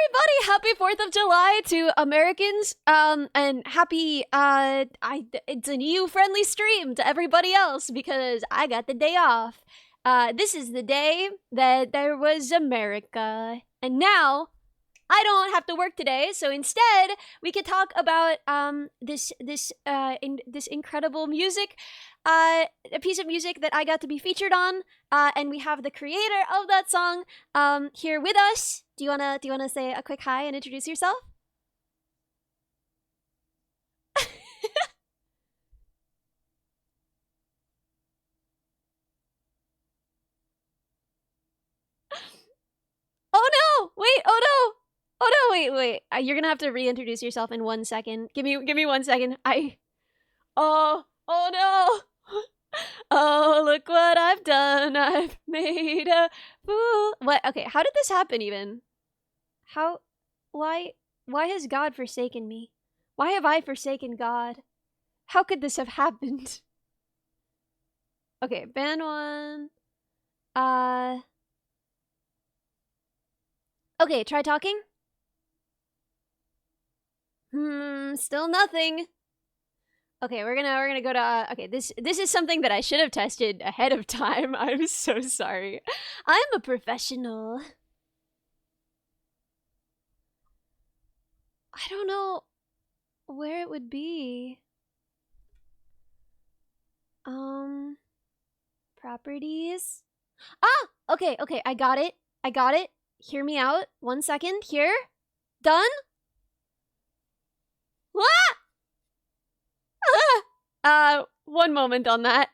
everybody! Happy 4th of July to Americans, and happy, it's an EU-friendly stream to everybody else because I got the day off. This is the day that there was America, and now I don't have to work today, so instead we could talk about this incredible music, a piece of music that I got to be featured on, and we have the creator of that song here with us. Do you wanna say a quick hi and introduce yourself? Oh no! Wait! Oh no! Oh no! Wait! You're gonna have to reintroduce yourself in 1 second. Give me 1 second. Oh no! Oh, look what I've done. I've made a fool. What? Okay, how did this happen even? Why has God forsaken me? Why have I forsaken God? How could this have happened? Okay, band 1. Okay, try talking. Still nothing. Okay, we're gonna go to, okay, this is something that I should have tested ahead of time. I'm so sorry. I'm a professional. I don't know where it would be. Properties. Ah! Okay, I got it. Hear me out. 1 second. Here. Done? Ah! 1 moment on that.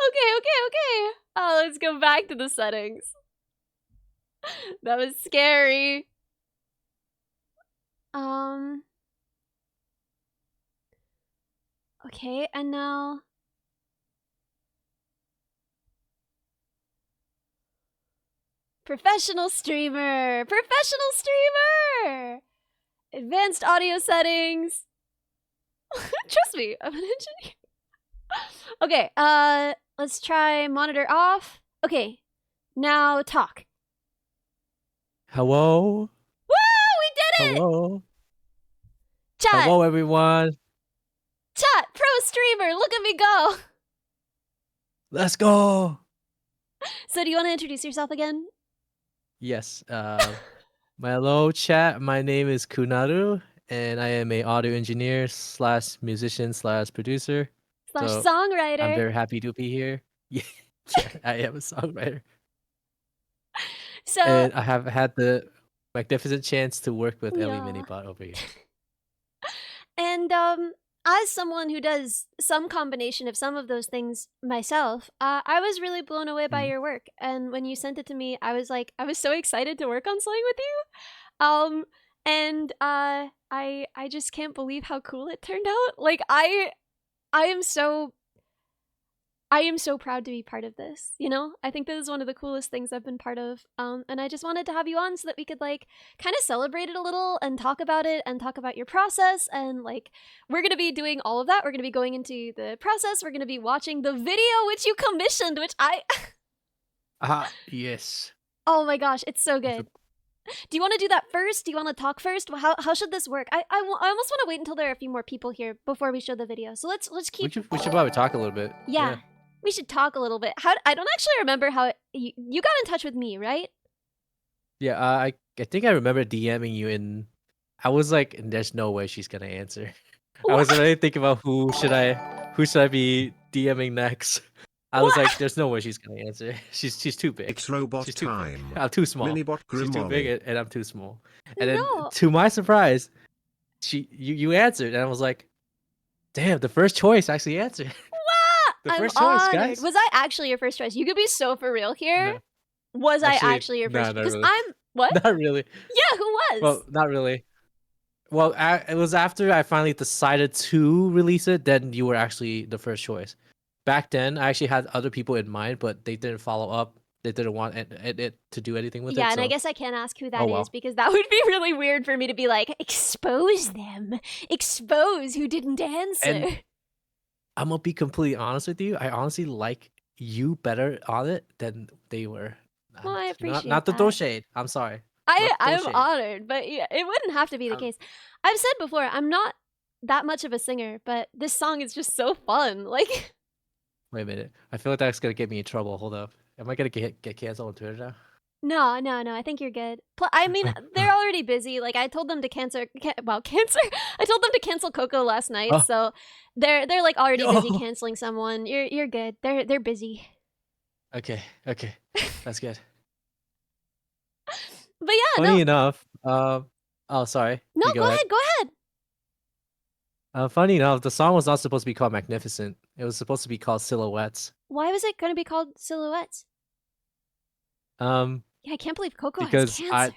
Okay. Oh, let's go back to the settings. That was scary. Okay, and now... Professional streamer! Advanced audio settings! Trust me, I'm an engineer. Okay, let's try monitor off. Okay, now talk. Hello? Woo! We did it! Hello? Chat! Hello, everyone! Chat! Pro streamer! Look at me go! Let's go! So do you want to introduce yourself again? Yes, hello, chat. My name is KuNarU, and I am a audio engineer / musician / producer. / songwriter. I'm very happy to be here. Yeah, I am a songwriter. So... And I have had the magnificent chance to work with Ellie Minibot over here. And as someone who does some combination of some of those things myself, I was really blown away by your work. And when you sent it to me, I was so excited to work on something with you. And I just can't believe how cool it turned out. Like I am so proud to be part of this, you know? I think this is one of the coolest things I've been part of. And I just wanted to have you on so that we could like kind of celebrate it a little and talk about it and talk about your process. And like, we're going to be doing all of that. We're going to be going into the process. We're going to be watching the video which you commissioned, which I... Yes. Oh my gosh, it's so good. Do you want to do that first? Do you want to talk first? How should this work? I almost want to wait until there are a few more people here before we show the video. So let's keep... We should probably talk a little bit. Yeah. We should talk a little bit. I don't actually remember how you got in touch with me, right? Yeah, I think I remember DMing you, and I was like, there's no way she's gonna answer. What? I was already thinking about who should I be DMing next. I was like, there's no way she's gonna answer. She's too big. It's robot she's too time. Big. I'm too small. Minibot she's too big, and I'm too small. And then, to my surprise, you answered, and I was like, damn, the first choice actually answered. The first choice, guys. Was I actually your first choice? You could be so for real here. No. Was I actually your first choice? Because really. I'm... What? Not really. Yeah, who was? Well, not really. Well, it was after I finally decided to release it, then you were actually the first choice. Back then, I actually had other people in mind, but they didn't follow up. They didn't want it to do anything with it. Yeah, and I guess I can't ask who that is because that would be really weird for me to be like, expose them. Expose who didn't answer. I'm gonna be completely honest with you. I honestly like you better on it than they were. Well, I Not appreciate to throw that. shade. I'm sorry. I Not to throw I'm shade. honored, but yeah, it wouldn't have to be the Um, case. I've said before, I'm not that much of a singer, but this song is just so fun. Like, wait a minute. I feel like that's gonna get me in trouble. Hold up. Am I gonna get canceled on Twitter now? no, no, no. I think you're good. I mean, they're already busy. Like, I told them to cancel. I told them to cancel Coco last night, Oh, so they're like already busy yo. canceling someone. You're good. They're busy. Okay, okay, that's good. But yeah, Funny no, enough, oh sorry, no. you go Go ahead. ahead. Go ahead. Funny enough, the song was not supposed to be called Magnificent. It was supposed to be called Silhouettes. Why was it going to be called Silhouettes? Um, Yeah, I can't believe Coco has because cancer.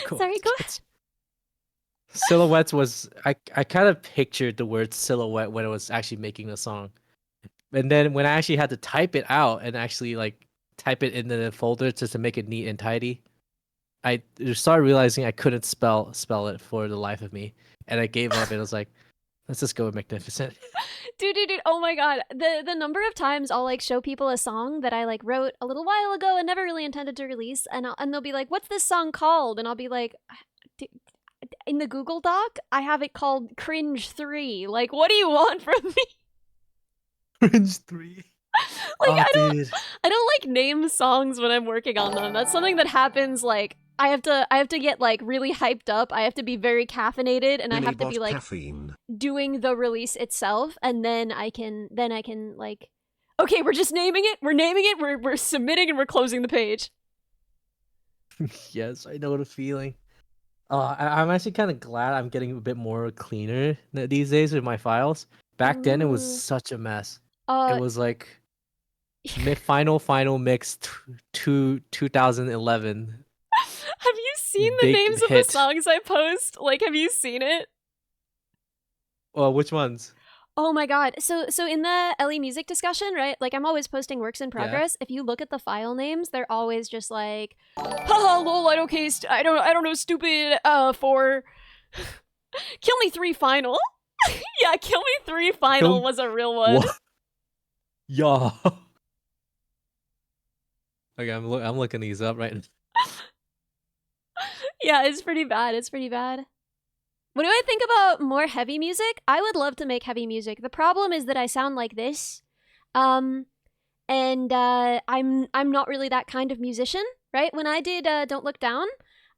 Cool, Sorry. Go ahead. kids. Silhouettes was I kind of pictured the word silhouette when I was actually making the song, and then when I actually had to type it out and actually like type it into the folder just to make it neat and tidy, I started realizing I couldn't spell it for the life of me, and I gave up. And I was like, let's just go with Magnificent. Dude. Oh my god. The number of times I'll like show people a song that I like wrote a little while ago and never really intended to release, and they'll be like, "What's this song called?" And I'll be like, "D- in the Google Doc, I have it called Cringe 3. Like, what do you want from me?" Cringe 3. Like, Oh, dude. I don't like name songs when I'm working on them. That's something that happens like I have to get like really hyped up. I have to be very caffeinated and I Billy have to be bot like caffeine. doing the release itself and then I can like okay, we're just naming it. We're naming it. We're submitting and we're closing the page. Yes, I know the feeling. I'm actually kind of glad I'm getting a bit more cleaner these days with my files. Back then, it was Ooh. such a mess. It Uh was like final mix to 2011 have you seen the big names of the hit. songs I post? Like have you seen it? Well, which ones? Oh my god. So in the LE music discussion, right? Like I'm always posting works in Yeah. progress. If you look at the file names, they're always just like, haha, lol, I don't okay, I don't know, stupid for Kill Me 3 Final. Yeah, Kill Me 3 Final Kill was a real one. what? Yeah. Okay, I'm looking these up right now. Yeah, it's pretty bad. It's pretty bad. What do I think about more heavy music? I would love to make heavy music. The problem is that I sound like this. Um and I'm not really that kind of musician, right? When I did Don't Look Down,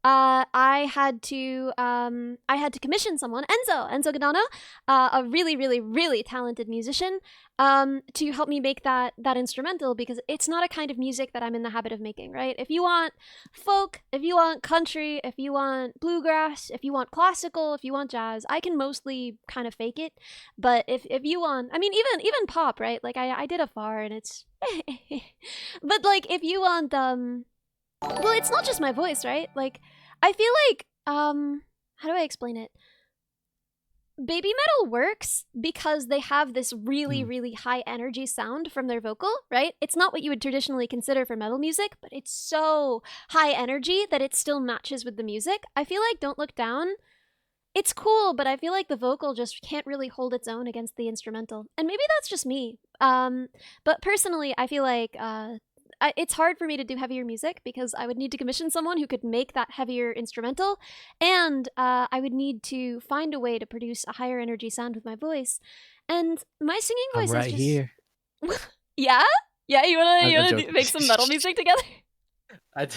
I had to commission someone, Enzo Gadano, a really talented musician, to help me make that instrumental because it's not a kind of music that I'm in the habit of making, right? If you want folk, if you want country, if you want bluegrass, if you want classical, if you want jazz, I can mostly kind of fake it. But if you want, I mean, even pop, right? Like I did a far and it's, but like if you want well, it's not just my voice, right? Like, I feel like, how do I explain it? Baby metal works because they have this really high energy sound from their vocal, right? It's not what you would traditionally consider for metal music, but it's so high energy that it still matches with the music. I feel like Don't Look Down, it's cool, but I feel like the vocal just can't really hold its own against the instrumental. And maybe that's just me. But personally, I feel like it's hard for me to do heavier music because I would need to commission someone who could make that heavier instrumental, and I would need to find a way to produce a higher energy sound with my voice. And my singing I'm voice is right just here. yeah, yeah. I'm You wanna joking. make some metal music together? I,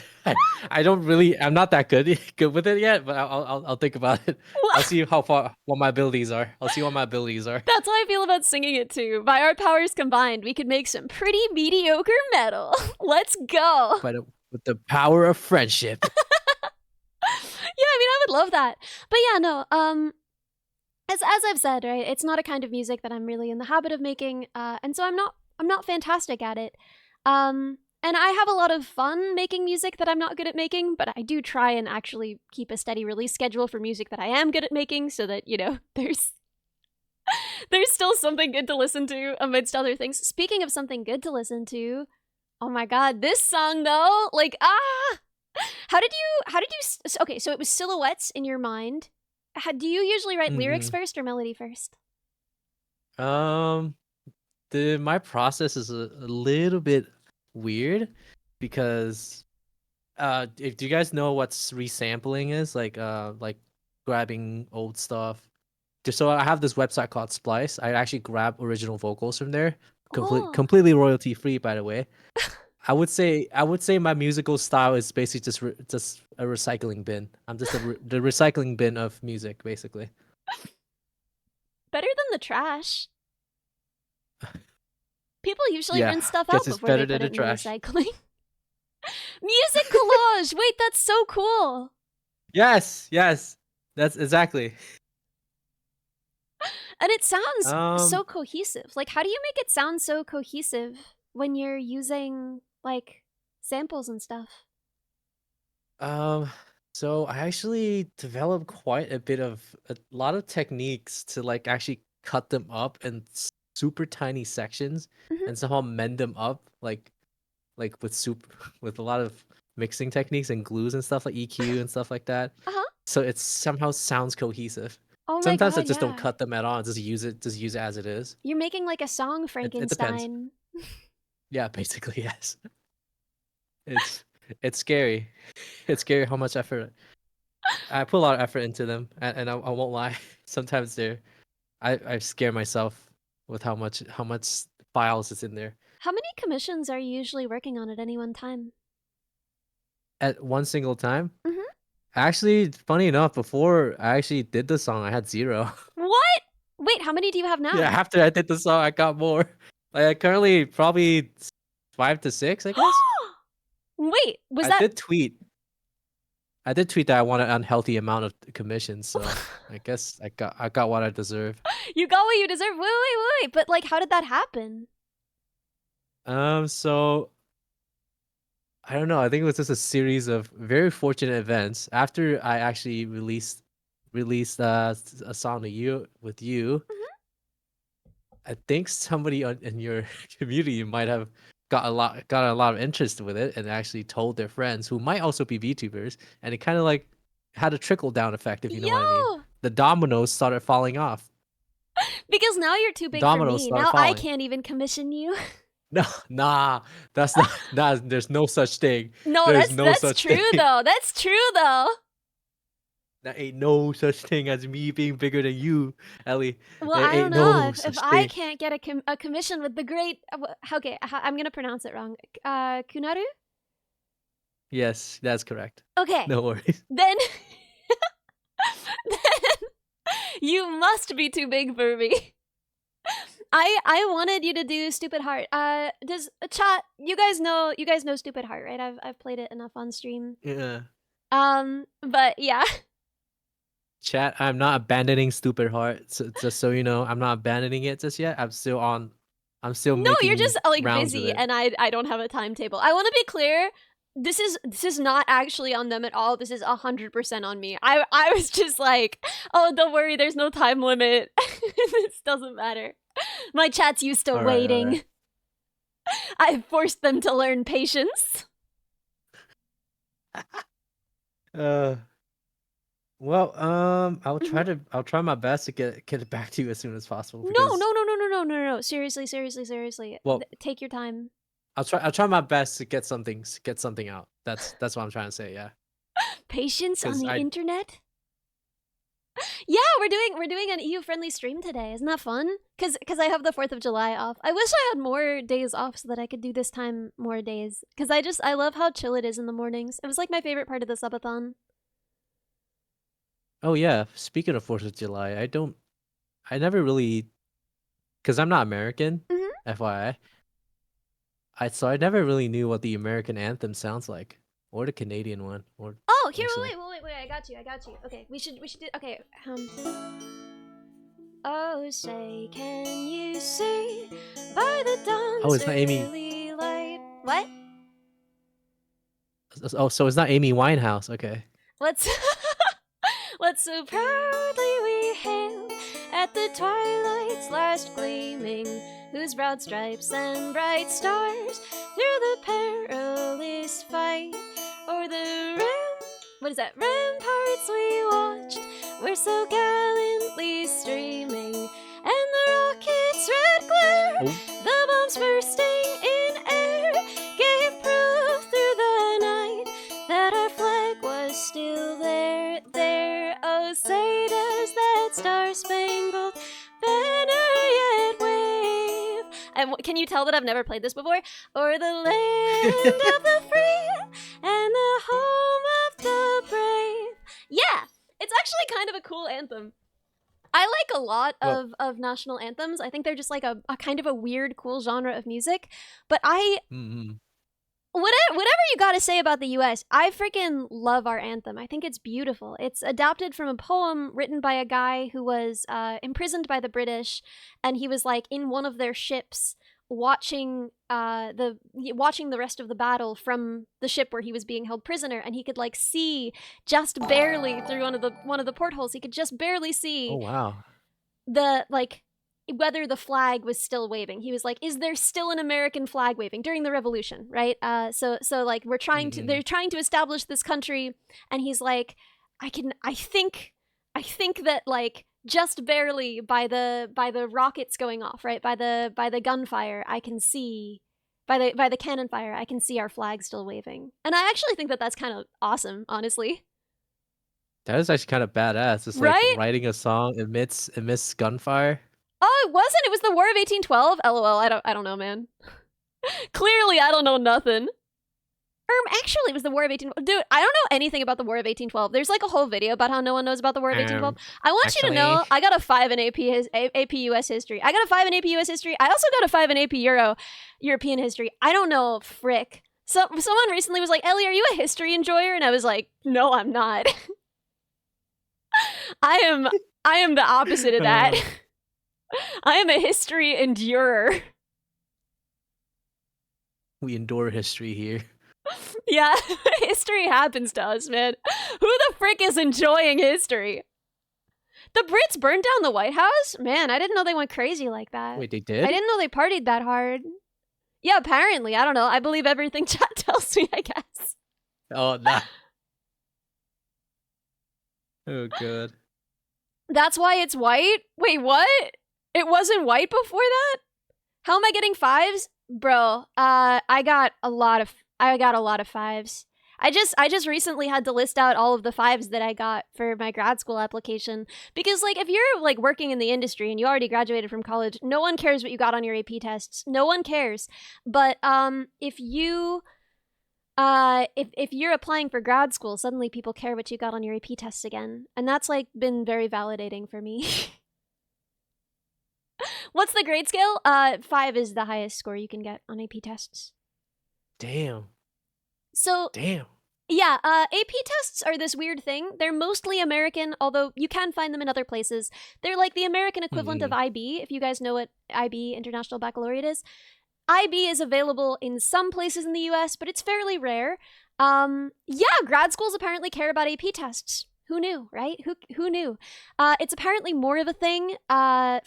I don't really. I'm not that good with it yet, but I'll think about it. I'll see how far what my abilities are. I'll see what my abilities are. That's how I feel about singing it too. By our powers combined, we could make some pretty mediocre metal. Let's go. But with the power of friendship. Yeah, I mean, I would love that. But yeah, no. As I've said, right, it's not a kind of music that I'm really in the habit of making, and so I'm not fantastic at it. And I have a lot of fun making music that I'm not good at making, but I do try and actually keep a steady release schedule for music that I am good at making, so that you know there's still something good to listen to amidst other things. Speaking of something good to listen to, oh my god, this song though, like how did you okay, so it was silhouettes in your mind. Do you usually write lyrics Mhm. first or melody first? Um, my process is a little bit weird because if do you guys know what's resampling is like grabbing old stuff. So I have this website called Splice. I actually grab original vocals from there, Oh, completely royalty free, by the way. I would say my musical style is basically just a recycling bin. I'm just the recycling bin of music, basically. better than the trash. People usually Yeah, rinse stuff guess out it's before they better put than the it in the trash. recycling. Music collage! Wait, that's so cool! Yes, yes, that's exactly. And it sounds Um, so cohesive. Like, how do you make it sound so cohesive when you're using, like, samples and stuff? um, so I actually developed quite a lot of techniques to like actually cut them up in super tiny sections Hmm. and somehow mend them up like with soup with a lot of mixing techniques and glues and stuff like EQ and stuff like that. Uh huh. So it somehow sounds cohesive. Oh my Sometimes I god, just don't yeah. cut them at all. Just use it as it is. You're making like a song It depends. Frankenstein. Yeah, basically yes. It's it's scary. It's scary how much effort I put a lot of effort into them, and I won't lie. Sometimes I scare myself with how much files is in there How many commissions are you usually working on at any one time? at one single time. Hmm. Actually, funny enough, before I actually did the song, I had zero. What? Wait, how many do you have Yeah, now? after I did the song, I got more. Like I currently probably 5 to 6, I guess. Wait, was I that. did tweet. I did tweet that I want an unhealthy amount of commissions, so I guess I got what I deserve. You got what you deserve? Wait. But, like, how did that happen? So I don't know. I think it was just a series of very fortunate events. After I actually released a song to you with you, Mhm. I think somebody in your community might have got a lot of interest with it and actually told their friends who might also be VTubers, and it kind of like had a trickle down effect, if you know what I mean. Yo! The dominoes started falling off. Because now you're too big for Dominoes me. started Now I falling. can't even commission you. No, nah, that's not. Nah, there's no such thing. No, There's that's no that's such true thing. though. That's true though. There ain't no such thing as me being bigger than you, Ellie. Well, There I don't ain't know no if such I thing. can't get a commission with the great. Okay, I'm gonna pronounce it wrong. KuNarU. Yes, that's correct. Okay, No worries. then then you must be too big for me. I wanted you to do Stupid Heart. Does chat? You guys know Stupid Heart, right? I've played it enough on stream. Yeah. But yeah. Chat, I'm not abandoning Stupid Heart. So, just so you know, I'm not abandoning it just yet. I'm still No, you're just making like rounds with busy, it. and I don't have a timetable. I want to be clear. This is not actually on them at all. This is 100% on me. I was just like, oh, don't worry, there's no time limit. This doesn't matter. My chat's used to All right, all right. waiting. I've forced them to learn patience. Uh, well, Mhm. I'll try my best to get it back to you as soon as possible No, because, no, no, no, no, no, no, no. Seriously, seriously, seriously. well, Take your time. I'll try my best to get something out. That's what I'm trying to say. Yeah, Patience on because the I internet? Yeah, we're doing an EU friendly stream today. Isn't that fun? Cause I have the 4th of July off. I wish I had more days off so that I could do this time more days. Cause I love how chill it is in the mornings. It was like my favorite part of the subathon. Oh yeah, speaking of 4th of July, I never really, because I'm not American, Hmm. FYI. So I never really knew what the American anthem sounds like, or the Canadian one, or Oh, here, vice versa. wait. I got you. Okay, we should do. Okay, Oh, say, can you see by the Oh, dawn's it's not Amy. early light? What? Oh, so it's not Amy Winehouse. Okay. Let's let's so proudly we hail at the twilight's last gleaming, whose broad stripes and bright stars through the perilous fight o'er the what is that? Ramparts we watched were so gallantly streaming, and the rocket Oh, The bombs bursting in air gave proof through the night that our flag was still there, there. Oh, say does that star-spangled banner yet wave? And can you tell that I've never played this before? O'er the land of the free and the home of the brave. Yeah, it's actually kind of a cool anthem. I like a lot well, of national anthems. I think they're just like a kind of a weird, cool genre of music. But I mm-hmm. whatever you got to say about the US, I freaking love our anthem. I think it's beautiful. It's adapted from a poem written by a guy who was imprisoned by the British, and he was like in one of their ships watching the rest of the battle from the ship where he was being held prisoner, and he could like see just barely through one of the portholes. He could just barely Oh see wow. the like whether the flag was still waving. He was like, is there still an American flag waving during the revolution, right? So like Mm-hmm. they're trying to establish this country, and he's like, I think that like just barely by the rockets going off, right? By the gunfire, I can see by the cannon fire, I can see our flag still waving. And I actually think that that's kind of awesome, honestly. That is actually kind of badass. It's like Right? writing a song amidst gunfire. Oh, it wasn't. It was the War of 1812. LOL. I don't know, man. Clearly, I don't know nothing. Actually, it was the War of 1812. Dude, I don't know anything about the War of 1812. There's like a whole video about how no one knows about the War of 1812. Um, I want you to actually, know I got a 5 in AP US history. I got a 5 in AP US history. I also got a 5 in AP European history. I don't know, frick. So someone recently was like, "Ellie, are you a history enjoyer?" And I was like, "No, I'm not. I am I am the opposite of that. uh, I am a history endurer." we endure history here. Yeah, history happens to us, man. Who the frick is enjoying history? The Brits burned down the White House? Man, I didn't know they went crazy like that. Wait, they I did? didn't know they partied that hard. Yeah, apparently. I don't know. I believe everything chat tells me, I guess. Oh nah. Oh god. That's why it's white? Wait, what? It wasn't white before that? How am I getting fives? Bro, I got a lot of fives. I just recently had to list out all of the fives that I got for my grad school application, because like if you're like working in the industry and you already graduated from college, no one cares what you got on your AP tests. No one cares. But if you're applying for grad school, suddenly people care what you got on your AP tests again. And that's like been very validating for me. What's the grade scale? 5 is the highest score you can get on AP tests. Damn. So Damn. yeah, AP tests are this weird thing. They're mostly American, although you can find them in other places. They're like the American equivalent of Mm-hmm. IB, if you guys know what IB, International Baccalaureate, is. IB is available in some places in the US, but it's fairly rare. Yeah, grad schools apparently care about AP tests. Who knew, right? Who knew? It's apparently more of a thing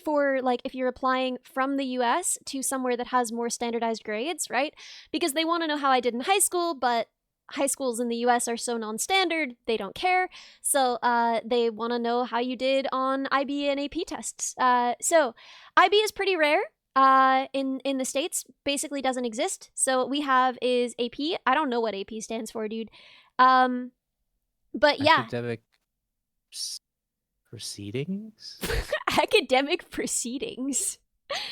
for like if you're applying from the US to somewhere that has more standardized grades, right? Because they want to know how I did in high school, but high schools in the US are so non-standard, they don't care. So they want to know how you did on IB and AP tests. So IB is pretty rare in the States. Basically doesn't exist. So what we have is AP. I don't know what AP stands for, dude. But yeah, Academic s- proceedings? academic proceedings.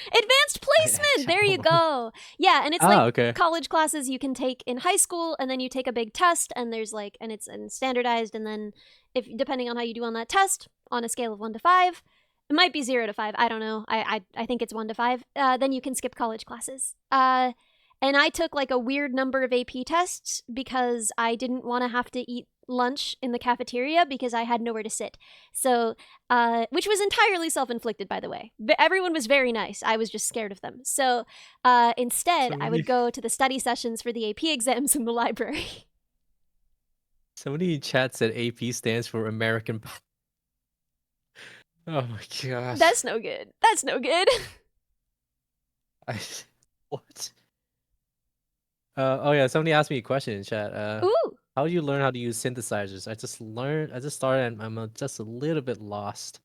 Advanced I placement. There you don't know. go. Yeah, and it's Ah, like okay. college classes you can take in high school, and then you take a big test, and there's like, and it's standardized, and then if depending on how you do on that test, on a scale of 1 to 5, it might be 0 to 5. I don't know. I think it's 1 to 5. Then you can skip college classes. And I took like a weird number of AP tests because I didn't want to have to eat lunch in the cafeteria because I had nowhere to sit. So, which was entirely self inflicted, by the way. But everyone was very nice. I was just scared of them. So, instead, I would Somebody go to the study sessions for the AP exams in the library. somebody in chat said AP stands for American Oh my gosh. That's no good. That's no good. I what? Oh yeah, somebody asked me a question in chat. Ooh. How do you learn how to use synthesizers? I just started and I'm just a little bit lost.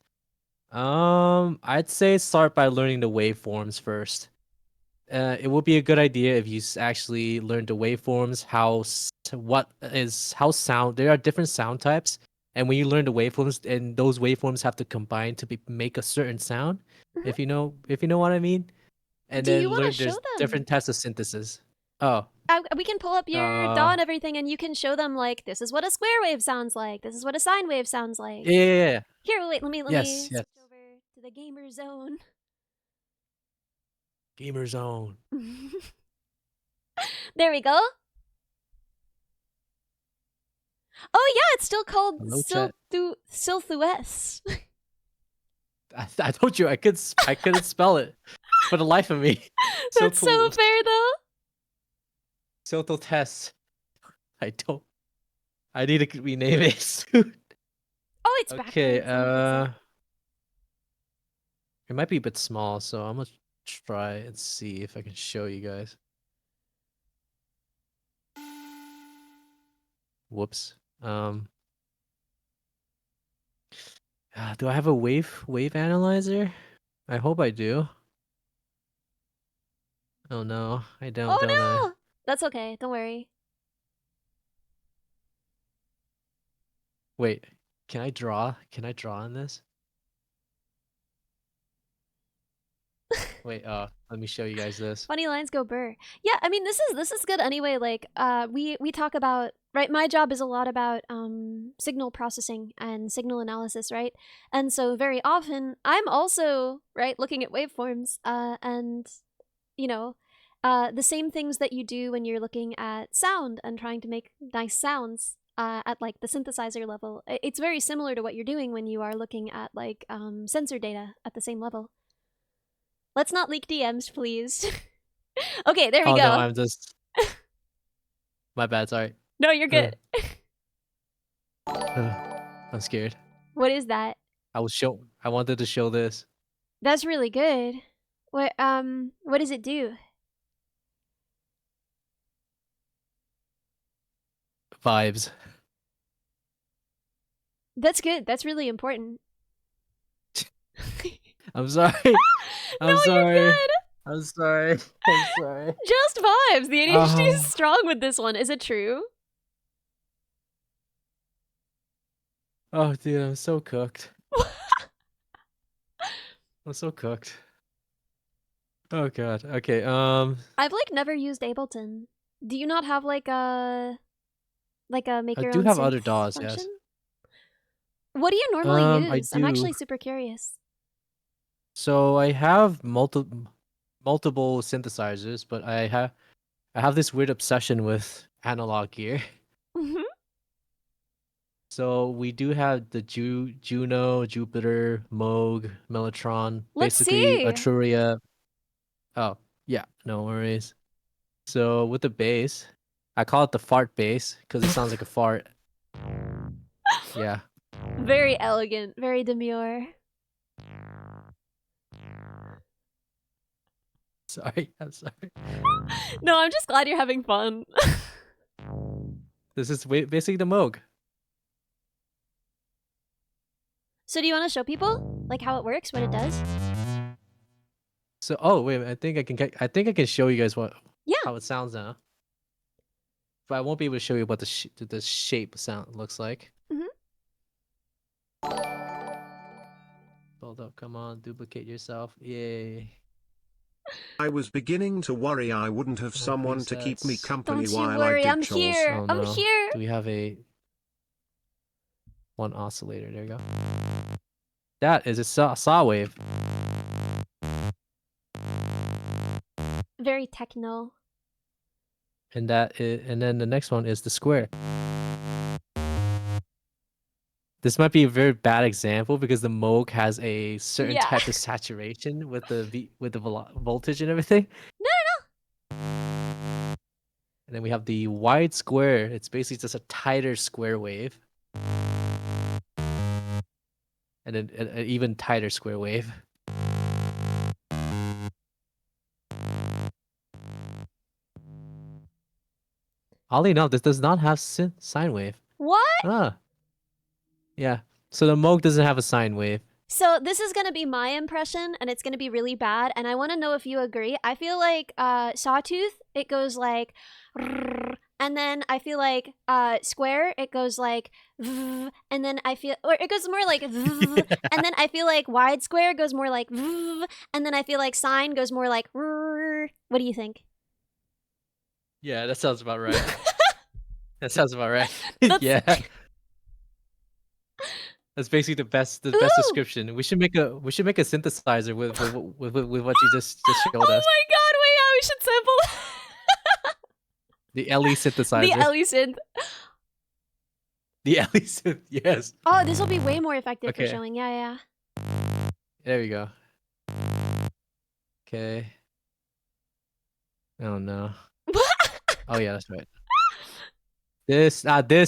I'd say start by learning the waveforms first. it would be a good idea if you actually learn the waveforms, how sound. There are different sound types, and when you learn the waveforms, and those waveforms have to combine to make a certain sound. Mhm. If you know what I mean, and Do you then want to learn show there's them? different types of synthesis. Oh, We can pull up your DAW uh, and everything, and you can show them like this is what a square wave sounds like. This is what a sine wave sounds like. yeah, yeah, yeah. Here, wait. Let me Yes, yes. switch over to the gamer zone. Gamer zone. There we go. Oh yeah, it's still called Hello, chat. Silthues. I told you I couldn't spell it for the life of me. That's so fair though. Silto test. I don't. I need to rename it soon. Oh, it's Okay, backwards. Let me fix it. it might be a bit small, so I'm gonna try and see if I can show you guys. Whoops. Do I have a wave analyzer? I hope I do. Oh no, I don't I? Oh no! That's okay. Don't worry. Wait, can I draw? Can I draw on this? Wait, let me show you guys this. Funny lines go burr. Yeah, I mean this is good anyway. Like we talk about, right, my job is a lot about signal processing and signal analysis, right? And so very often I'm also, right, looking at waveforms and you know the same things that you do when you're looking at sound and trying to make nice sounds at like the synthesizer level. It's very similar to what you're doing when you are looking at like sensor data at the same level. Let's not leak DMs, please. Okay, there we Oh no, go. I'm just. My bad. Sorry. No, you're good. I'm scared. What is that? I wanted to show this. That's really good. What does it do? Vibes. That's good. That's really important. I'm sorry. No, I'm you're sorry. good. I'm sorry. I'm sorry. Just vibes. The ADHD is Oh, strong with this one. Is it true? oh, dude, I'm so cooked. I'm so cooked. Oh god. Okay. I've like never used Ableton. Do you not have like a make I your do own have other synth DAWs. function? Yes. What do you normally I use? I'm do. actually super curious. So I have multiple synthesizers, but I have this weird obsession with analog gear. Mhm. So we do have the Juno, Jupiter, Moog, Mellotron, Let's basically see. Etruria. Oh, yeah, no worries. So with the bass, I call it the fart bass because it sounds like a fart. Yeah. Very elegant, very demure. Sorry, I'm sorry. No, I'm just glad you're having fun. This is basically the Moog. So do you want to show people like how it works, what it does? So, oh wait, I think I can show you guys Yeah. how it sounds now, but I won't be able to show you what the shape sound looks like. Mhm. Hold up, come on, duplicate yourself. Yay. I was beginning to worry I wouldn't have More someone to keep me presets. company Don't you while I worry, did I'm chores. here. Oh I'm no. here. Do we have one oscillator? There you go. That is a saw wave. Very techno. And then the next one is the square. This might be a very bad example because the Moog has a certain Yeah. type of saturation with the voltage and everything. No, And then we have the wide square. It's basically just a tighter square wave. And then an even tighter square wave. Oddly enough, this does not have sine wave. what? Ah, yeah. So the Moog doesn't have a sine wave. So this is gonna be my impression, and it's gonna be really bad. And I want to know if you agree. I feel like Sawtooth, it goes like, and then I feel like Square, it goes like, and then I feel, or it goes more like, and then I feel like Wide Square goes more like, and then I feel like Sign goes more like. What do you think? Yeah, that sounds about right. That sounds about right. That's- Yeah. That's basically the best Ooh! description. We should make a synthesizer with what you just showed Oh us. my god! Wait, yeah, we should sample The Ellie synthesizer. the Ellie synth. The Ellie synth. Yes. Oh, this will be way more effective for Okay. showing. Yeah. There we go. Okay. Oh no. Oh yeah, that's right. This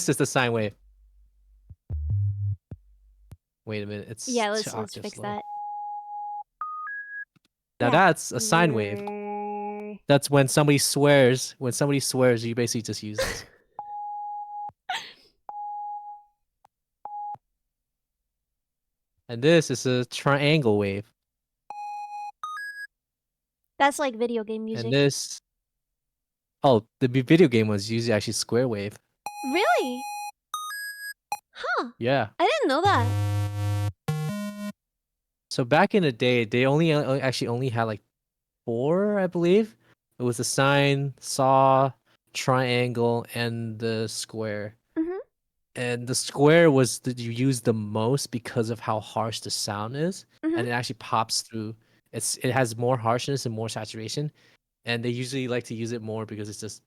is the sine wave. Wait a minute, it's Yeah, two let's octaves fix low. that. Now Yeah. that's a sine wave. That's when somebody swears. When somebody swears, you basically just use this. And this is a triangle wave. That's like video game music. And this, oh, the video game was usually actually square wave. Really? Huh. Yeah. I didn't know that. So back in the day, they actually only had like 4, I believe. It was the sine, saw, triangle, and the square. Mhm. And the square was that you use the most because of how harsh the sound is, Mhm. and it actually pops through. It has more harshness and more saturation, and they usually like to use it more because it's just,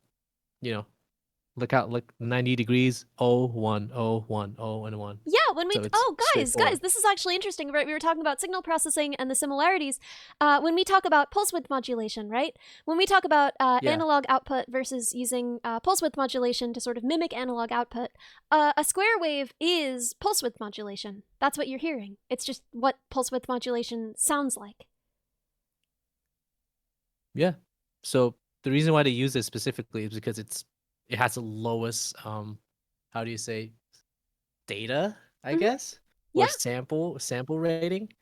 look 90 degrees, 0, 1, 0, 1, 0, and 1. Yeah, when we So it's guys, straightforward. this is actually interesting, right? We were talking about signal processing and the similarities. When we talk about pulse width modulation, right? When we talk about Yeah. analog output versus using pulse width modulation to sort of mimic analog output, a square wave is pulse width modulation. That's what you're hearing. It's just what pulse width modulation sounds like. Yeah. So the reason why they use it specifically is because it has the lowest how do you say, data, I Mhm. guess, Yeah. or sample rating,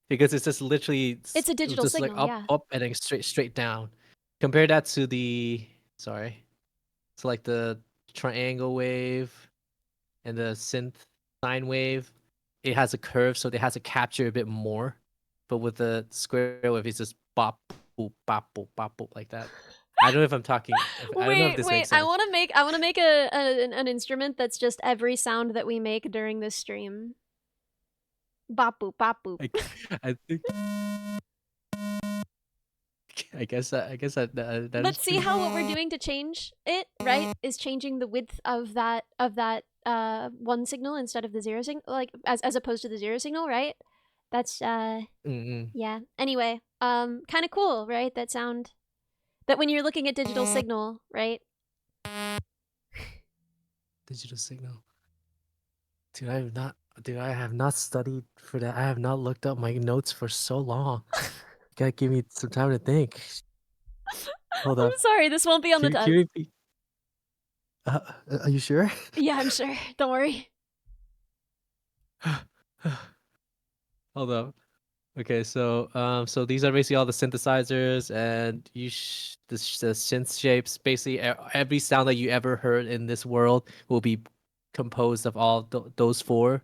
because it's just literally It's a digital just like signal, up yeah. up and then straight down. Compare that to the like the triangle wave and the synth sine wave. It has a curve, so it has to capture a bit more. But with the square wave, it's just bop boop bop boop like that. I don't know if I'm talking. I don't know if this makes sense. I want to make an instrument that's just every sound that we make during this stream. Bop boop, bop boop. I think. I guess that is But see how what we're doing to change it, right, is changing the width of that one signal instead of the zero signal, like as opposed to the zero signal, right? That's yeah. Anyway, kind of cool, right? That sound. That when you're looking at digital signal, right? digital signal. Dude, I have not studied for that. I have not looked up my notes for so long. You gotta give me some time to think. Hold I'm up. sorry, this won't be on the Can test. you repeat? Are you sure? Yeah, I'm sure. Don't worry. Hold up. Okay, so so these are basically all the synthesizers, and the synth shapes. Basically, every sound that you ever heard in this world will be composed of all those four,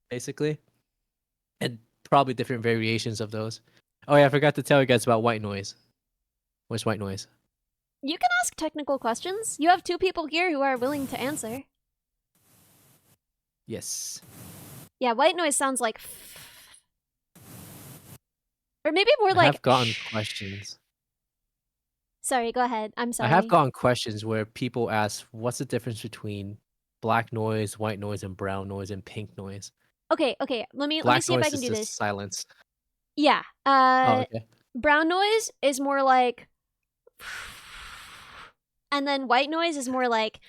basically, and probably different variations of those. Oh yeah, I forgot to tell you guys about white noise. What's white noise? You can ask technical questions. You have 2 people here who are willing to answer. Yes. Yeah, white noise sounds like or maybe more I like have gotten questions. Sorry, go ahead. I'm sorry. I have gotten questions where people ask, "What's the difference between black noise, white noise, and brown noise, and pink noise?" Okay. Let me Black see if I noise can is do just this. silence. Yeah. Oh, okay. Brown noise is more like and then white noise is more like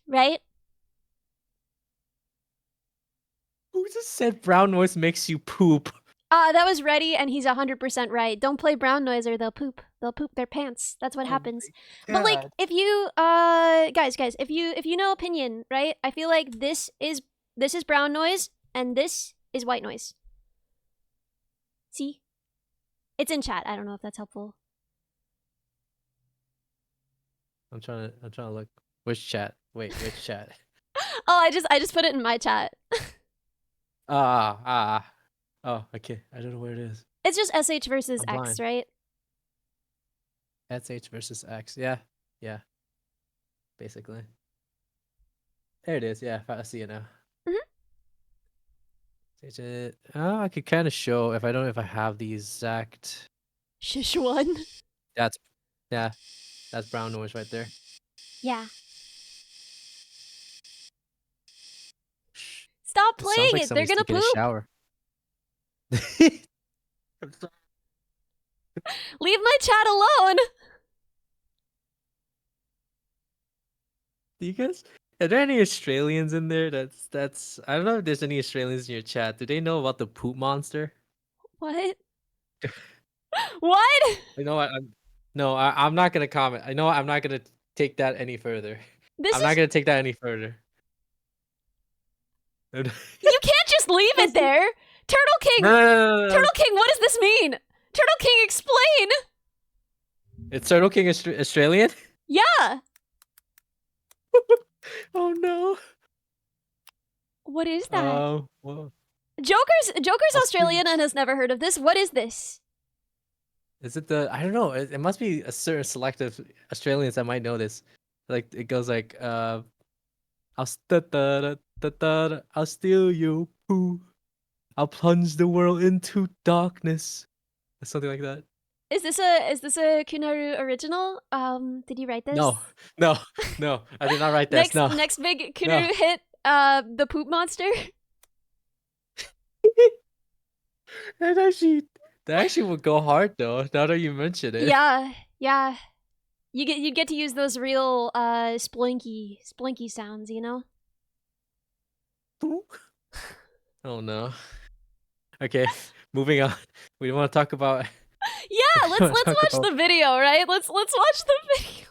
right? Who just said brown noise makes you poop? That was Reddy, and he's 100% right. Don't play brown noise or they'll poop. They'll poop their pants. That's what happens. But like, if you, guys, if you know opinion, right? I feel like this is brown noise, and this is white noise. See? It's in chat. I don't know if that's helpful. I'm trying to look. Which chat? Wait, which chat? Oh, I just put it in my chat. Oh, okay. I don't know where it is. It's just SH versus I'm X, blind. right? SH versus X. Yeah. Basically. There it is. Yeah, I see it now. I could kind of show if I have the exact. Shish one. That's brown noise right there. Yeah. Stop It sounds playing like it. They're somebody's gonna taking a poop. shower. Leave my chat alone. Do you guys? Are there any Australians in there? That's. I don't know if there's any Australians in your chat. Do they know about the poop monster? What? What? You know what? I'm not gonna comment. I know I'm not gonna take that any further. I'm not gonna take that any further. You can't just leave it there. Turtle King. No. Turtle King, what does this mean? Turtle King, explain. It's Turtle King Australian? Yeah. Oh no. What is that? Well, Joker's Australian and has never heard of this. What is this? is it the? I don't know. It must be a certain selective Australians that might know this. Like it goes like I'll steal your poo. I'll plunge the world into darkness. Something like that. Is this a KuNarU original? Did you write this? No. I did not write this. Next big KuNarU hit, the poop monster. That actually would go hard though. Now that you mention it. Yeah. You get to use those real splinky sounds, you know? Oh no. Okay, moving on. We don't want to talk about. Yeah, let's watch the video, right? Let's watch the video.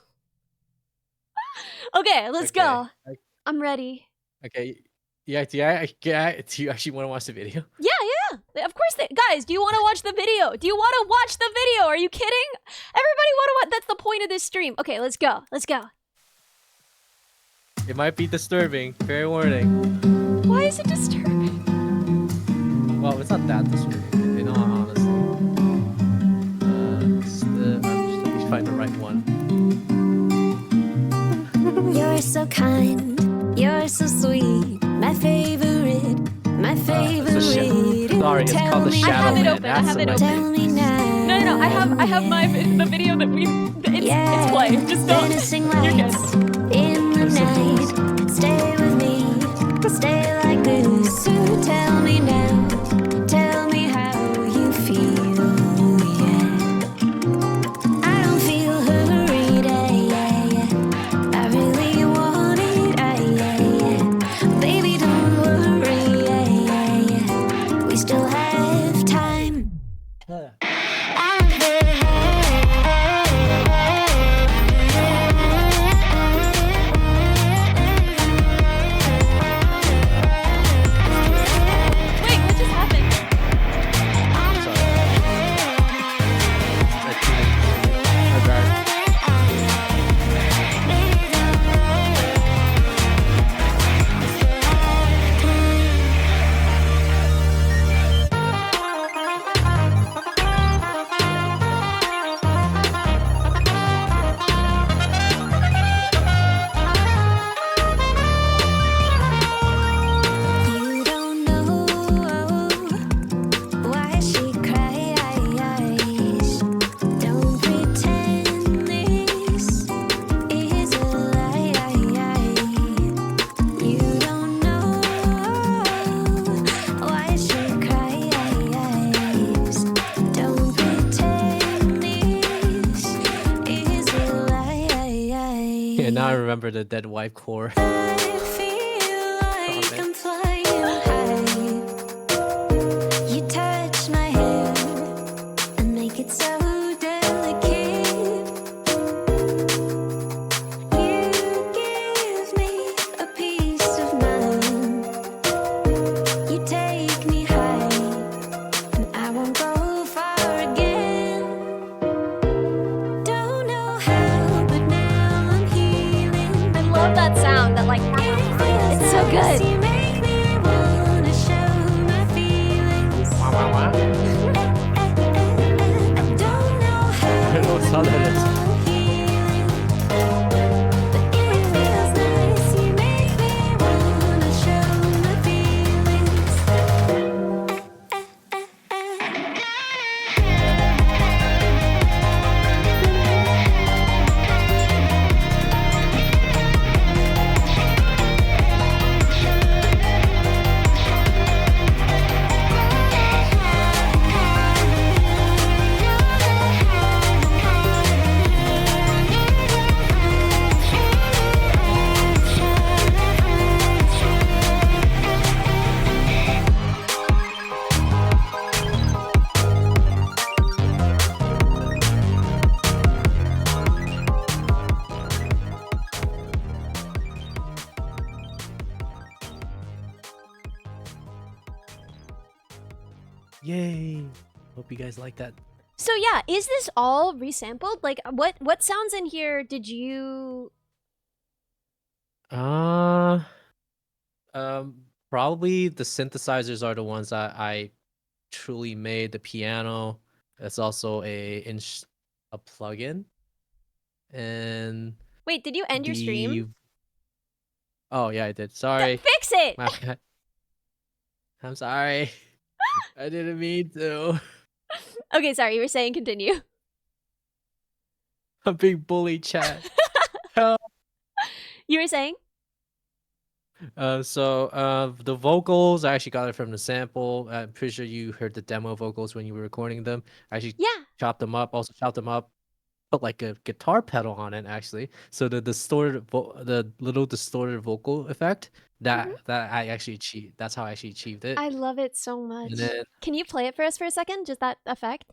Okay, let's go. I'm ready. Okay. Yeah, do you actually want to watch the video? Yeah. Of course, guys. Do you want to watch the video? Do you want to watch the video? Are you kidding? Everybody want to watch? That's the point of this stream. Okay, let's go. It might be disturbing. Fair warning. Why is it disturbing? Well, it's not that disturbing. In all honesty. I'm just find the right one. You're so kind. You're so sweet. My favorite. Sorry, it's called the Shadow I have it Man. open. I have it open. Tell me now. No. I have the video that it's playing. Just don't. Menacing You're lights good. in the night. Stay with me. Stay like this. So tell me now. Tell me how you feel. Yeah. I don't feel hurried. I really want it. Baby, don't worry. We still have time. Wait, what just happened? My bad. You don't know why she cries. Don't pretend this is a lie. You don't know why she cries. Don't pretend this is a lie. Yeah, now I remember the dead wife core. I feel like man. I'm flying high. You touch my hair and make it so delicate. You give me a peace of mind. You how that is. Yay! Hope you guys like that. So yeah, is this all resampled? Like, what sounds in here did you? Probably the synthesizers are the ones that I truly made. The piano, it's also a plugin, and Wait, did you end your stream? Oh yeah, I did. Sorry. Fix it. My bad. I'm sorry. I didn't mean to. Okay, sorry. You were saying continue. I'm being bullied, chat. Help. You were saying? The vocals, I actually got it from the sample. I'm pretty sure you heard the demo vocals when you were recording them. I actually chopped them up, put like a guitar pedal on it actually. So the little distorted vocal effect that I actually achieved. That's how I actually achieved it. I love it so much. And then, can you play it for us for a second? Just that effect?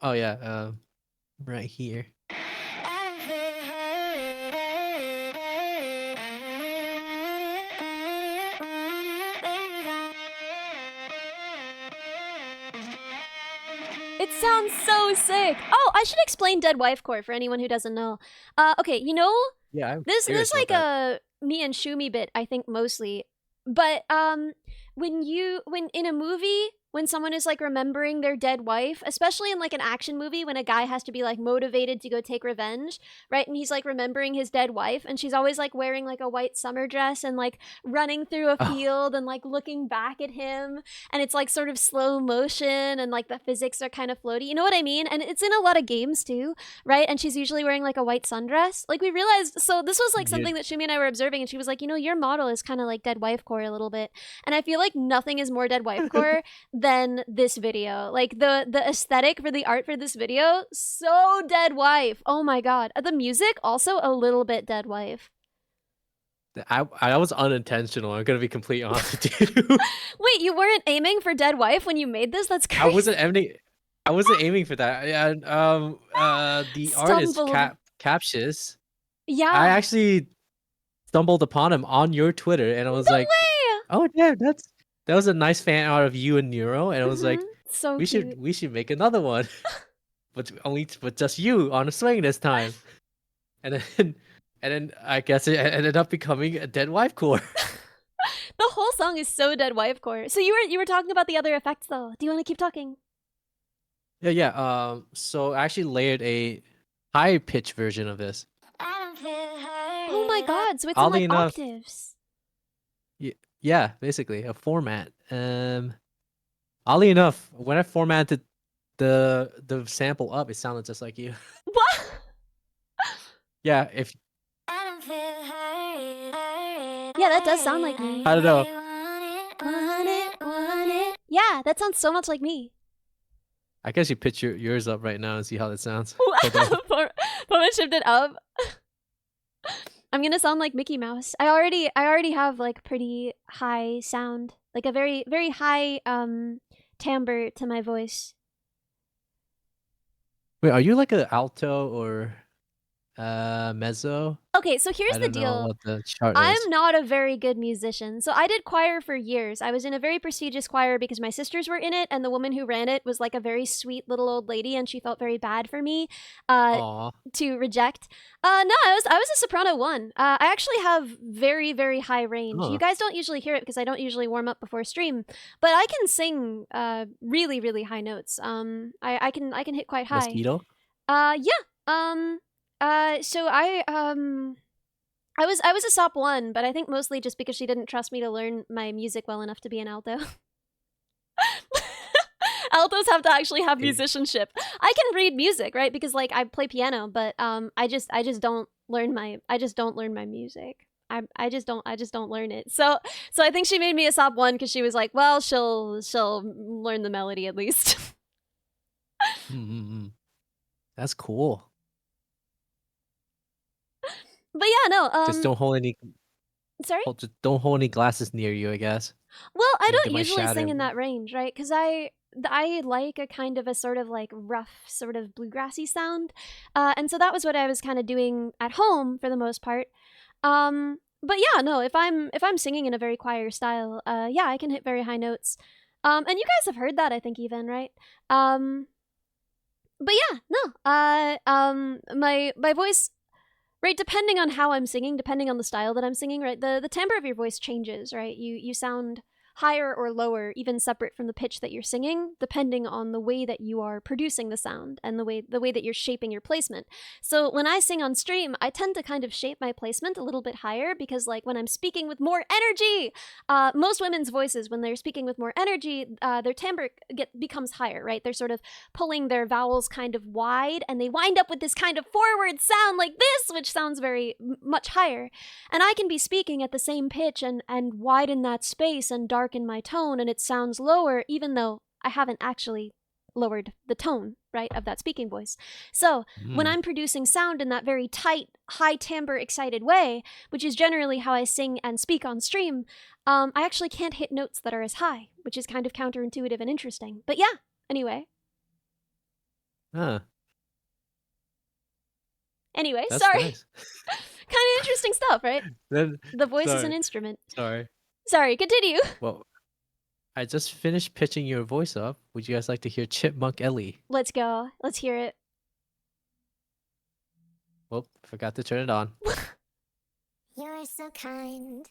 Oh yeah, right here. It sounds so sick. Oh, I should explain Dead Wife Core for anyone who doesn't know. Okay, you know, this like a me and Shumi bit, I think mostly. But when in a movie, when someone is like remembering their dead wife, especially in like an action movie, when a guy has to be like motivated to go take revenge, right? And he's like remembering his dead wife, and she's always like wearing like a white summer dress and like running through a field and like looking back at him, and it's like sort of slow motion and like the physics are kind of floaty. You know what I mean? And it's in a lot of games too, right? And she's usually wearing like a white sundress. Like we realized, so this was like something that Shumi and I were observing, and she was like, you know, your model is kind of like Dead Wife Core a little bit. And I feel like nothing is more Dead Wife Core than this video. Like the aesthetic for the art for this video, so Dead Wife. Oh my god. The music also a little bit Dead Wife. I was unintentional. I'm gonna be completely honest with you. Wait, you weren't aiming for Dead Wife when you made this? That's crazy. I wasn't aiming for that. Yeah. The artist Captious. Yeah. I actually stumbled upon him on your Twitter, and I was like, "Oh yeah, that was a nice fan art of you and Neuro," and I was like, so we should make another one, but just you on a swing this time, and then I guess it ended up becoming a Dead Wife Core. The whole song is so Dead Wife Core. So you were talking about the other effects though. Do you want to keep talking? Yeah. So I actually layered a high pitch version of this. Oh my god! So it's in like octaves. Yeah, basically a format. Oddly enough, when I formatted the sample up, it sounded just like you. What? Yeah, yeah, that does sound like me. I don't know. Yeah, that sounds so much like me. I guess you pitch yours up right now and see how that sounds. Put my shift it up. I'm gonna sound like Mickey Mouse. I already have like pretty high sound, like a very very high timbre to my voice. Wait, are you like an alto or mezzo? Okay, so here's the deal. What the chart I'm is. not a very good musician. So I did choir for years. I was in a very prestigious choir because my sisters were in it, and the woman who ran it was like a very sweet little old lady, and she felt very bad for me to reject. No, I was a soprano 1. I actually have very, very high range. You guys don't usually hear it because I don't usually warm up before stream, but I can sing really, really high notes. I can hit quite high. Mosquito? Yeah. So I was a SOP 1, but I think mostly just because she didn't trust me to learn my music well enough to be an alto. Altos have to actually have musicianship. I can read music, right? Because like I play piano, but I just don't learn my music. I just don't learn it. So I think she made me a SOP 1 because she was like, well, she'll learn the melody at least. That's cool. But yeah, no. Just don't hold any. Sorry. Just don't hold any glasses near you, I guess. Well, I Get don't my usually shadow. sing in that range, right? Because I like a kind of a sort of like rough, sort of bluegrassy sound, and so that was what I was kind of doing at home for the most part. But yeah, no, if I'm singing in a very choir style, yeah, I can hit very high notes. And you guys have heard that, I think, even, right? But yeah, no, my voice, right, depending on how I'm singing, depending on the style that I'm singing, right, the timbre of your voice changes, right? You sound higher or lower, even separate from the pitch that you're singing, depending on the way that you are producing the sound and the way that you're shaping your placement. So when I sing on stream, I tend to kind of shape my placement a little bit higher because, like, when I'm speaking with more energy, most women's voices, when they're speaking with more energy, their timbre becomes higher, right? They're sort of pulling their vowels kind of wide, and they wind up with this kind of forward sound like this, which sounds very much higher. And I can be speaking at the same pitch and widen that space and darken my tone, and it sounds lower even though I haven't actually lowered the tone, right, of that speaking voice. So when I'm producing sound in that very tight, high timbre, excited way, which is generally how I sing and speak on stream, I actually can't hit notes that are as high, which is kind of counterintuitive and interesting. But yeah, anyway. Anyway, That's sorry. nice. Kind of interesting stuff, right? The voice is an Sorry. instrument. Sorry, continue. Well, I just finished pitching your voice up. Would you guys like to hear Chipmunk Ellie? Let's go. Let's hear it. Well, forgot to turn it on. You're so kind.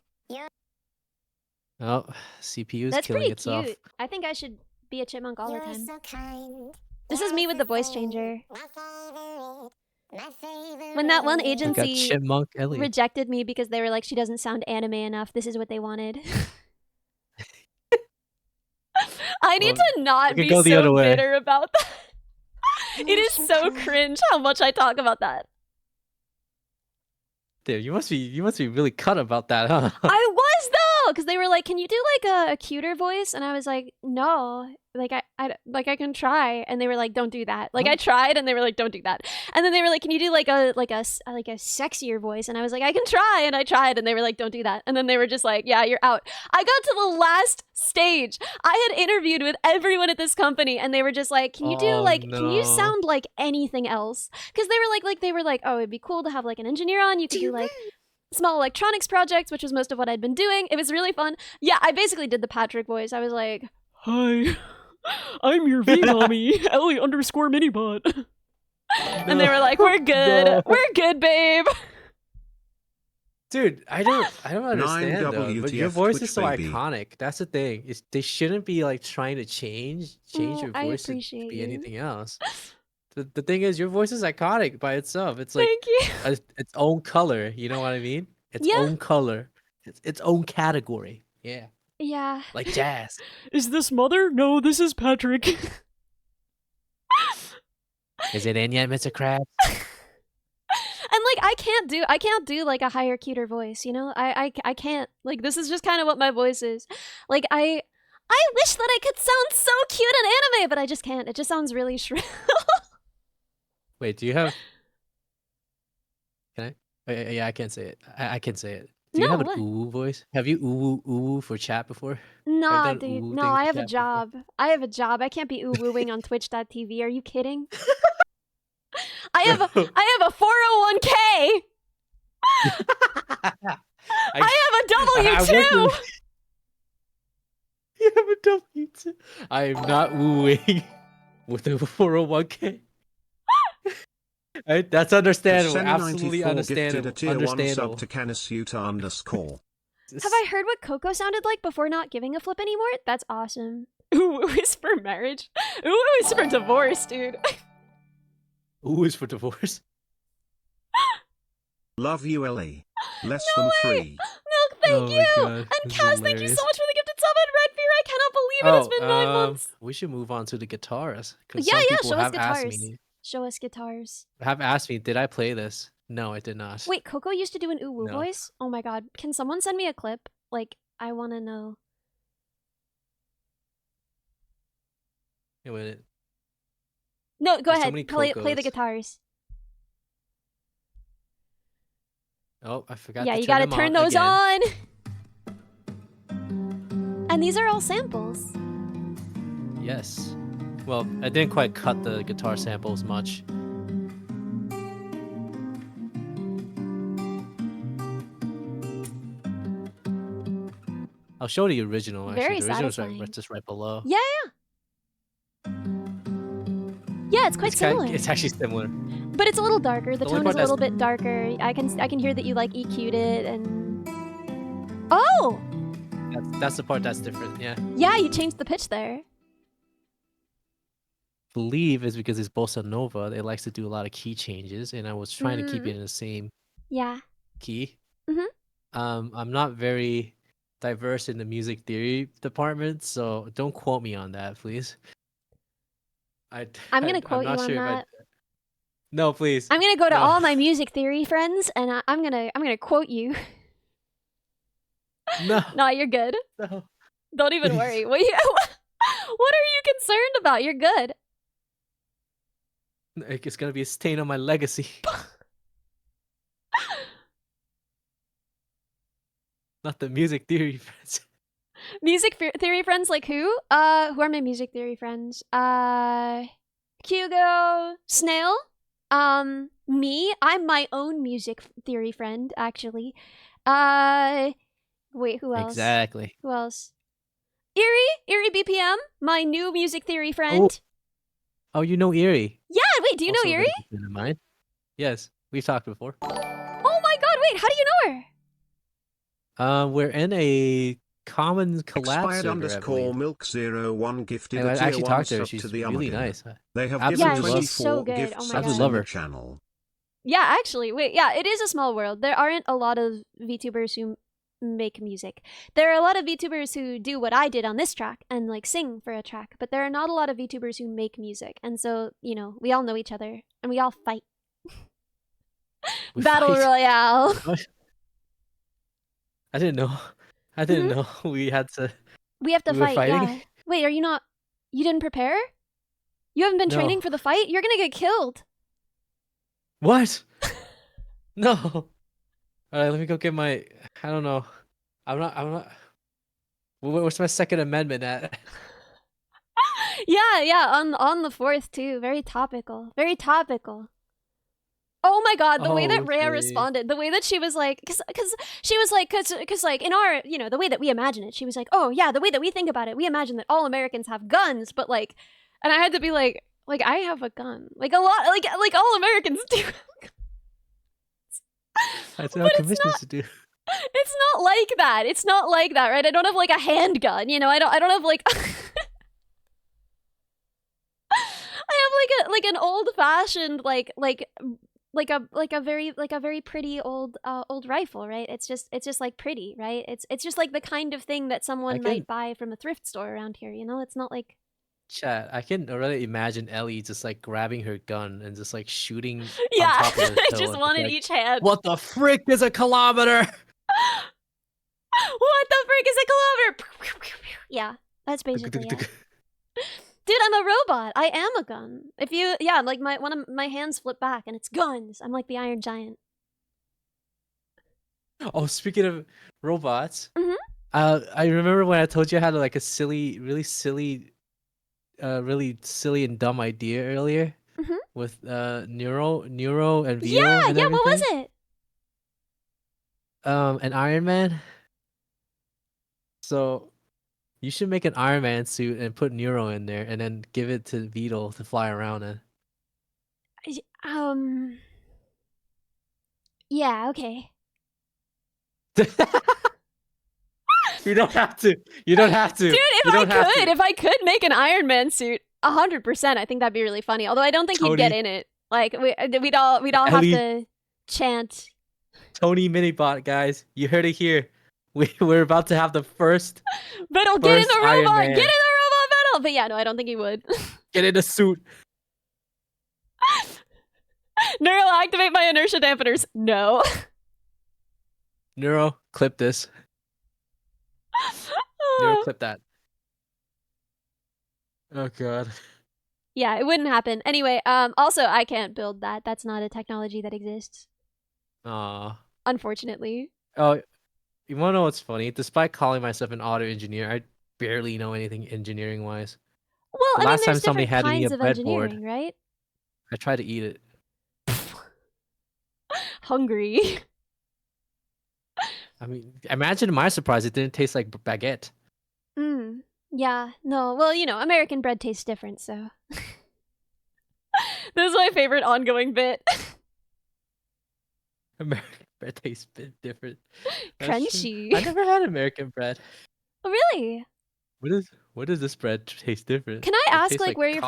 Oh, CPU's That's killing pretty itself. cute. I think I should be a chipmunk all the time. So kind. This is me with the voice changer. My favorite. When that one We got agency Chipmunk Ellie. rejected me because they were like, she doesn't sound anime enough, this is what they wanted. I need to not be go the other so way. bitter about that. It is so cringe how much I talk about that. Dude, you must be really cut about that, huh? I was though, because they were like, "Can you do like a cuter voice?" And I was like, "No, like I can try." And they were like, "Don't do that." Like I tried, and they were like, "Don't do that." And then they were like, "Can you do like a sexier voice?" And I was like, "I can try," and I tried, and they were like, "Don't do that." And then they were just like, "Yeah, you're out." I got to the last stage. I had interviewed with everyone at this company, and they were just like, "Can you do can you sound like anything else?" Because they were like, "Oh, it'd be cool to have like an engineer on. You could do like small electronics projects," which was most of what I'd been doing. It was really fun. Yeah, I basically did the Patrick voice. I was like, "Hi, I'm your V-mommy, Ellie_minibot." And they were like, "We're good. No. We're good, babe." Dude, I don't understand though. But your WTF voice Twitch is so baby. iconic. That's the thing. They shouldn't be like trying to change your I voice to appreciate be you. anything else. The thing is, your voice is iconic by itself. It's like Thank you. its own color. You know what I mean? Its Yeah. own color. Its own category. Yeah, Yeah. like jazz. Is this Mother? No, this is Patrick. Is it in yet, Mr. Krabs? And like I can't do like a higher, cuter voice, you know? I can't. Like this is just kind of what my voice is. Like I wish that I could sound so cute in anime, but I just can't. It just sounds really shrill. Wait, do you have? Can I? Yeah, I can't say it. I can say it. Do you No, have an what? ooh voice? Have you ooh for chat before? Nah, done dude. ooh No, thing I with have a chat before? job. I have a job. I can't be ooh-wooing on twitch.tv. Are you kidding? I have a 401k. I have a W2. You have a W2. I am not wooing with a 401k. Right? That's understandable. Absolutely Senny94 gifted a understandable. tier 1 Understandable. sub to Kanasuta_. Have I heard what Coco sounded like before not giving a flip anymore? That's awesome. Ooh, is for marriage. Ooh, is for divorce, dude. Ooh is for divorce. Love you, Ellie. Less No than way! 3. Milk, thank Oh my you! God, And this is Kaz, thank you so hilarious. much for the gifted sub, and Redbeard, I cannot believe it, it's been 9 months! We should move on to the guitars because Yeah, some yeah, people show us have asked guitars. me. Show us guitars. Did I play this? No, I did not. Wait, Coco used to do an ooh-woo No. voice? Oh my god, can someone send me a clip? Like, I wanna know. Wait a minute. No, go There's so ahead, many play the Cocos. guitars. Oh, I forgot Yeah, to you turn gotta them turn on those again. on! And these are all samples. Yes. Well, I didn't quite cut the guitar samples much. I'll show the original. Actually, Very the original's satisfying. just right below. Yeah, yeah. Yeah, it's quite similar. It's actually similar. But it's a little darker. The The only tone is part a little bit darker. I can hear that you like EQ'd it and oh! That's the part that's different. Yeah. Yeah, you changed the pitch there. Believe is because it's bossa nova. It likes to do a lot of key changes, and I was trying to keep Mm. it in the same Yeah. key. Mhm. I'm not very diverse in the music theory department, so don't quote me on that, please. I'm gonna quote you on that. No, please. I'm gonna go to No. all my music theory friends and I'm gonna quote you. No. No, you're good. No. Don't even Please. worry. What are you concerned about? You're good. It's gonna be a stain on my legacy. Not the music theory friends. Music theory friends like who? Who are my music theory friends? Hugo, Snail, me. I'm my own music theory friend, actually. Wait, who else? Exactly. Who else? Erie BPM, my new music theory friend. Oh, you know Erie. Yeah, wait, do you know Also a very Erie? good friend of mine. Yes, we've talked before. Oh my god, wait, how do you know her? We're in a common collab Expired server, I underscore believe. milk01 gifted And a I tier actually 1 talked to her. sub She's to the really Umagin. nice. They have Absolutely given love- she's so 24 good. gift Oh my subs god. Absolutely love in her. the channel. Yeah, actually, wait, yeah, it is a small world. There aren't a lot of VTubers who make music. There are a lot of VTubers who do what I did on this track and like sing for a track, but there are not a lot of VTubers who make music. And so, you know, we all know each other and we all fight. We Battle fight. Royale. What? I didn't know. I didn't know we had to. We have to We were fight, fighting? yeah. Wait, are you not... You didn't prepare? You haven't been training No. for the fight? You're gonna get killed. What? No. All right, let me go get my. I don't know. I'm not. What's my Second Amendment at? Yeah, on the 4th too. Very topical. Very topical. Oh my god, the way that Rhea Okay. responded, the way that she was like, cause she was like, cause like in our, you know, the way that we imagine it, she was like, oh yeah, the way that we think about it, we imagine that all Americans have guns, but like, and I had to be like I have a gun, like a lot, like all Americans do. That's But what it's commissions not- to do. It's not like that. It's not like that, right? I don't have like a handgun, you know. I don't have like. I have like an old fashioned like a very pretty old rifle, right? It's just like pretty, right? It's just like the kind of thing that someone can- might buy from a thrift store around here, you know? It's not like Chat. I can already imagine Ellie just like grabbing her gun and just like shooting. yeah, On top of her I toe just and one in like, each hand. What the frick is a kilometer? What the frick is a kilometer? Yeah, that's basically it. Dude, I'm a robot. I am a gun. If you, yeah, like one of my hands flip back and it's guns. I'm like the Iron Giant. Oh, speaking of robots, Mhm. I remember when I told you I had like a really silly and dumb idea earlier Mhm. with Neuro and Vito. Yeah, and yeah. What was everything? it? An Iron Man. So you should make an Iron Man suit and put Neuro in there, and then give it to Vito to fly around in. Yeah. Okay. You don't have to. You don't have to. Dude, You don't have to. if I could make an Iron Man suit, 100%, I think that'd be really funny. Although I don't think you'd get Tony- in it. Like we'd all have Ellie- to chant. Tony Minibot, guys, you heard it here. We're about to have the first Battle, get in First the Iron robot! Man. Get in the robot battle! But yeah, no, I don't think he would. get in a suit. Neural, activate my inertia dampeners. No. Neuro, clip this. Neuro, clip that. Oh god. Yeah, it wouldn't happen. Anyway, also I can't build that. That's not a technology that exists. Aw. Unfortunately. Oh, you wanna know what's funny? Despite calling myself an auto engineer, I barely know anything engineering wise. Well, The I mean, last time there's somebody different handed me kinds a of breadboard, engineering, right? I tried to eat it. Hungry. I mean, imagine my surprise it didn't taste like baguette. Yeah, no. Well, you know, American bread tastes different, so. This is my favorite ongoing bit. American bread tastes a bit different. That's true. Crunchy. I never had American bread. Oh, really? What does this bread taste different? Can I It ask, tastes like, where you're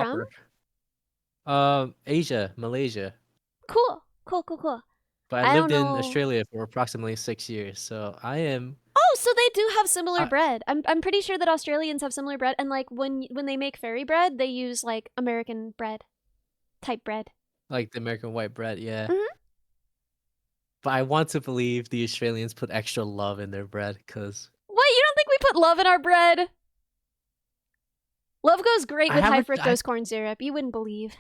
from? Asia, Malaysia. Cool. But I I don't lived in know. Australia for approximately 6 years, so I am. Oh, so they do have similar I- bread. I'm pretty sure that Australians have similar bread, and like when they make fairy bread, they use like American bread type bread. Like the American white bread, yeah. Mhm. But I want to believe the Australians put extra love in their bread, because What? You don't think we put love in our bread? Love goes great I with high haven't- fructose corn syrup. You wouldn't believe.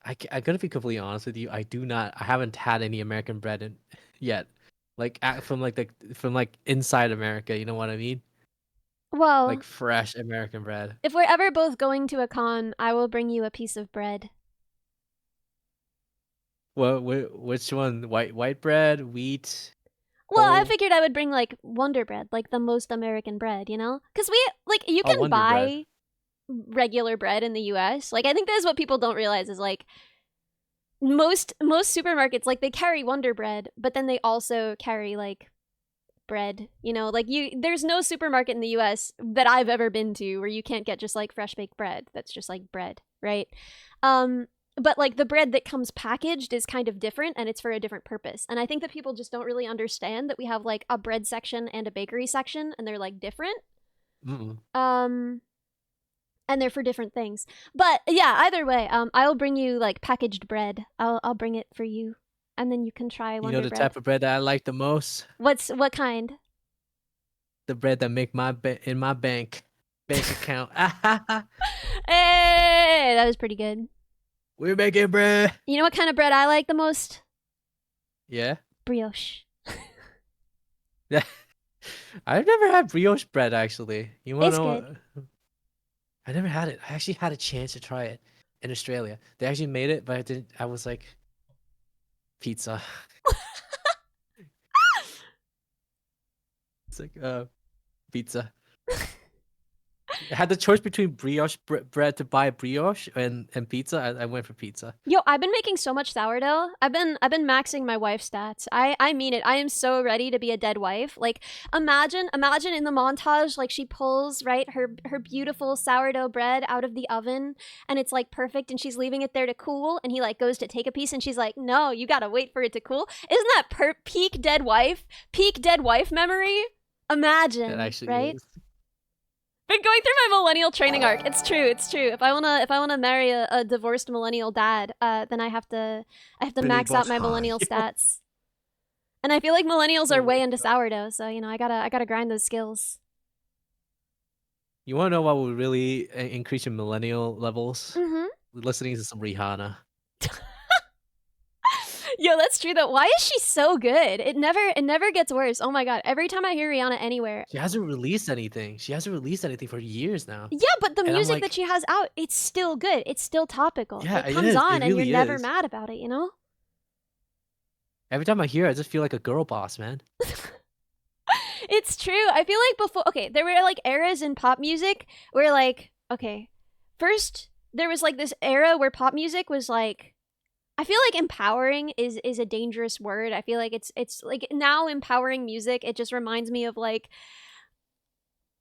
I gotta be completely honest with you. I haven't had any American bread yet. Like from like inside America, you know what I mean? Well, Like fresh American bread. if we're ever both going to a con, I will bring you a piece of bread. Well, which one? White bread, wheat. Well, I whole- figured I would bring like Wonder Bread, like the most American bread, you know? Because we like you Oh, can Wonder Bread. buy regular bread in the US. Like I think that's what people don't realize is like most supermarkets like they carry Wonder Bread, but then they also carry like bread, you know? Like there's no supermarket in the US that I've ever been to where you can't get just like fresh baked bread. That's just like bread, right? But like the bread that comes packaged is kind of different and it's for a different purpose. And I think that people just don't really understand that we have like a bread section and a bakery section and they're like different. Mm-mm. And they're for different things. But yeah, either way, I'll bring you like packaged bread. I'll bring it for you. And then you can try You Wonder know the Bread. type of bread that I like the most? What kind? The bread that make in my bank account. Hey, that was pretty good. We're making bread. You know what kind of bread I like the most? Yeah. Brioche. Yeah. I've never had brioche bread actually. You want It's to know? good. I never had it. I actually had a chance to try it in Australia. They actually made it, but I didn't. I was like, pizza. It's like pizza. I had the choice between brioche bread to buy brioche and pizza. I went for pizza. Yo, I've been making so much sourdough. I've been maxing my wife's stats. I mean it. I am so ready to be a dead wife. Like imagine in the montage, like she pulls right her beautiful sourdough bread out of the oven and it's like perfect and she's leaving it there to cool and he like goes to take a piece and she's like, no, you gotta wait for it to cool. Isn't that peak dead wife memory? Imagine, That actually right? is. Been going through my millennial training arc. It's true. If I wanna marry a divorced millennial dad, then I have to max out my millennial stats. And I feel like millennials are Oh way my into God. sourdough, so you know I gotta grind those skills. You want to know what will really increase your millennial levels? Mm-hmm. Listening to some Rihanna. Yo, that's true though. Why is she so good? It never gets worse. Oh my god! Every time I hear Rihanna anywhere, She hasn't released anything. She hasn't released anything for years now. yeah, but the And I'm music like- that she has out, it's still good. It's still topical. Yeah, it it comes is. It on, and really you're never is. mad about it. You know. Every time I hear it, I just feel like a girl boss, man. It's true. I feel like before, okay, there were like eras in pop music where like, okay, first there was like this era where pop music was like, I feel like empowering is a dangerous word. I feel like it's like now empowering music, it just reminds me of like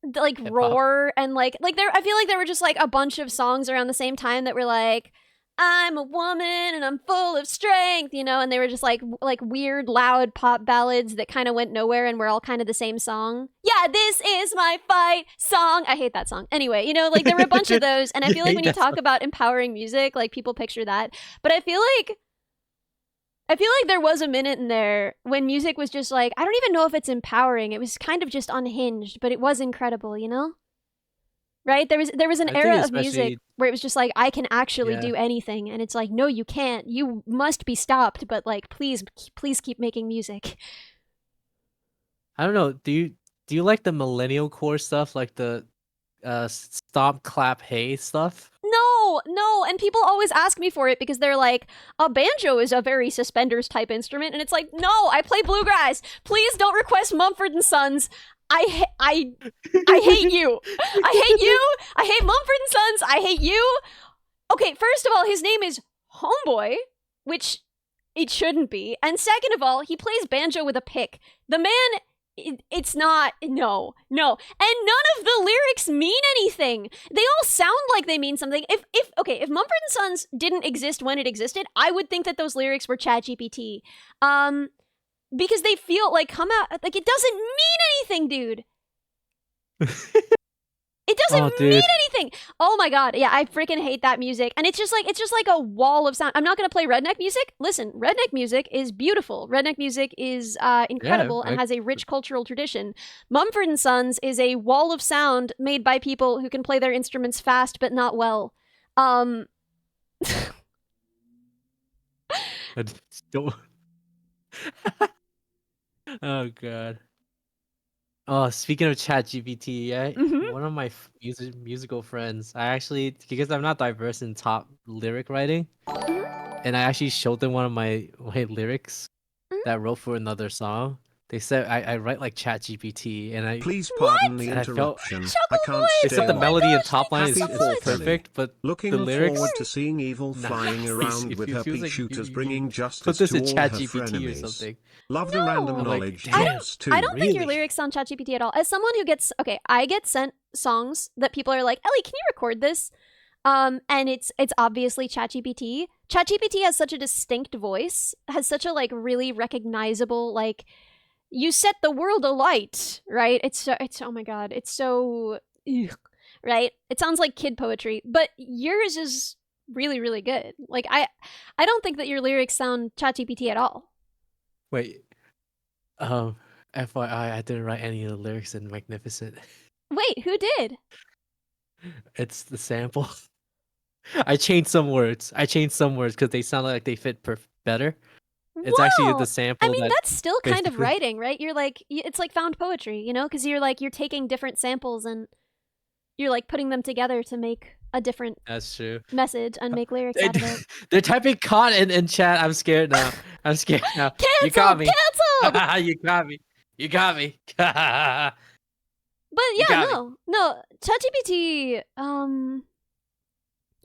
Hip-hop. Roar and like there I feel like there were just like a bunch of songs around the same time that were like I'm a woman and I'm full of strength, you know, and they were just like weird, loud pop ballads that kind of went nowhere and were all kind of the same song. Yeah, this is my fight song. I hate that song. Anyway, you know, like there were a bunch of those, and I feel like when you talk about empowering music, like people picture that. But I feel like there was a minute in there when music was just like, I don't even know if it's empowering. It was kind of just unhinged, but it was incredible, you know? Right? There was an era of music where it was just like, I can actually do anything, and it's like, no, you can't. You must be stopped, but like, please keep making music. I don't know. Do you like the millennial core stuff, like the stomp, clap, hey stuff? No, and people always ask me for it because they're like, a banjo is a very suspenders type instrument, and it's like, no, I play bluegrass. Please don't request Mumford and Sons. I hate you. I hate you. I hate Mumford and Sons. I hate you. Okay, first of all, his name is Homeboy, which it shouldn't be. And second of all, he plays banjo with a pick. The man, it's not, no. And none of the lyrics mean anything. They all sound like they mean something. If Mumford and Sons didn't exist when it existed, I would think that those lyrics were ChatGPT. Because they feel like come out like it doesn't mean anything, dude. It doesn't mean anything. Oh my god, yeah, I freaking hate that music. And it's just like a wall of sound. I'm not gonna play redneck music. Listen, redneck music is beautiful. Redneck music is incredible and has a rich cultural tradition. Mumford and Sons is a wall of sound made by people who can play their instruments fast but not well. I don't. Oh god. Oh, speaking of ChatGPT, one of my musical friends, I actually, because I'm not diverse in top lyric writing, and I actually showed them one of my lyrics that I wrote for another song. They said I write like ChatGPT, and I Please pardon the and I felt interruption. I can't it's stay that the on. melody and top line Happy is 4th, perfect, but Looking the lyrics. forward to seeing Evil flying Nice. around It with her feels pea like shooters you bringing put justice this to in all her ChatGPT or frenemies. something. Love the random I'm like, knowledge damn, drops too. I don't think your Really? lyrics sound ChatGPT at all. As someone who gets I get sent songs that people are like, Ellie, can you record this? And it's obviously ChatGPT. ChatGPT has such a distinct voice, has such a like really recognizable like, you set the world alight, right? It's oh my god, it's so ugh, right? It sounds like kid poetry, but yours is really really good. Like I don't think that your lyrics sound ChatGPT at all. Wait, FYI, I didn't write any of the lyrics in Magnificent. Wait, who did? It's the sample. I changed some words because they sound like they fit better. It's actually the sample. I mean, that that's still kind of basically- writing, right? You're like, it's like found poetry, you know? Because you're taking different samples and you're like putting them together to make a different That's true. message and make lyrics out of it. They're typing "con" in chat. I'm scared now. Canceled! You got me. Canceled! You got me. You got me. But yeah, no. ChatGPT,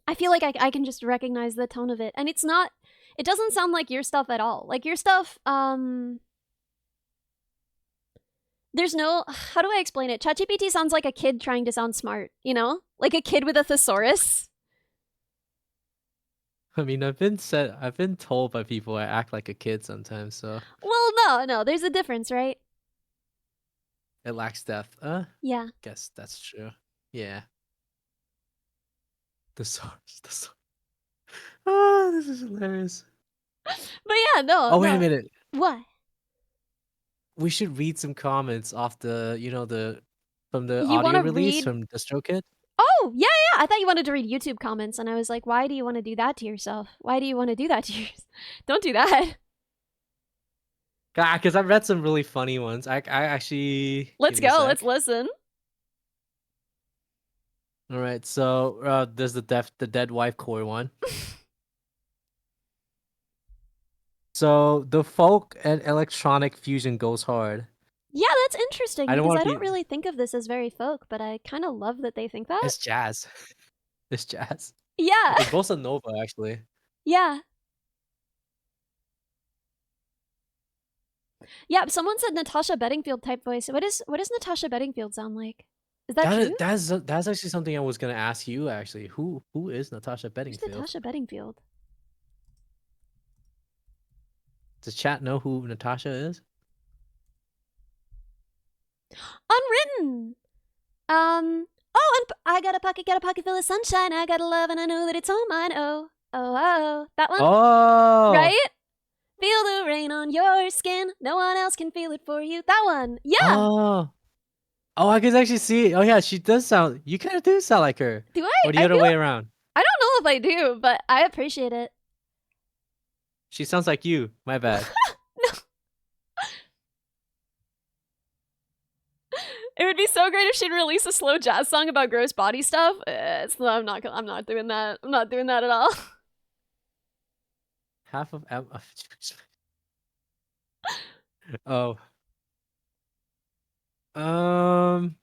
I feel like I can just recognize the tone of it. And it's not, it doesn't sound like your stuff at all. Like your stuff, there's no, how do I explain it? ChatGPT sounds like a kid trying to sound smart, you know? Like a kid with a thesaurus. I mean, I've been told by people I act like a kid sometimes, so Well, no, there's a difference, right? it lacks depth. Yeah. Guess that's true. Yeah. The source. Oh, this is hilarious. But yeah, no. Oh, wait a minute. What? We should read some comments off the, from the You audio wanna release read- from DistroKid. Oh, yeah. I thought you wanted to read YouTube comments, and I was like, why do you want to do that to yourself? Why do you want to do that to yourself? Don't do that. Because I've read some really funny ones. I actually. Let's give me a go. sec. Let's listen. All right, so there's the dead wife core one. So the folk and electronic fusion goes hard. Yeah, that's interesting I don't because wanna I don't be- really think of this as very folk, but I kind of love that they think that. It's jazz. It's jazz. Yeah, It's bossa nova actually. yeah. Yeah, someone said Natasha Bedingfield type voice. What does Natasha Bedingfield sound like? Is that true? That's actually something I was gonna ask you. Actually, who is Natasha Who's Bedingfield? Natasha Bedingfield? Does chat know who Natasha is? Unwritten. Oh, and I got a pocket full of sunshine. I got a love, and I know that it's all mine. Oh, that one, Oh, right? Feel the rain on your skin. No one else can feel it for you. That one, yeah. Oh, I can actually see it. Oh yeah, she does sound. You kind of do sound like her. Do I? Or the I other feel. way around. I don't know if I do, but I appreciate it. She sounds like you. My bad. No. It would be so great if she'd release a slow jazz song about gross body stuff. I'm not doing that. I'm not doing that at all. Half of oh. I'm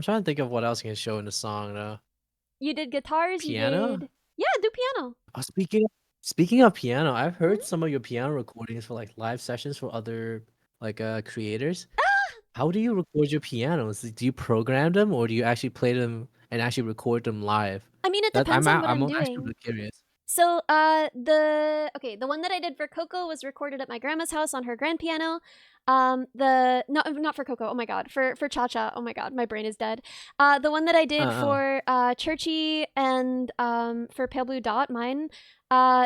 trying to think of what else I can show in the song though. You did guitars. Piano? You did. Yeah, do piano. Oh, speaking of piano, I've heard Mhm. some of your piano recordings for like live sessions for other like creators. Ah! How do you record your pianos? Do you program them or do you actually play them and actually record them live? I mean, it depends on what I'm actually doing. really curious. So, the one that I did for Coco was recorded at my grandma's house on her grand piano. Not for Coco. Oh my god. For Cha Cha. Oh my god, my brain is dead. The one that I did for Churchy and for Pale Blue Dot, mine.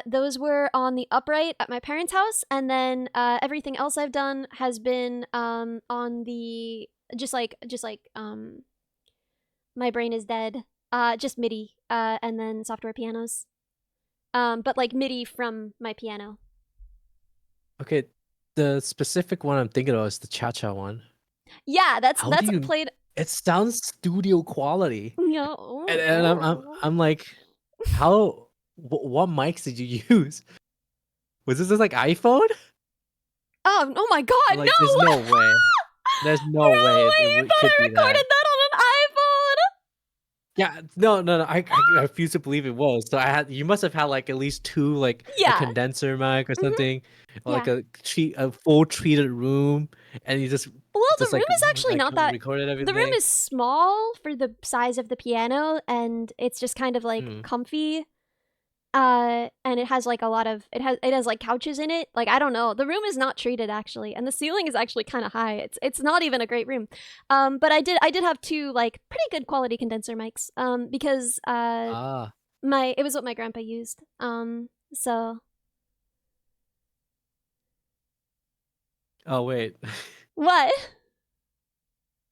Those were on the upright at my parents' house, and then everything else I've done has been on the just like my brain is dead. Just MIDI, and then software pianos. But like MIDI from my piano. Okay, the specific one I'm thinking of is the cha-cha one. Yeah, that's How do you- played. It sounds studio quality. No. And I'm like, what mics did you use? Was this just like iPhone? Oh my god, Like, no! there's no way. There's no way you it thought could I be recorded that. that on an iPhone? Yeah, no. I refuse to believe it was. So you must have had like at least two like Yeah. a condenser mic or something, or like Yeah. a full treated room, and you just Well, the just room like is actually not that. recorded everything. The room is small for the size of the piano, and it's just kind of like comfy. And it has like a lot of it has like couches in it. Like, I don't know. The room is not treated actually, and the ceiling is actually kind of high. It's not even a great room. But I did have two like pretty good quality condenser mics. Because it was what my grandpa used. So. Oh wait. What?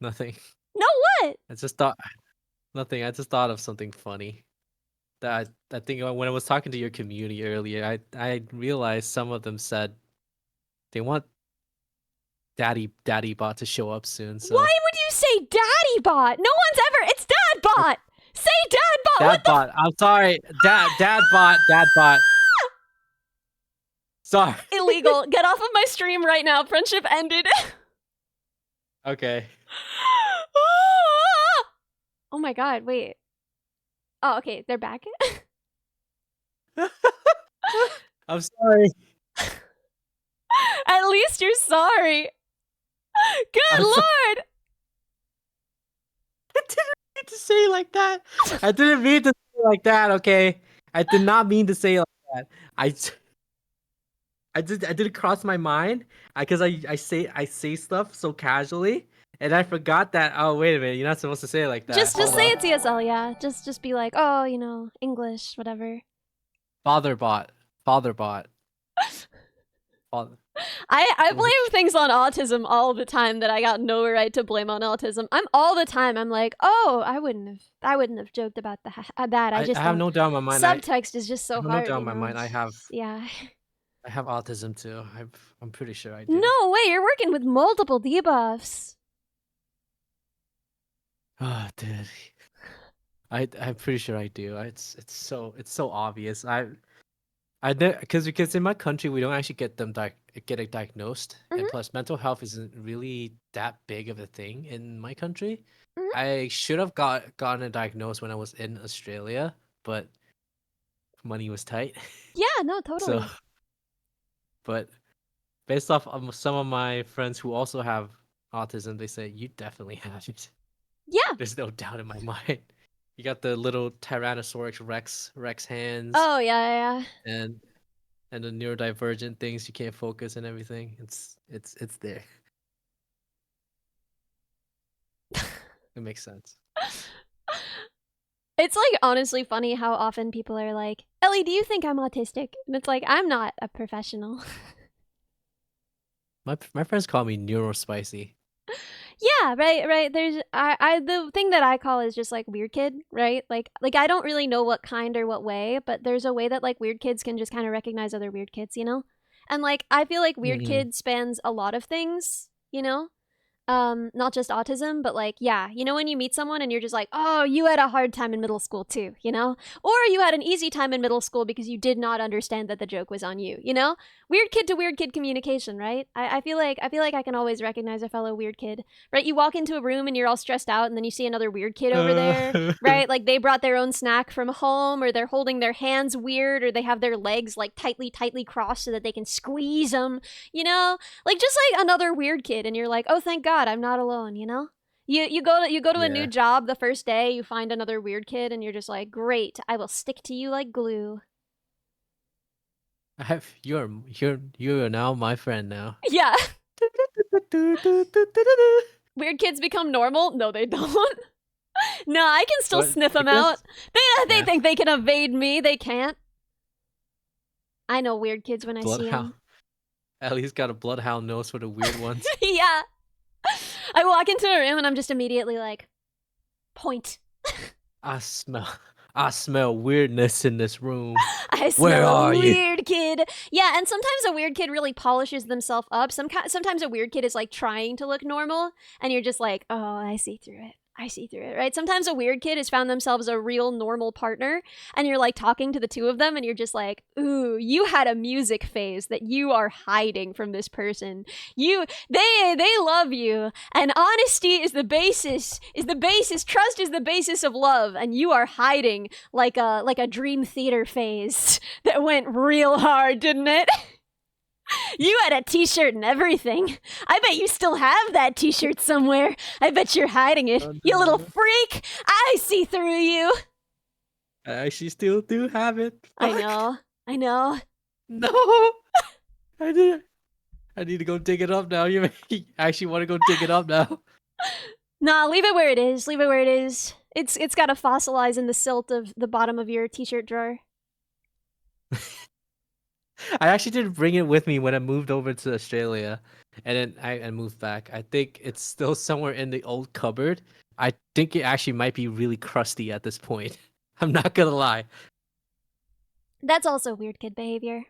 Nothing. No, what? I just thought nothing. I just thought of something funny. That I think when I was talking to your community earlier, I realized some of them said they want Daddy Bot to show up soon. So why would you say Daddy Bot? No one's ever. It's Dad Bot. Say Dad Bot. Dad Bot. I'm sorry. Dad Bot. Sorry. Illegal. Get off of my stream right now. Friendship ended. Okay. Oh my god, wait. Oh, okay, they're back. I'm sorry. At least you're sorry. Good lord. I didn't mean to say it like that. I didn't mean to say it like that, okay? I did not mean to say it like that. I didn't cross my mind because I say stuff so casually and I forgot that. Oh wait a minute, you're not supposed to say it like that. Just say it TSL, yeah. Just be like, oh, English, whatever. Father bot. Father. I blame things on autism all the time that I got no right to blame on autism. I'm like, oh, I wouldn't have joked about that. I have no doubt in my mind. Subtext is just so hard. No doubt in my mind. I have autism too. I'm pretty sure I do. No way, you're working with multiple debuffs. Oh, dude. I'm pretty sure I do. It's so obvious. Because in my country we don't actually get it diagnosed, and plus mental health isn't really that big of a thing in my country. I should have gotten it diagnosed when I was in Australia, but money was tight. Yeah, no, totally. But based off of some of my friends who also have autism, they say you definitely have it. Yeah. There's no doubt in my mind. You got the little Tyrannosaurus Rex hands Oh yeah, and the neurodivergent things you can't focus and everything. It's there. It makes sense. yeah. It's like honestly funny how often people are like, "Ellie, do you think I'm autistic?" And it's like, I'm not a professional. My friends call me neurospicy. Yeah, right. There's I the thing that I call is just like weird kid, right? Like I don't really know what kind or what way, but there's a way that like weird kids can just kind of recognize other weird kids, you know? And like I feel like weird Mm-hmm. kid spans a lot of things, you know? Not just autism, but like, yeah, you know, when you meet someone and you're just like, oh, you had a hard time in middle school too, you know? Or you had an easy time in middle school because you did not understand that the joke was on you, you know? Weird kid to weird kid communication, right? I feel like I can always recognize a fellow weird kid, right? You walk into a room and you're all stressed out, and then you see another weird kid over there, right? Like they brought their own snack from home, or they're holding their hands weird, or they have their legs like tightly crossed so that they can squeeze them, you know? Like just like another weird kid, and you're like, oh, thank God, I'm not alone, you know? You go to a new Yeah. job the first day, you find another weird kid, and you're just like, great, I will stick to you like glue. You are now my friend now. Yeah. Weird kids become normal? No, they don't. No, I can still What? sniff them Like out. this? They Yeah. think they can evade me. They can't. I know weird kids when I see Bloodhound. them. Ellie's got a bloodhound nose for the weird ones. Yeah. I walk into a room and I'm just immediately like, point. I smell weirdness in this room. I Where smell are a you? weird kid. Yeah, and sometimes a weird kid really polishes themselves up. Sometimes a weird kid is like trying to look normal, and you're just like, oh, I see through it. I see through it, right? Sometimes a weird kid has found themselves a real normal partner, and you're like talking to the two of them, and you're just like, ooh, you had a music phase that you are hiding from this person. They love you, and honesty is the basis. Trust is the basis of love, and you are hiding like a dream theater phase that went real hard, didn't it? You had a t-shirt and everything. I bet you still have that t-shirt somewhere. I bet you're hiding it. Oh, You little no. freak. I see through you. I actually still do have it. I Fuck. know. No. I need to go dig it up now. You actually want to go dig it up now? Nah, leave it where it is. It's got to fossilize in the silt of the bottom of your t-shirt drawer. I actually didn't bring it with me when I moved over to Australia, and then I moved back. I think it's still somewhere in the old cupboard. I think it actually might be really crusty at this point. I'm not gonna lie. That's also weird kid behavior.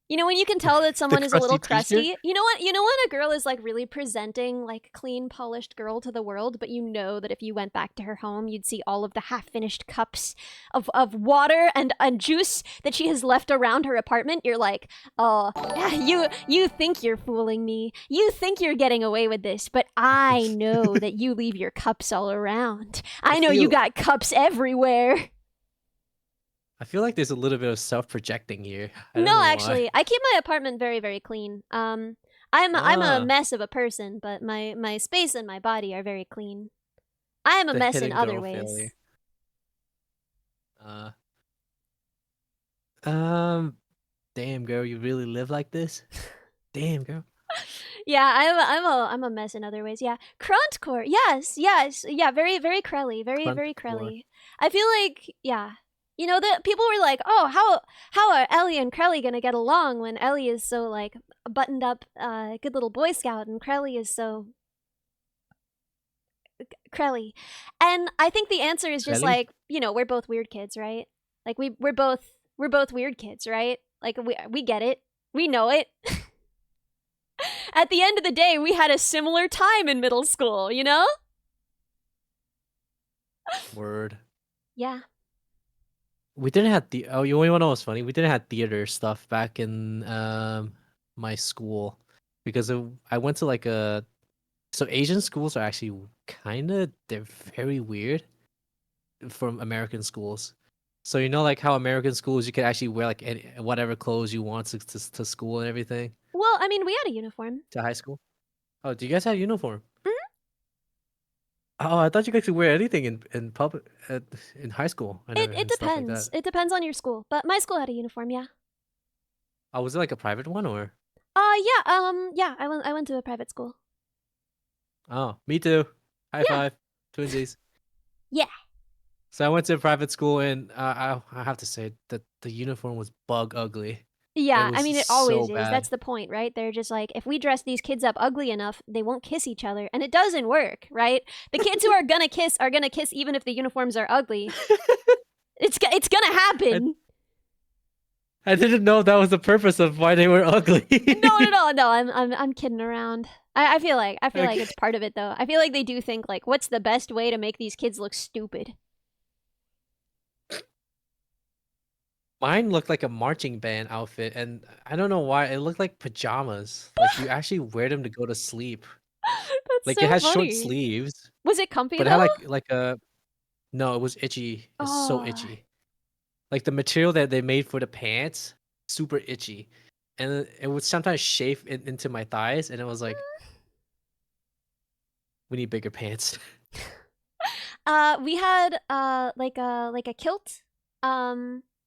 You know when you can tell that someone is a little crusty crusty? You know what? You know when a girl is like really presenting like clean polished girl to the world, but you know that if you went back to her home, you'd see all of the half-finished cups of water and juice that she has left around her apartment. You're like, "Oh, yeah, you think you're fooling me. You think you're getting away with this, but I know that you leave your cups all around. I know you feel- got cups everywhere." I feel like there's a little bit of self-projecting here. I don't No, know why. actually, I keep my apartment very, very clean. I'm a Ah. mess of a person, but my space and my body are very clean. I am a The mess in hidden other girl ways. failure. Damn girl, you really live like this? Damn girl. Yeah, I'm a mess in other ways. Yeah, Cruntcore. Yes. Yeah, very, very Krelly. Very Cruntcore. Krelly. I feel like yeah. You know that people were like, "Oh, how are Ellie and Krelly gonna get along when Ellie is so like buttoned up, good little Boy Scout, and Krelly is so Krelly?" And I think the answer is just Krelly? like, you know, we're both weird kids, right? Like we're both weird kids, right? Like we get it, we know it. At the end of the day, we had a similar time in middle school, you know? Word. Yeah. We didn't have the you wanna know what's funny? We didn't have theater stuff back in my school because I went to like a so Asian schools are actually they're very weird from American schools. So you know like how American schools you can actually wear like whatever clothes you want to school and everything Well, I mean, we had a uniform. to high school. Oh, do you guys have uniform? Oh, I thought you guys could wear anything in public in high school and It stuff like depends. that. It depends on your school, but my school had a uniform, yeah. Oh, was it like a private one or? Yeah, I went to a private school. Oh, me too. High Yeah. five, twinsies. Yeah. So I went to a private school, and I have to say that the uniform was bug ugly. Yeah, I was mean, it so always is. That's bad. the point, right? They're just like, if we dress these kids up ugly enough, they won't kiss each other. And it doesn't work, right? The kids who are gonna kiss even if the uniforms are ugly. It's gonna happen. I didn't know that was the purpose of why they were ugly. No. I'm kidding around. I feel like Okay. it's part of it though. I feel like they do think like, what's the best way to make these kids look stupid? Mine looked like a marching band outfit, and I don't know why it looked like pajamas. Like you actually wear them to go to sleep. That's Like so it has funny. short sleeves, Was it comfy but it though? had like a no, it was itchy. It's so Oh. itchy. Like the material that they made for the pants, super itchy, and it would sometimes chafe into my thighs, and it was like, we need bigger pants. We had like a kilt,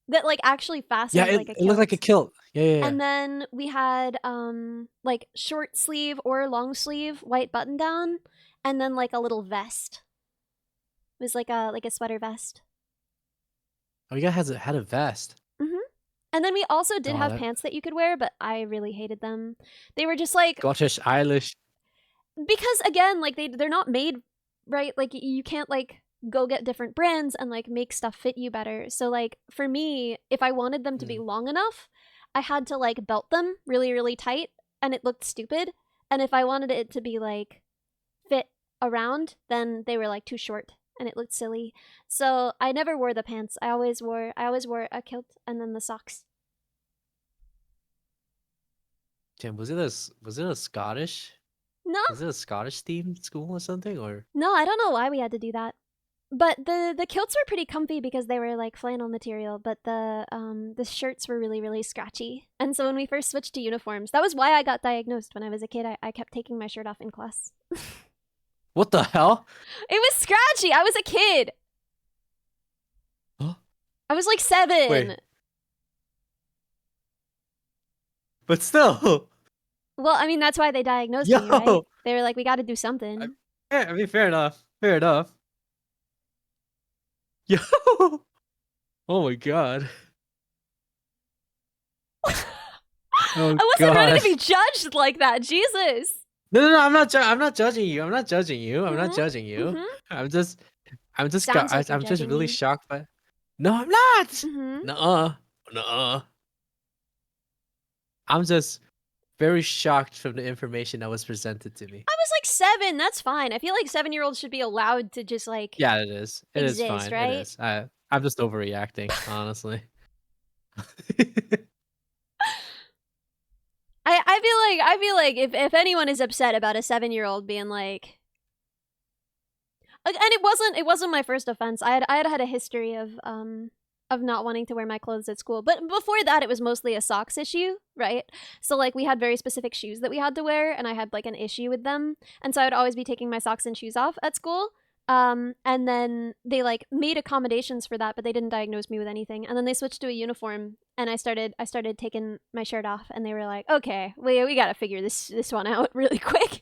that like actually fastened Yeah, like a it looked like a kilt. kilt. Yeah. And then we had like short sleeve or long sleeve white button down, and then like a little vest. It was like a sweater vest. Oh, you guys had a vest. And then we also did Oh, have that pants that you could wear, but I really hated them. They were just like, Scottish Irish. because again, like they're not made right. Like you can't like go get different brands and like make stuff fit you better. So like for me, if I wanted them to be long enough, I had to like belt them really really tight, and it looked stupid. And if I wanted it to be like fit around, then they were like too short and it looked silly. So I never wore the pants. I always wore a kilt and then the socks. Jim, was it a Scottish? No, Was it a Scottish themed school or something? Or no, I don't know why we had to do that. But the kilts were pretty comfy because they were like flannel material, but the shirts were really really scratchy. And so when we first switched to uniforms, that was why I got diagnosed when I was a kid. I kept taking my shirt off in class. what the hell? It was scratchy. I was a kid. Huh? I was like 7. Wait. But still. Well, I mean that's why they diagnosed Yo! me, right? They were like, we got to do something. Yeah, I mean, fair enough. Fair enough. Yo! Oh my god. Oh I wasn't ready god. to be judged like that. Jesus. No, I'm not judging you. I'm not judging you. I'm not Mhm, judging you. mhm. I'm just Sounds like you're I'm just judging really me. shocked by. No, I'm not. Mhm. Nuh-uh. I'm just very shocked from the information that was presented to me. I was like 7. That's fine. I feel like 7-year-olds should be allowed to just like Yeah, it is. It is exist, fine. It right? is. I'm just overreacting, honestly. I feel like if anyone is upset about a 7-year-old being like, and it wasn't my first offense. I had a history of not wanting to wear my clothes at school, but before that it was mostly a socks issue, right? So like we had very specific shoes that we had to wear, and I had like an issue with them, and so I would always be taking my socks and shoes off at school. And then they like made accommodations for that, but they didn't diagnose me with anything. And then they switched to a uniform, and I started taking my shirt off, and they were like, "Okay, we got to figure this one out really quick.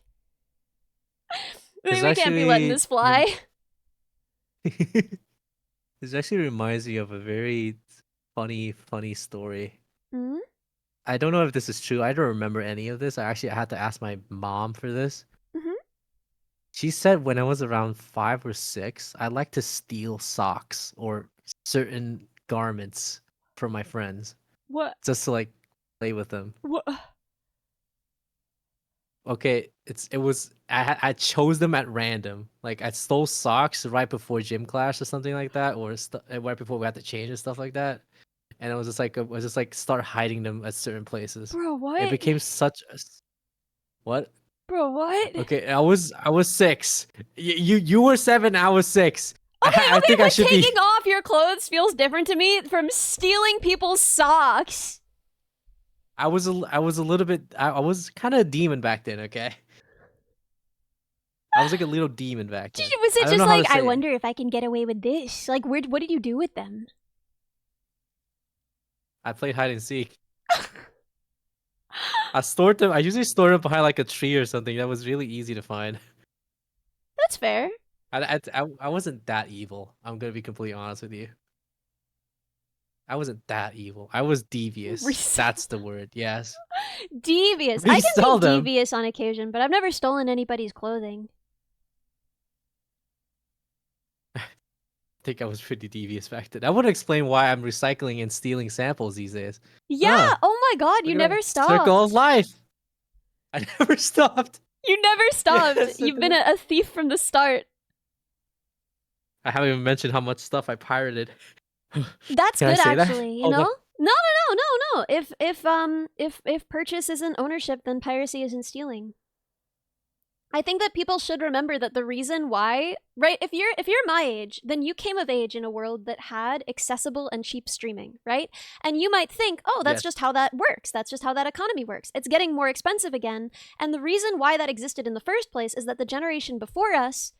We can't be letting this fly." This actually reminds me of a very funny story. Mhm. I don't know if this is true. I don't remember any of this. I had to ask my mom for this. Mhm. She said when I was around 5 or 6, I like to steal socks or certain garments from my friends What? just to like play with them. What? Okay, I chose them at random. Like I stole socks right before gym class or something like that, or right before we had to change and stuff like that. And I was just like start hiding them at certain places. Bro, what? It became such a what? Bro, what? Okay, I was 6. You were 7. I was 6. Okay, I think I but should taking be. off your clothes feels different to me from stealing people's socks. I was a little bit. I was kind of a demon back then. Okay. I was like a little demon back then. Was I it don't just know how to like, I say it. wonder if I can get away with this? Like, what did you do with them? I played hide and seek. I stored them. I usually store them behind like a tree or something. That was really easy to find. That's fair. I wasn't that evil. I'm gonna be completely honest with you. I wasn't that evil. I was devious. Resell- That's the word. Yes. Devious. I can Resell be them. devious on occasion, but I've never stolen anybody's clothing. I think I was pretty devious back then. I would explain why I'm recycling and stealing samples these days. Yeah. Huh. Oh my god, you Look at never that. stopped. Circle of life. I never stopped. You never stopped. Yes, You've been a thief from the start. I haven't even mentioned how much stuff I pirated. That's Can I good, say that? actually. You Hold know? on. No. If purchase isn't ownership, then piracy isn't stealing. I think that people should remember that the reason why, right? If you're my age, then you came of age in a world that had accessible and cheap streaming, right? And you might think, oh, that's Yes. just how that works. That's just how that economy works. It's getting more expensive again. And the reason why that existed in the first place is that the generation before us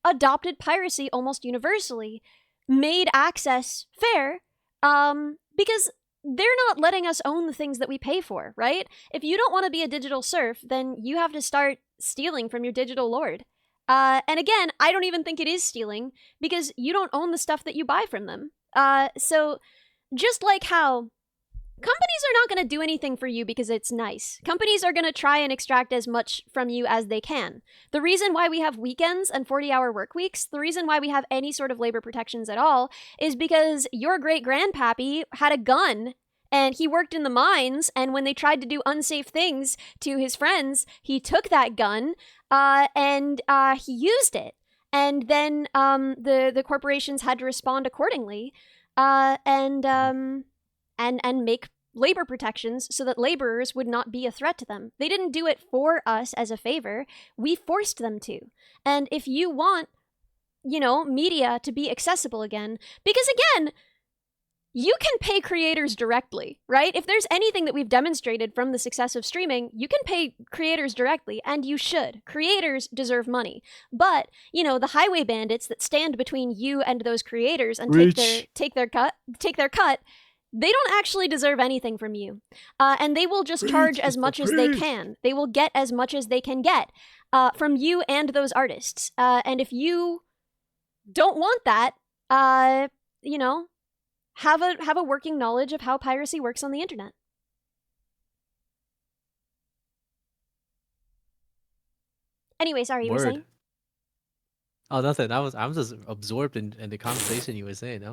adopted piracy almost universally, made access fair, because they're not letting us own the things that we pay for, right? If you don't want to be a digital serf, then you have to start stealing from your digital lord. And again, I don't even think it is stealing because you don't own the stuff that you buy from them. So just like how companies are not going to do anything for you because it's nice. Companies are going to try and extract as much from you as they can. The reason why we have weekends and 40-hour work weeks, the reason why we have any sort of labor protections at all, is because your great-grandpappy had a gun and he worked in the mines, and when they tried to do unsafe things to his friends, he took that gun and he used it. And then the corporations had to respond accordingly and make labor protections so that laborers would not be a threat to them. They didn't do it for us as a favor. We forced them to. And if you want, media to be accessible again, because again, you can pay creators directly, right? If there's anything that we've demonstrated from the success of streaming, you can pay creators directly, and you should. Creators deserve money. But, the highway bandits that stand between you and those creators and take their cut, they don't actually deserve anything from you. And they will just charge as much as they can. They will get as much as they can get from you and those artists. And if you don't want that, have a working knowledge of how piracy works on the internet. Anyway, sorry, you were saying? Oh, nothing. I'm just absorbed in the conversation you were saying. I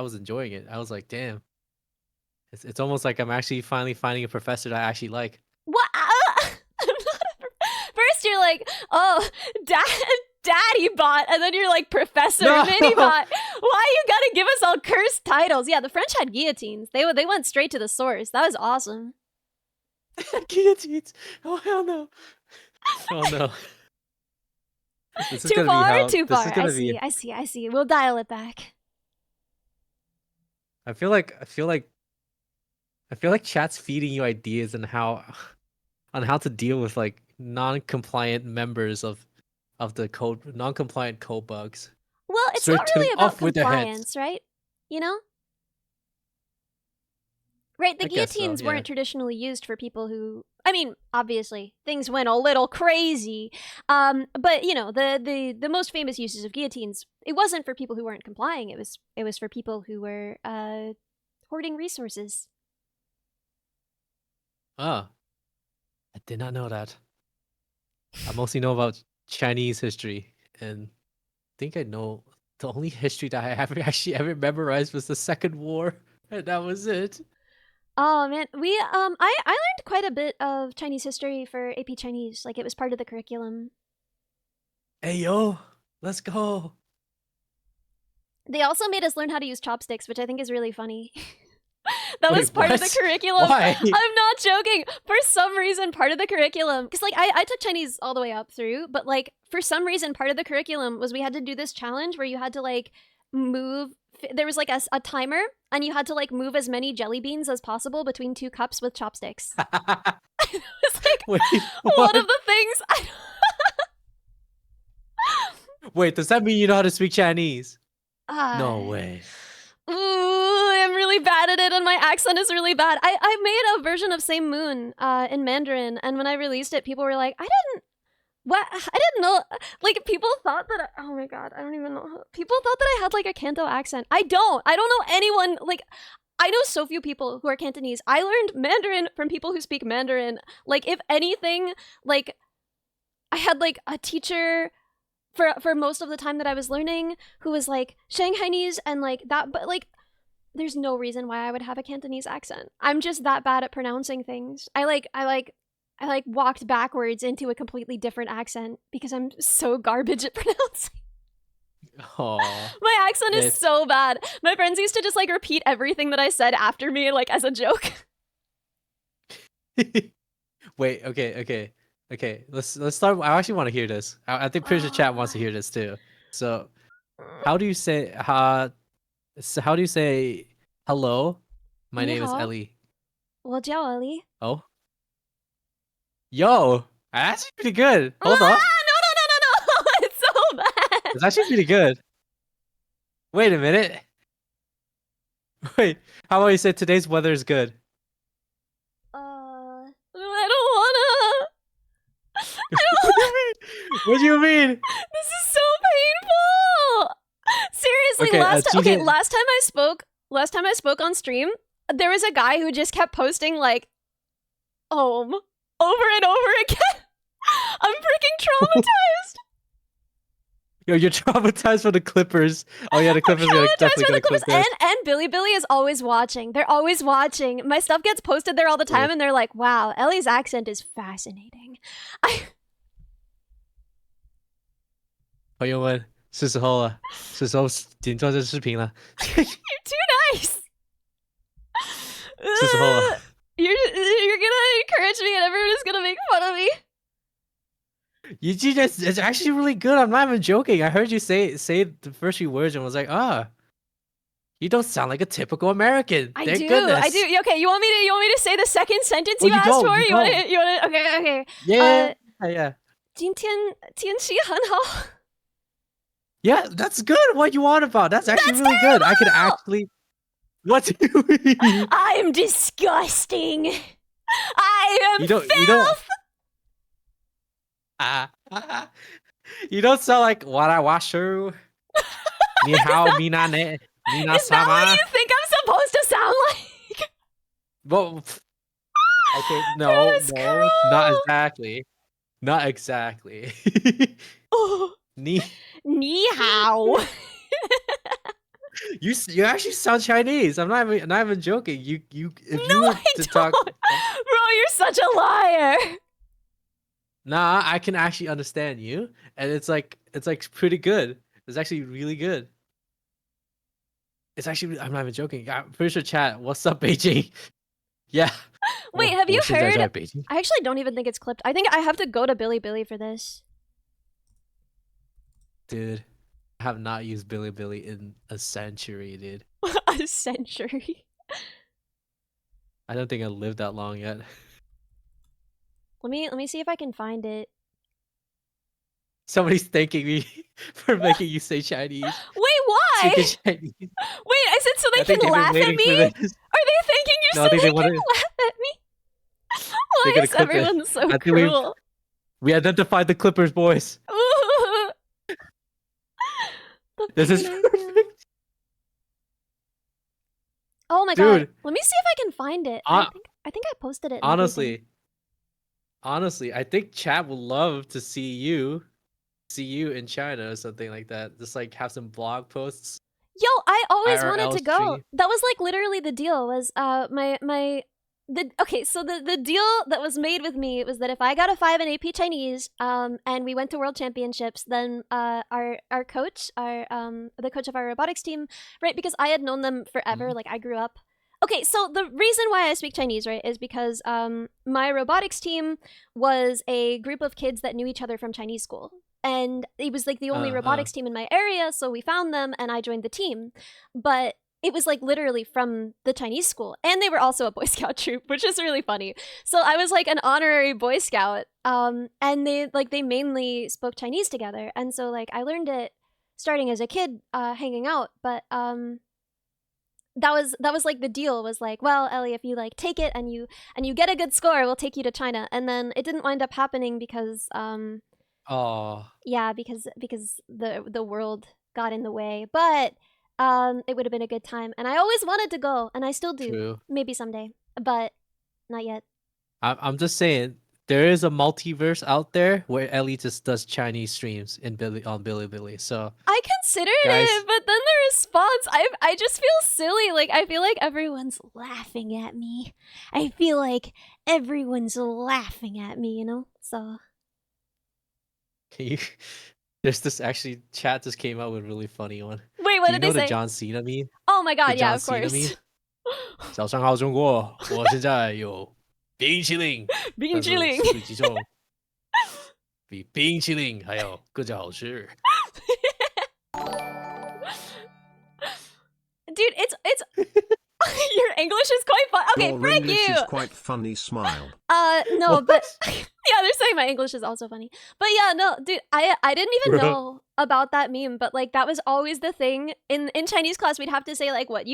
was enjoying it. I was like, damn. It's almost like I'm actually finally finding a professor that I actually like. What? First you're like, oh, daddy bot, and then you're like, Professor Mini bot. Why you gotta give us all cursed titles? Yeah, the French had guillotines. They went straight to the source. That was awesome. Guillotines. Oh hell no. Oh no. Too far. I see. We'll dial it back. I feel like chat's feeding you ideas on how to deal with like non-compliant members of the code, non-compliant code bugs. Well, it's Start not really turning about off with their heads. compliance, right? Right, the I guess so, guillotines yeah. weren't traditionally used for people who, I mean, obviously, things went a little crazy. But, the most famous uses of guillotines, it wasn't for people who weren't complying, it was for people who were hoarding resources. Ah. I did not know that. I mostly know about Chinese history, and I think I know the only history that I ever memorized was the Second War, and that was it. Oh man, I learned quite a bit of Chinese history for AP Chinese. Like, it was part of the curriculum. Hey yo, let's go. They also made us learn how to use chopsticks, which I think is really funny. That Wait, was part of the what? curriculum. Why? I'm not joking. For some reason, part of the curriculum, because like I took Chinese all the way up through, but like for some reason, part of the curriculum was we had to do this challenge where you had to like move. There was like a timer, and you had to like move as many jelly beans as possible between two cups with chopsticks. It was like Wait, one what? of the things. Wait, does that mean you know how to speak Chinese? Uh, No way. Ooh, I'm really bad at it, and my accent is really bad. I made a version of Same Moon in Mandarin, and when I released it, people were like, I didn't know. Like, people thought that. Oh my god, I don't even know. People thought that I had like a Canto accent. I don't know anyone. Like, I know so few people who are Cantonese. I learned Mandarin from people who speak Mandarin. Like, if anything, like, I had like a teacher for most of the time that I was learning who was like Shanghainese and like that, but like there's no reason why I would have a Cantonese accent. I'm just that bad at pronouncing things. I walked backwards into a completely different accent because I'm so garbage at pronouncing. Oh. My accent is so bad. My friends used to just like repeat everything that I said after me like as a joke. Wait, okay. Let's start. I actually want to hear this. I think pretty sure chat wants to hear this too. So, how do you say hello? My Ni name is hao. Ellie. 我叫 Ellie. Oh, yo, that's actually pretty good. Hold Ah, up, no. It's so bad. it's actually pretty good. Wait a minute. Wait, how about you say today's weather is good? I don't wanna. What do you mean? This is so painful. Seriously, Okay, last time I spoke on stream, there was a guy who just kept posting like over and over again. I'm freaking traumatized. Yo, you're traumatized for the Clippers. Oh yeah, the Clippers are definitely gonna clip this. And Billy is always watching. They're always watching. My stuff gets posted there all the time, and they're like, "Wow, Ellie's accent is fascinating." 朋友们，是时候了，是时候点赞这视频了。 You're too nice. 是时候了。 You're gonna encourage me, and everyone is gonna make fun of me. It's actually really good. I'm not even joking. I heard you say the first few words and was like, you don't sound like a typical American. I Thank do. goodness. I do. Okay, you want me to say the second sentence Oh, you you asked don't, for? you You want don't. to? Okay. Yeah, yeah. 今天天气很好。 Yeah, that's good. What you want about? That's actually really good. I could actually. What do you mean? I'm disgusting. I am filth. You don't sound like what I wash through. Ni hao, mina ne, mina Is that what sama. you think I'm supposed to sound like? Well, okay, no, That's no, not cruel. exactly. Not exactly. Oh. Ni Ni hao. You actually sound Chinese. I'm not even joking. You if you No, were I to don't. talk. Bro, you're such a liar. Nah, I can actually understand you, and it's like pretty good. It's actually really good. It's actually I'm not even joking. I'm pretty sure chat. What's up, Beijing? Yeah. Wait, have you 我现在在 heard? 北京。 I actually don't even think it's clipped. I think I have to go to Billy for this. Dude, I have not used Billy in a century, dude. A century. I don't think I lived that long yet. Let me see if I can find it. Somebody's thanking me for making you say Chinese. Wait, why? Speaking Chinese. Wait, I said so I they think can they've been laugh at waiting for me? this. Are they thanking you No, so I think they they wanna- can laugh at me? Why They're gonna is clip it. everyone so I think cruel? We identified the Clippers, boys. Ooh. The This is pain I perfect. feel. Oh my god. Dude. Let me see if I can find it. I think I posted it. and everything. Honestly, I think chat would love to see you in China or something like that. Just like have some blog posts. Yo, I always IRL wanted to go. stream. That was like literally the deal was the deal that was made with me was that if I got a 5 in AP Chinese and we went to World Championships, then our coach, the coach of our robotics team, right, because I had known them forever, like I grew up. Okay, so the reason why I speak Chinese, right, is because my robotics team was a group of kids that knew each other from Chinese school. And it was like the only robotics team in my area, so we found them and I joined the team. But it was like literally from the Chinese school, and they were also a Boy Scout troop, which is really funny. So I was like an honorary Boy Scout, and they mainly spoke Chinese together, and so like I learned it starting as a kid, hanging out. But that was like the deal was like, well, Ellie, if you like take it and you get a good score, we'll take you to China. And then it didn't wind up happening because Oh, yeah, because the world got in the way. But it would have been a good time, and I always wanted to go, and I still do. true. Maybe someday, but not yet. I'm just saying there is a multiverse out there where Ellie just does Chinese streams in Bilibili. So I considered guys, it, but then the response, I just feel silly. Like I feel like everyone's laughing at me. I feel like everyone's laughing at me, you know? So can you? There's this actually chat just came out with a really funny one. wait, what Do you did know they the say? John Cena meme? Oh my The god, yeah, John of Cena meme. course. 早上好，中国！我现在有冰淇淋，但是冰淇淋。实际上比冰淇淋还要更加好吃。Dude, it's your English is quite fun. Okay, Your frick English you. is quite funny. Smile. No, What? but yeah, they're saying my English is also funny. But yeah, no, dude, I didn't even Bro. know about that meme, but like that was always the thing in Chinese class. We'd have to say like what did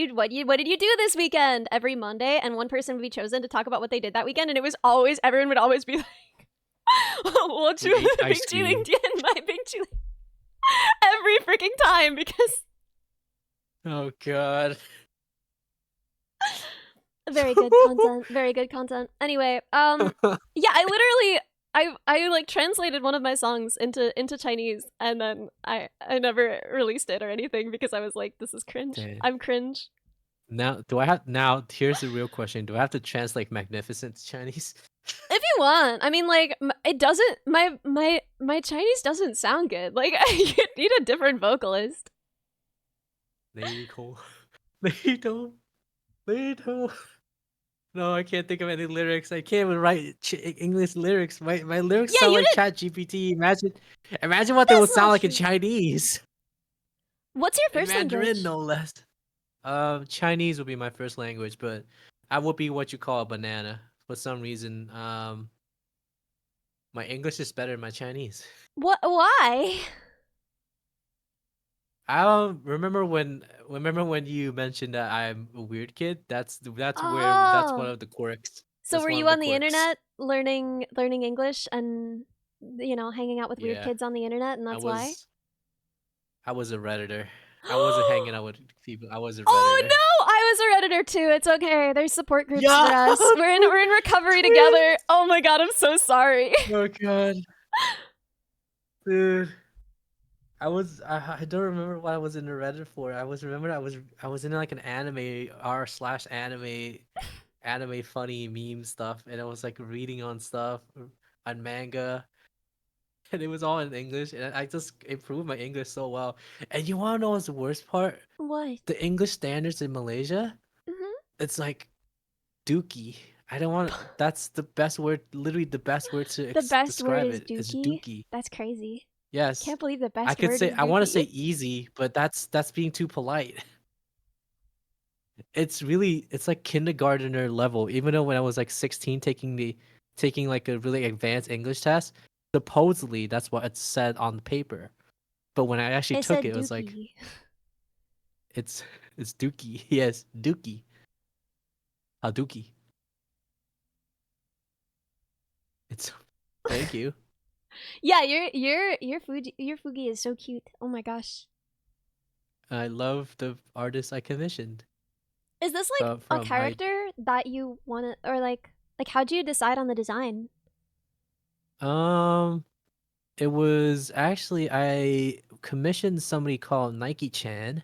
you do this weekend every Monday, and one person would be chosen to talk about what they did that weekend, and it was always everyone would always be like, 我去 We ate ice 冰淇淋 cream. 店买冰淇淋 every freaking time because Oh god. very good content, very good content. Anyway, yeah, I like translated one of my songs into Chinese, and then I never released it or anything because I was like, this is cringe. Damn. I'm cringe. Now here's the real question. Do I have to translate magnificent to Chinese? If you want, I mean, like it doesn't. My Chinese doesn't sound good. Like you need a different vocalist. 雷公，雷公，雷公。No, I can't think of any lyrics. I can't even write English lyrics. My lyrics Yeah, sound you like did- Chat GPT. Imagine what they That's would sound not like in true. Chinese. What's your In first Mandarin, language? no less. Chinese would be my first language, but I would be what you call a banana. For some reason, my English is better than my Chinese. What? Why? I don't remember when you mentioned that I'm a weird kid. That's that's one Oh. of the quirks. So That's were one you of on the quirks. internet learning English and hanging out with weird Yeah, kids on the internet, and that's why? I was a redditor. I wasn't hanging out with people. I was a redditor. Oh no, I was a redditor too. It's okay. There's support groups Yeah. for us. We're in recovery together. Oh my god, I'm so sorry. Oh god, dude. I don't remember what I was in the Reddit for. I was in like an anime r/anime funny meme stuff, and I was like reading on stuff on manga, and it was all in English, and I just improved my English so well. And you wanna know what's the worst part? What? The English standards in Malaysia, Mm-hmm. it's like dookie. I don't want. That's the best word. Literally, the best word to The best describe word is it is dookie. dookie. That's crazy. Yes. Can't believe the best I could word say is I want to dookie. say easy, but that's being too polite. It's like kindergartner level. Even though when I was like 16 taking like a really advanced English test, supposedly that's what it said on the paper. But when I actually It took said it, it was like dookie. it's dookie. Yes, dookie. Dookie. It's thank you. Yeah, your Fugi is so cute. Oh my gosh. I love the artist I commissioned. Is this like a from character that you want to, or like how'd you decide on the design? It was actually I commissioned somebody called Nike Chan.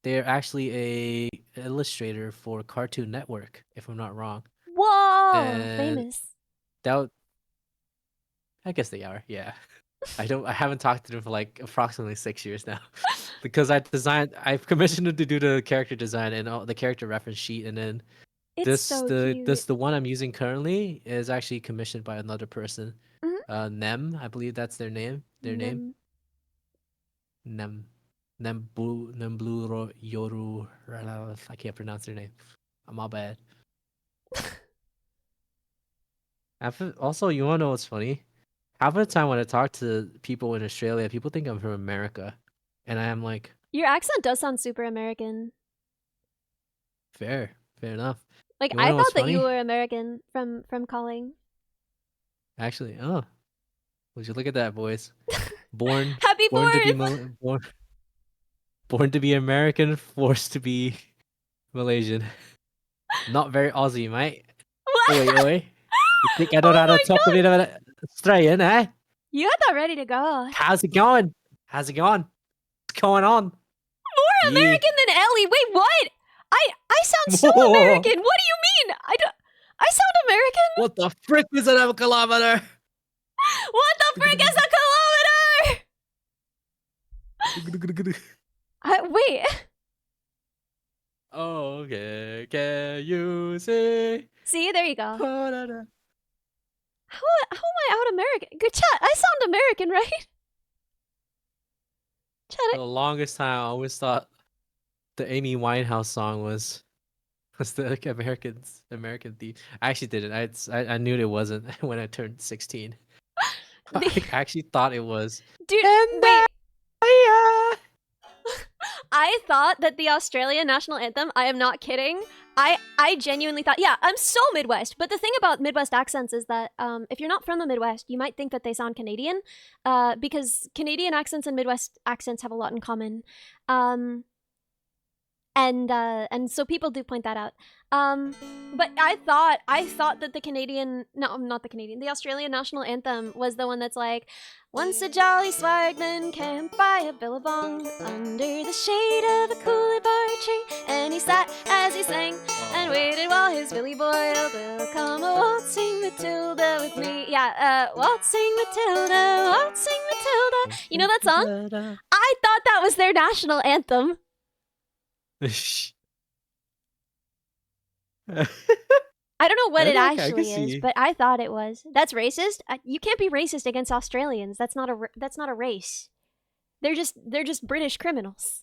They're actually a illustrator for Cartoon Network, if I'm not wrong. Whoa, And famous. I guess they are, yeah. I haven't talked to them for like approximately 6 years now. Because I've commissioned them to do the character design and all the character reference sheet, and then It's so cute. the one I'm using currently is actually commissioned by another person. Mhm. Nem, I believe that's their name. Nem. Nemblu Yoru. I can't pronounce their name. My bad. Also, you wanna know what's funny? Half of the time when I talk to people in Australia, people think I'm from America, and I am like, Your accent does sound super American. fair enough. Like You wanna I know what's thought that you funny? were American from calling. Actually, would you look at that, boys? Born, Happy born to be Fourth. born to be American, forced to be Malaysian. Not very Aussie, mate. Oi, What? oi. You think I don't know Oh how to my talk a god! bit of Australian, eh? You had that ready to go. How's it going? How's it going? What's going on? More Yeah. American than Ellie. Wait, what? I sound so Whoa. American. What do you mean? I sound American? What the frick is an kilometer? What the frick is a kilometer? Wait. Oh, okay. Can you see? See, there you go. Da-da-da. How am I out American? Good chat. I sound American, right? For Chat. the longest time, I always thought the Amy Winehouse song was the like, American theme. I actually didn't. I knew it wasn't when I turned 16. I actually thought it was. Dude, And wait. I, I thought that the Australian national anthem, I am not kidding. I genuinely thought, yeah, I'm so Midwest. But the thing about Midwest accents is that if you're not from the Midwest, you might think that they sound Canadian because Canadian accents and Midwest accents have a lot in common. And so people do point that out. But I thought that the Australian national anthem was the one that's like, once a jolly swagman camped by a billabong under the shade of a coolibbar tree, and he sat as he sang and waited while his Billy boiled. Will come a waltzing Matilda with me. Yeah, waltzing Matilda, waltzing Matilda. You know that song? I thought that was their national anthem. I don't know what it actually is, but I thought it was. That's racist. You can't be racist against Australians. That's not a race. They're just British criminals.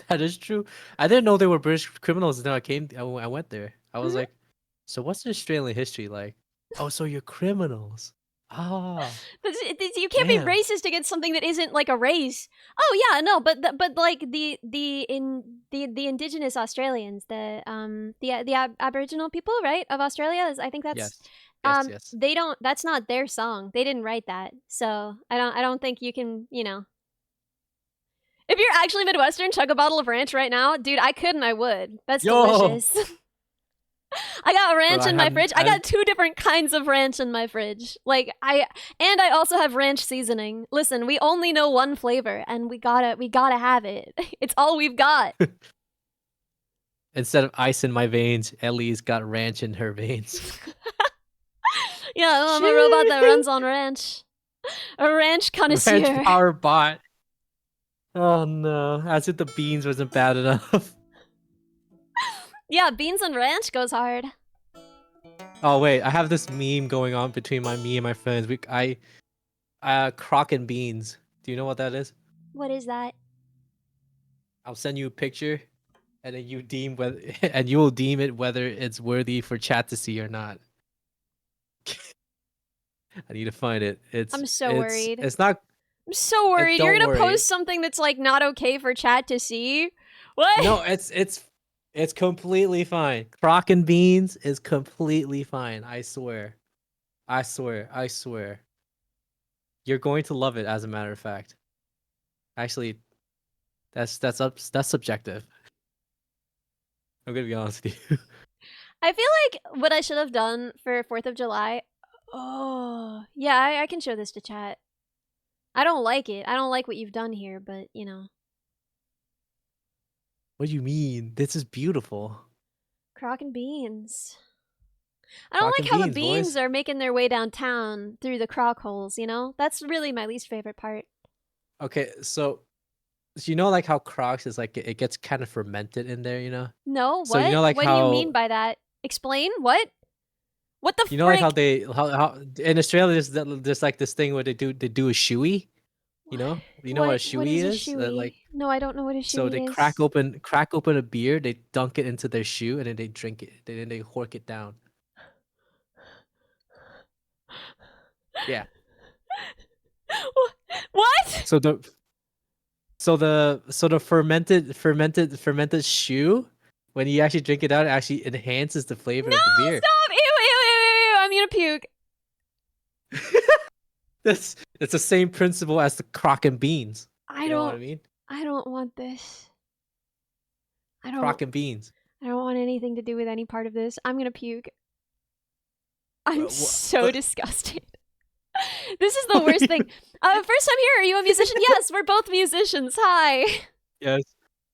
That is true. I didn't know they were British criminals until I went there. I was like, so what's the Australian history like? Oh, so you're criminals. Ah. You can't be racist against something that isn't like a race. Oh yeah, no, but like the indigenous Australians, the Aboriginal people, right, of Australia, I think that's yes. They don't. That's not their song. They didn't write that. So I don't think you can. You know, if you're actually Midwestern, chug a bottle of ranch right now, dude. I could and I would. That's delicious. I got ranch in my fridge. I got 2 different kinds of ranch in my fridge. Like I also have ranch seasoning. Listen, we only know one flavor, and we gotta have it. It's all we've got. Instead of ice in my veins, Ellie's got ranch in her veins. Yeah, I'm a robot that runs on ranch. A ranch connoisseur. Ranch power bot. Oh no! As if the beans wasn't bad enough. Yeah, beans and ranch goes hard. Oh wait, I have this meme going on between me and my friends. Crock and beans. Do you know what that is? What is that? I'll send you a picture, and then you deem whether and you will deem it whether it's worthy for chat to see or not. I need to find it. I'm so worried. It's not. I'm so worried. You're gonna worry. post something that's like not okay for chat to see. What? No, it's completely fine. Crock and beans is completely fine. I swear. You're going to love it, as a matter of fact. Actually, that's subjective. I'm gonna be honest with you. I feel like what I should have done for 4th of July. Oh, yeah, I can show this to chat. I don't like it. I don't like what you've done here, but you know. What do you mean? This is beautiful. Crock and beans. I don't like how the beans are making their way downtown through the crock holes, you know? That's really my least favorite part. Okay, so you know like how Crocs is like it gets kind of fermented in there, you know? No, what? So you know like what do you mean by that? Explain? What? What the frick? You know like how in Australia there's like this thing where they do a shoey? You know what a What shoey is a is? shoey? No, I don't know what a So they shoey crack is. open a beer, they dunk it into their shoe, and then they drink it. Then they hork it down. Yeah. What? So the fermented shoe, when you actually drink it out, it actually enhances the flavor No, of the beer. stop! Ew, ew, ew, ew, ew. I'm gonna puke. That's it's the same principle as the crock and beans. I You know what I don't. mean? I don't want this. I don't. Crock and beans. I don't want anything to do with any part of this. I'm gonna puke. I'm Well, so disgusted. This is the worst thing. First time here. Are you a musician? Yes, we're both musicians. Hi. Yes.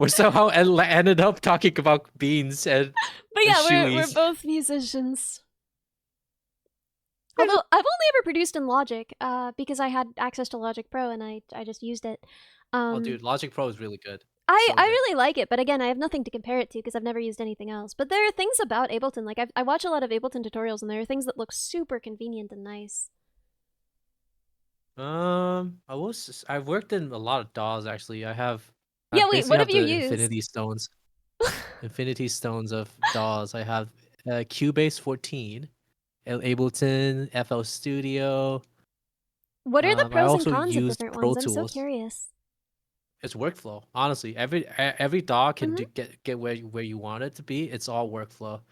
We somehow ended up talking about beans and But yeah, we're shoeys. both musicians. Although I've only ever produced in Logic, because I had access to Logic Pro and I just used it. Oh, dude, Logic Pro is really good. I So good. really like it, but again, I have nothing to compare it to because I've never used anything else. But there are things about Ableton, like I watch a lot of Ableton tutorials, and there are things that look super convenient and nice. I've worked in a lot of DAWs actually. I Yeah, wait, basically what have have you the used? Infinity Stones. Infinity Stones of DAWs. I have Cubase 14, Ableton, FL Studio. What are the I pros and also cons of used different Pro ones? I'm so Tools. curious. It's workflow. Honestly, every DAW can Mhm. get where you want it to be. It's all workflow.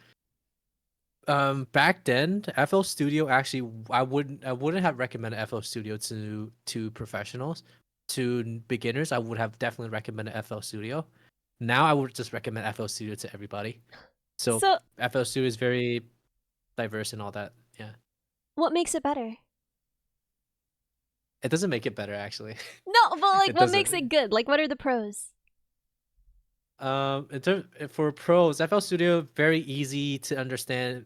Back then, FL Studio actually I wouldn't have recommended FL Studio to professionals. To beginners, I would have definitely recommended FL Studio. Now I would just recommend FL Studio to everybody. So So, FL Studio is very diverse and all that. Yeah. what makes it better? It doesn't make it better actually. No, but like, It what makes doesn't. it good? Like, what are the pros? In terms for pros, FL Studio very easy to understand.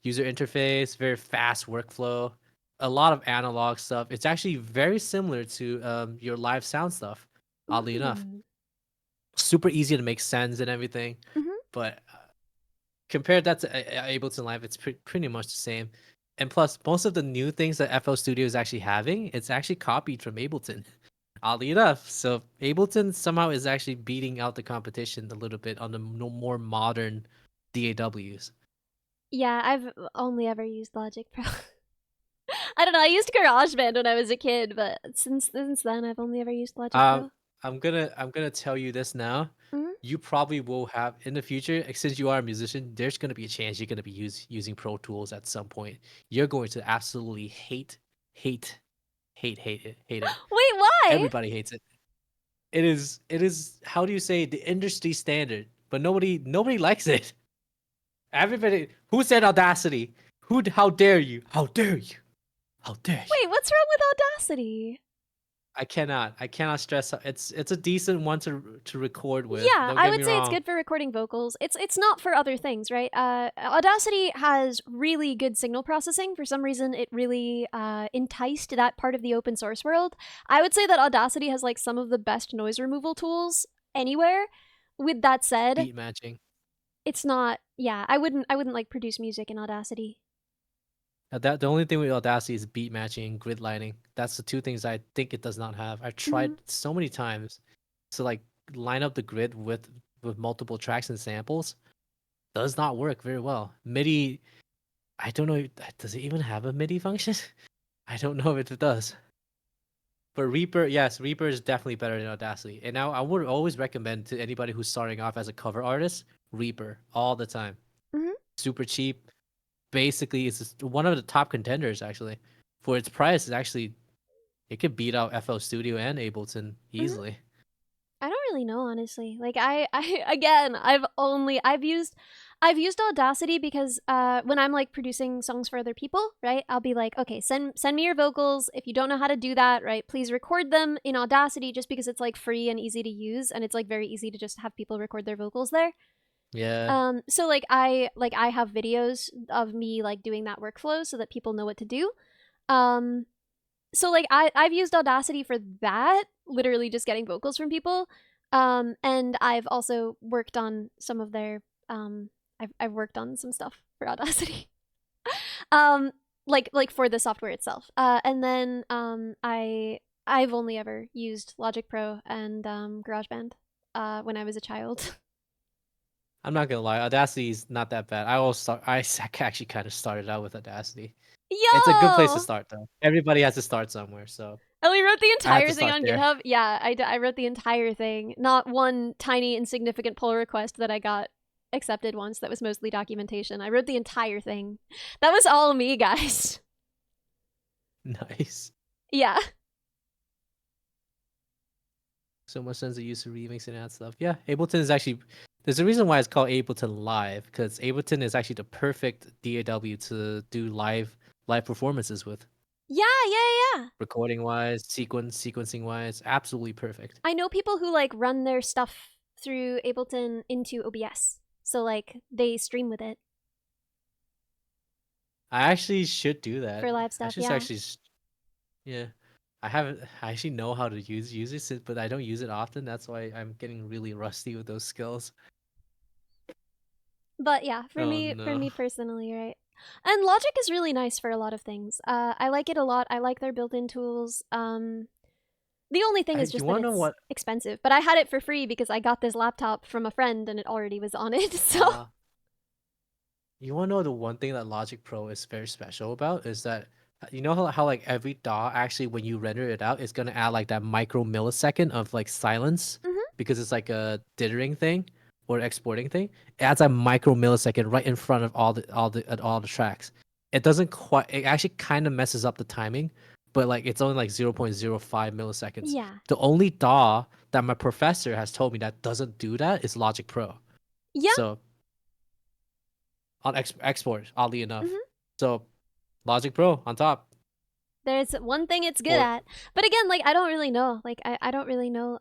User interface, very fast workflow, a lot of analog stuff. It's actually very similar to your live sound stuff. Oddly enough, Mm. super easy to make sense and everything. Mhm. But compared that to Ableton Live, it's pretty much the same. And plus, most of the new things that FL Studio is actually having, it's actually copied from Ableton. Oddly enough, so Ableton somehow is actually beating out the competition a little bit on the more modern DAWs. Yeah, I've only ever used Logic Pro. I don't know. I used GarageBand when I was a kid, but since then, I've only ever used Logic Pro. I'm gonna tell you this now. Mhm. You probably will have in the future, since you are a musician, there's gonna be a chance you're gonna be using Pro Tools at some point. You're going to absolutely hate it. Wait, why? Everybody hates it. It is how do you say, the industry standard, but nobody likes it. Everybody who said Audacity? How dare you? How dare you? How dare you? Wait, what's wrong with Audacity? I cannot stress it's a decent one to record with. Yeah, Don't I get would me say it's wrong. good for recording vocals. It's not for other things, right? Audacity has really good signal processing. For some reason, it really enticed that part of the open source world. I would say that Audacity has like some of the best noise removal tools anywhere. With that said, Beat matching. it's not. Yeah, I wouldn't like produce music in Audacity. That the only thing with Audacity is beat matching and grid lighting. That's the two things I think it does not have. I've tried so many times to like line up the grid with multiple tracks and samples. Does not work very well. MIDI, I don't know. Does it even have a MIDI function? I don't know if it does. But Reaper, yes, Reaper is definitely better than Audacity. And now I would always recommend to anybody who's starting off as a cover artist, Reaper all the time. Mhm. Super cheap. Basically, it's one of the top contenders actually. For its price, it's actually it could beat out FL Studio and Ableton easily. I don't really know, honestly. Like I again, I've used Audacity because when I'm like producing songs for other people, right? I'll be like, okay, send me your vocals. If you don't know how to do that, right, please record them in Audacity just because it's like free and easy to use and it's like very easy to just have people record their vocals there. Yeah. So like I have videos of me like doing that workflow so that people know what to do. So like I've used Audacity for that, literally just getting vocals from people. And I've also worked on some of their I've worked on some stuff for Audacity. um like for the software itself. And then I've only ever used Logic Pro and GarageBand when I was a child. I'm not gonna lie, Audacity is not that bad. I actually kind of started out with Audacity. It's a good place to Yo! start though. Everybody has to start somewhere, so And we wrote the I had to entire thing start on there. GitHub. Yeah, I wrote the entire thing. Not one tiny insignificant pull request that I got accepted once that was mostly documentation. I wrote the entire thing. That was all me, guys. Nice. Yeah. So much sense of use of remixing and that stuff. Yeah, Ableton is actually there's a reason why it's called Ableton Live, because Ableton is actually the perfect DAW to do live performances with. Yeah. Recording wise, sequencing wise, absolutely perfect. I know people who like run their stuff through Ableton into OBS. So like they stream with it I actually should do that. for live I stuff. should Yeah. actually yeah. I actually know how to use it, but I don't use it often. That's why I'm getting really rusty with those skills. But yeah, for Oh me no. personally, right? And Logic is really nice for a lot of things. I like it a lot. I like their built-in tools. The only thing is You just that wanna know it's what expensive. But I had it for free because I got this laptop from a friend and it already was on it. So you wanna know the one thing that Logic Pro is very special about is that you know how like every DAW actually when you render it out, it's gonna add like that micro millisecond of like silence Mhm. because it's like a dithering thing or exporting thing. It adds a micro millisecond right in front of all the tracks. It doesn't quite. It actually kind of messes up the timing, but like it's only like 0.05 milliseconds. yeah. The only DAW that my professor has told me that doesn't do that is Logic Pro. Yeah. So on export, oddly enough. Mhm. So Logic Pro on top. There's one thing it's good Or at. But again, like I don't really know. Like I don't really know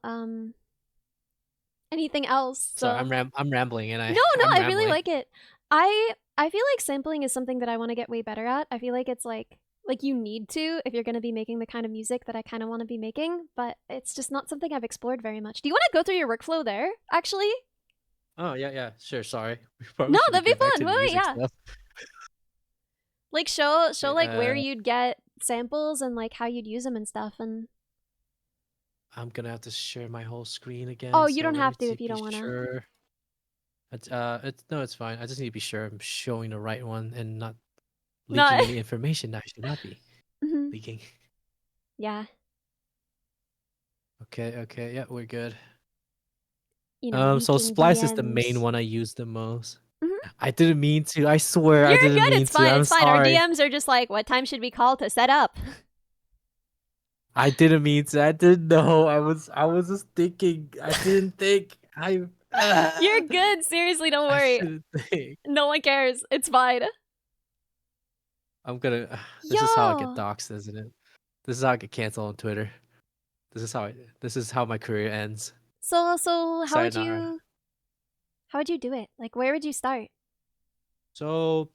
anything else. sorry, So I'm rambling and no, I'm I really rambling. like it. I feel like sampling is something that I want to get way better at. I feel like it's like you need to if you're going to be making the kind of music that I kind of want to be making, but it's just not something I've explored very much. Do you want to go through your workflow there actually? Oh yeah, sure. Sorry, we probably No, should be that'd be getting back fun. to the Wait, music yeah. stuff. Like show Okay, like where you'd get samples and like how you'd use them and stuff. And I'm gonna have to share my whole screen again. oh, you So don't let me have to if you be don't want to. sure. It's fine. I just need to be sure I'm showing the right one and not leaking No. any information that I should not be Mhm. leaking. Yeah. Okay, yeah, we're good. You know, So leaking Splice is the main DMs. one I use the most. Mhm. I didn't mean to. I swear I You're didn't good. mean It's to. fine. I'm It's fine. Our sorry. DMs are just like, what time should we call to set up? I didn't mean to. I didn't know. I was just thinking. I didn't think. You're good. Seriously, don't I worry. shouldn't think. No one cares. It's fine. I'm gonna. This is how I get Yo. doxxed, isn't it? This is how I get canceled on Twitter. This is how my career ends. So Sayonara. how would you do it? Like where would you start? So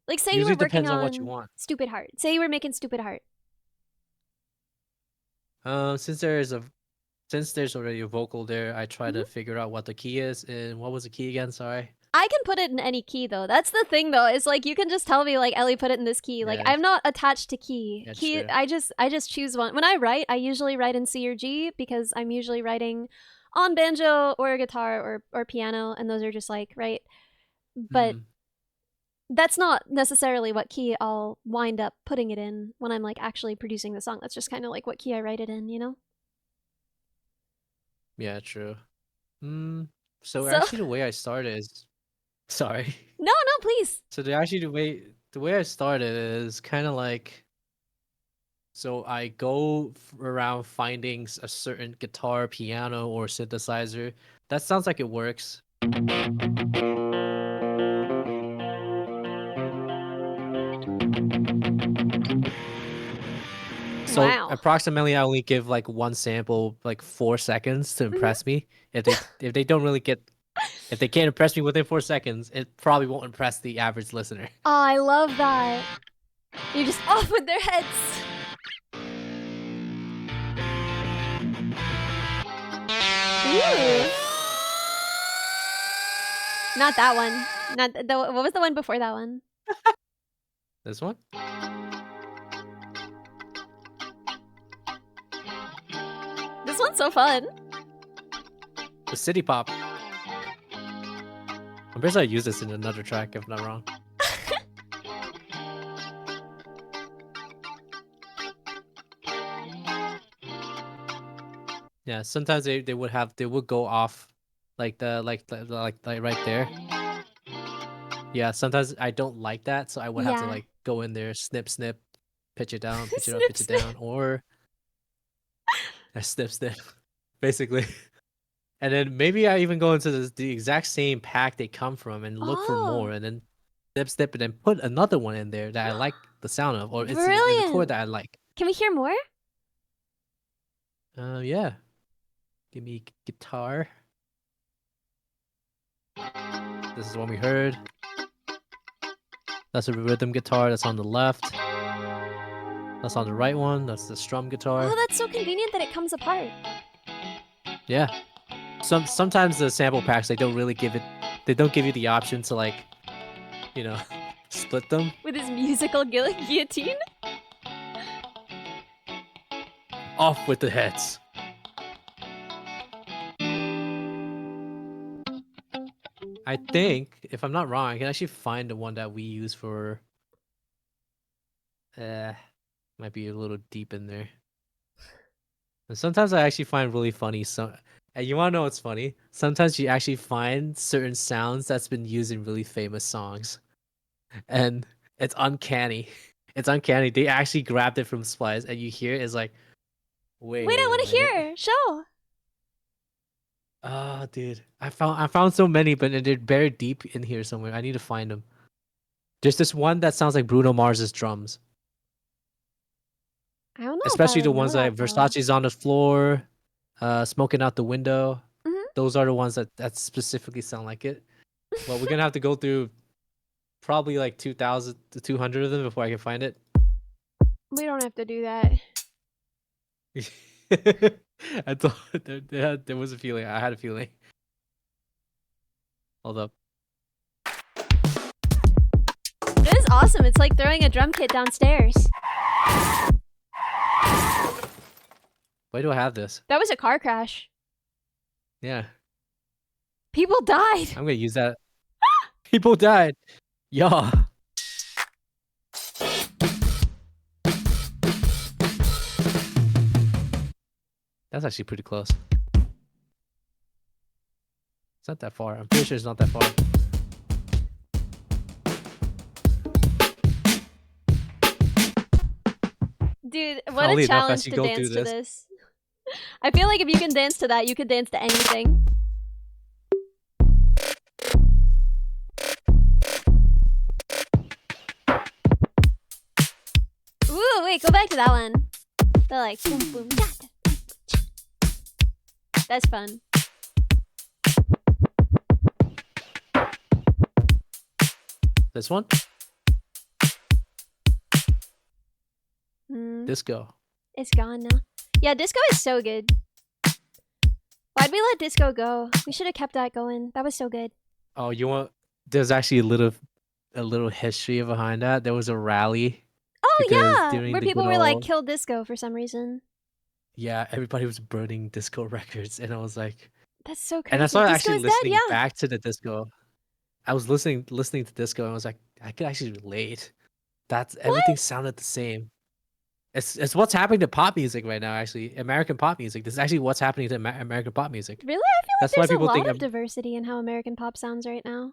Like say you usually were working depends on what you on want. Stupid Heart. Say you were making Stupid Heart. Since there's already a vocal there, I try to figure out what the key is and what was the key again. Sorry. I can put it in any key though. That's the thing though. Is like you can just tell me like Ellie put it in this key. Like Yeah, I'm not attached to key. yeah, Key true. I just choose one. When I write, I usually write in C or G because I'm usually writing on banjo or guitar or piano and those are just like, right? But Mhm. that's not necessarily what key I'll wind up putting it in when I'm like actually producing the song. That's just kind of like what key I write it in, you know? Yeah, true. So So actually, the way I started is sorry. no, please. So the way I started is kind of like so I go around finding a certain guitar, piano, or synthesizer. That sounds like it works. So Wow. approximately, I only give like one sample, like 4 seconds to impress me. If they don't really get if they can't impress me within 4 seconds, it probably won't impress the average listener. Oh, I love that. You're just off with their heads. Ooh. Not that one. Not the what was the one before that one? This one? This one's so fun. The city pop. I'm pretty sure I used this in another track, if I'm not wrong. Yeah, sometimes they would go off like right there. Yeah, sometimes I don't like that, so I would have to Yeah. like go in there, snip, pitch it down, pitch it up, Snip, pitch it snip. down, or I snip, basically. And then maybe I even go into the exact same pack they come from and look for more, Oh. and then snip, and then put another one in there that I like the sound of, or it's in the Brilliant. chord that I like. Can we hear more? Yeah. Give me guitar. This is one we heard. That's a rhythm guitar that's on the left. That's on the right one. That's the strum guitar. Oh, that's so convenient that it comes apart. Yeah. Sometimes the sample packs they don't give you the option to like, you know, split them. With his musical guillotine? Off with the heads. I think, if I'm not wrong, I can actually find the one that we use for might be a little deep in there. And sometimes I actually find really funny and you wanna know what's funny? Sometimes you actually find certain sounds that's been used in really famous songs. And it's uncanny. It's uncanny. They actually grabbed it from Splice and you hear it's like, wait I a want to minute. hear. Show. Oh, dude. I found so many, but they're buried deep in here somewhere. I need to find them. There's this one that sounds like Bruno Mars's drums. I don't know. Especially if I the would ones know like that, though. Versace's on the floor, smoking out the window. Mhm. Those are the ones that specifically sound like it. Well, we're gonna have to go through probably like 2,000 to 200 of them before I can find it. We don't have to do that. I thought there was a feeling. I had a feeling. Hold up. This is awesome. It's like throwing a drum kit downstairs. Why do I have this? That was a car crash. Yeah, People died. I'm gonna use that. People died. Yeah. That's actually pretty close. It's not that far. I'm pretty sure it's not that far. Dude, what Oddly a enough, challenge as you to go dance through to this- this. I feel like if you can dance to that, you could dance to anything. Ooh, wait, go back to that one. They're like boom boom da, da. That's fun. This one? Mm, Disco. it's gone now. Yeah, disco is so good. Why'd we let disco go? We should have kept that going. That was so good. Oh, you want? There's actually a little history behind that. There was a rally. Oh Because yeah, during where the people good were like old- kill disco for some reason. Yeah, everybody was burning disco records, and I was like, That's so crazy. and I started Disco actually is dead, listening yeah. back to the disco. I was listening to disco, and I was like, I could actually relate. That's everything sounded the same. It's what's happening to pop music right now. Actually, American pop music. This is actually what's happening to American pop music. Really? I feel like That's why there's a people lot think of diversity in how American pop sounds right now.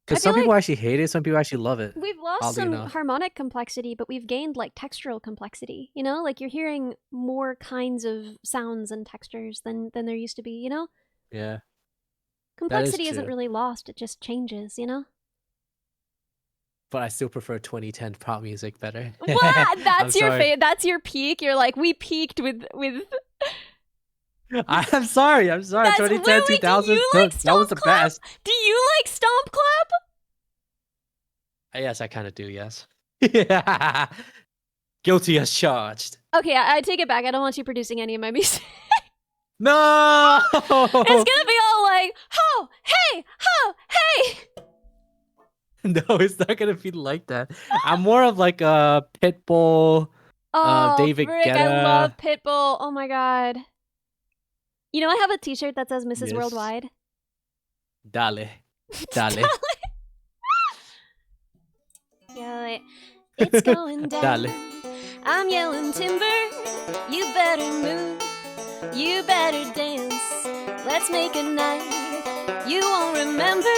because I feel some people like actually hate it, some people actually love it. We've lost oddly some enough. harmonic complexity, but we've gained like textural complexity. You know, like you're hearing more kinds of sounds and textures than there used to be. You know, Yeah, complexity isn't true. really lost; it just changes. You know. but I still prefer 2010 pop music better. What? That's I'm your sorry. That's your peak. You're like, we peaked with. I'm sorry. I'm sorry. That's 2010, wait, do 2000. you like That was the Stomp Clap? best. Do you like Stomp Clap? Yes, I kind of do. Yes. Yeah. Guilty as charged. Okay, I take it back. I don't want you producing any of my music. No. It's gonna be all like, ho, hey, hey. No, it's not gonna be like that. I'm more of like a Pitbull, Oh, David frick, I Guetta. love Pitbull. Oh my god. You know, I have a t-shirt that says Mrs. Yes. Worldwide. Dale. Dale. Yeah, wait. It's going down. Dale. I'm yelling timber. You better move. You better dance. Let's make a night. You won't remember.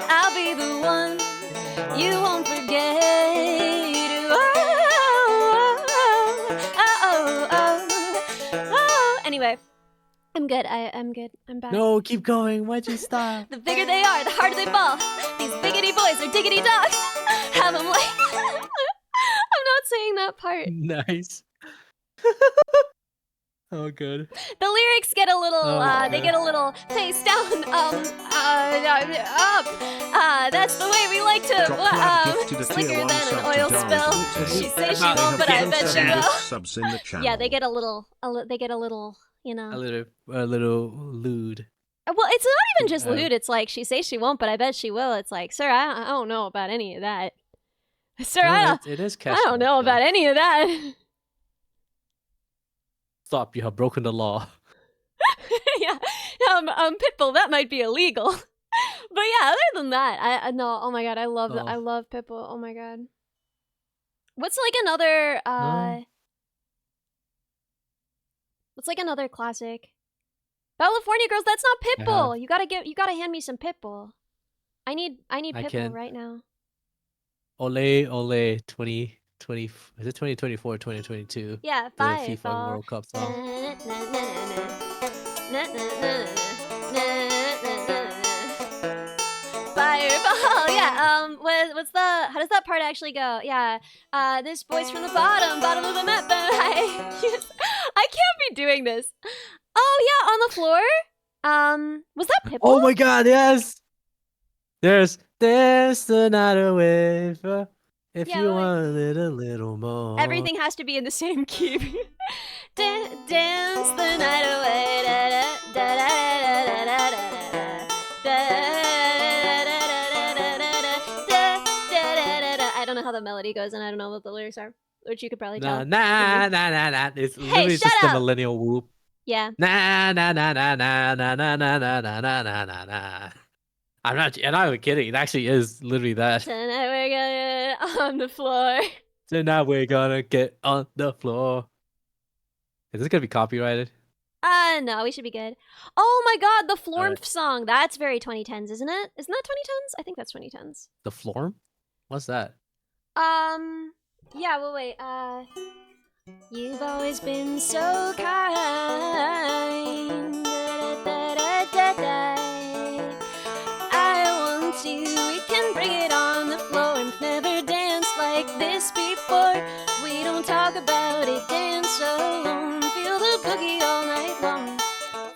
I'll be the one. You won't forget. Oh. Anyway, I'm good. I'm good. I'm back. No, keep going. Why'd you stop? The bigger they are, the harder they fall. These biggity boys are diggity dogs. Have them like. I'm not saying that part. Nice. Oh, good. The lyrics get a little, Oh, they okay. get a little face down, up. That's the way we like to, Dropclad gifted a slicker tier 1 than an sub to oil Dark. spill. She says she They won't, but I Given bet she 7 will. gift subs in the channel. Yeah, they get a little, you know. A little lewd. Well, it's not even just Uh, lewd. It's like, she says she won't, but I bet she will. It's like, sir, I don't know about any of that. Sir, No, it is I catchy. don't know about any of that. Stop! You have broken the law. Yeah, Pitbull, that might be illegal. But yeah, other than that, I no, oh my god, I love Oh. I love Pitbull. Oh my god. What's like another what's like another classic? California Girls, that's not Pitbull. You gotta hand me some Pitbull. I need I Pitbull can. right now. Ole, ole, 2020. Is it 2024 or 2022? Yeah, The Fireball. FIFA World Cup song. Fireball, yeah. What's the? How does that part actually go? Yeah. This boy's from the bottom of the map. I can't be doing this. Oh yeah, on the floor. Was that Pitbull? Oh my god, yes! There's the night away for if Yeah, you wait. wanted a little more. Everything has to be in the same key. Dance the night away. I don't know how the melody goes, and I don't know what the lyrics are, which you could probably Nah, tell. nah. It's literally shut just the up! millennial whoop. Yeah. Nah. I'm not even kidding. It actually is literally that. Tonight we're gonna get on the floor. Tonight we're gonna get on the floor. Is this gonna be copyrighted? No, we should be good. Oh my god, the Flormf song. That's very 2010s, isn't it? Isn't that 2010s? I think that's 2010s. The floor? What's that? Yeah, well, wait, you've always been so kind. I want you, we can bring it on the floor. We've never danced like this before. We don't talk about it, dance alone. Feel the boogie all night long.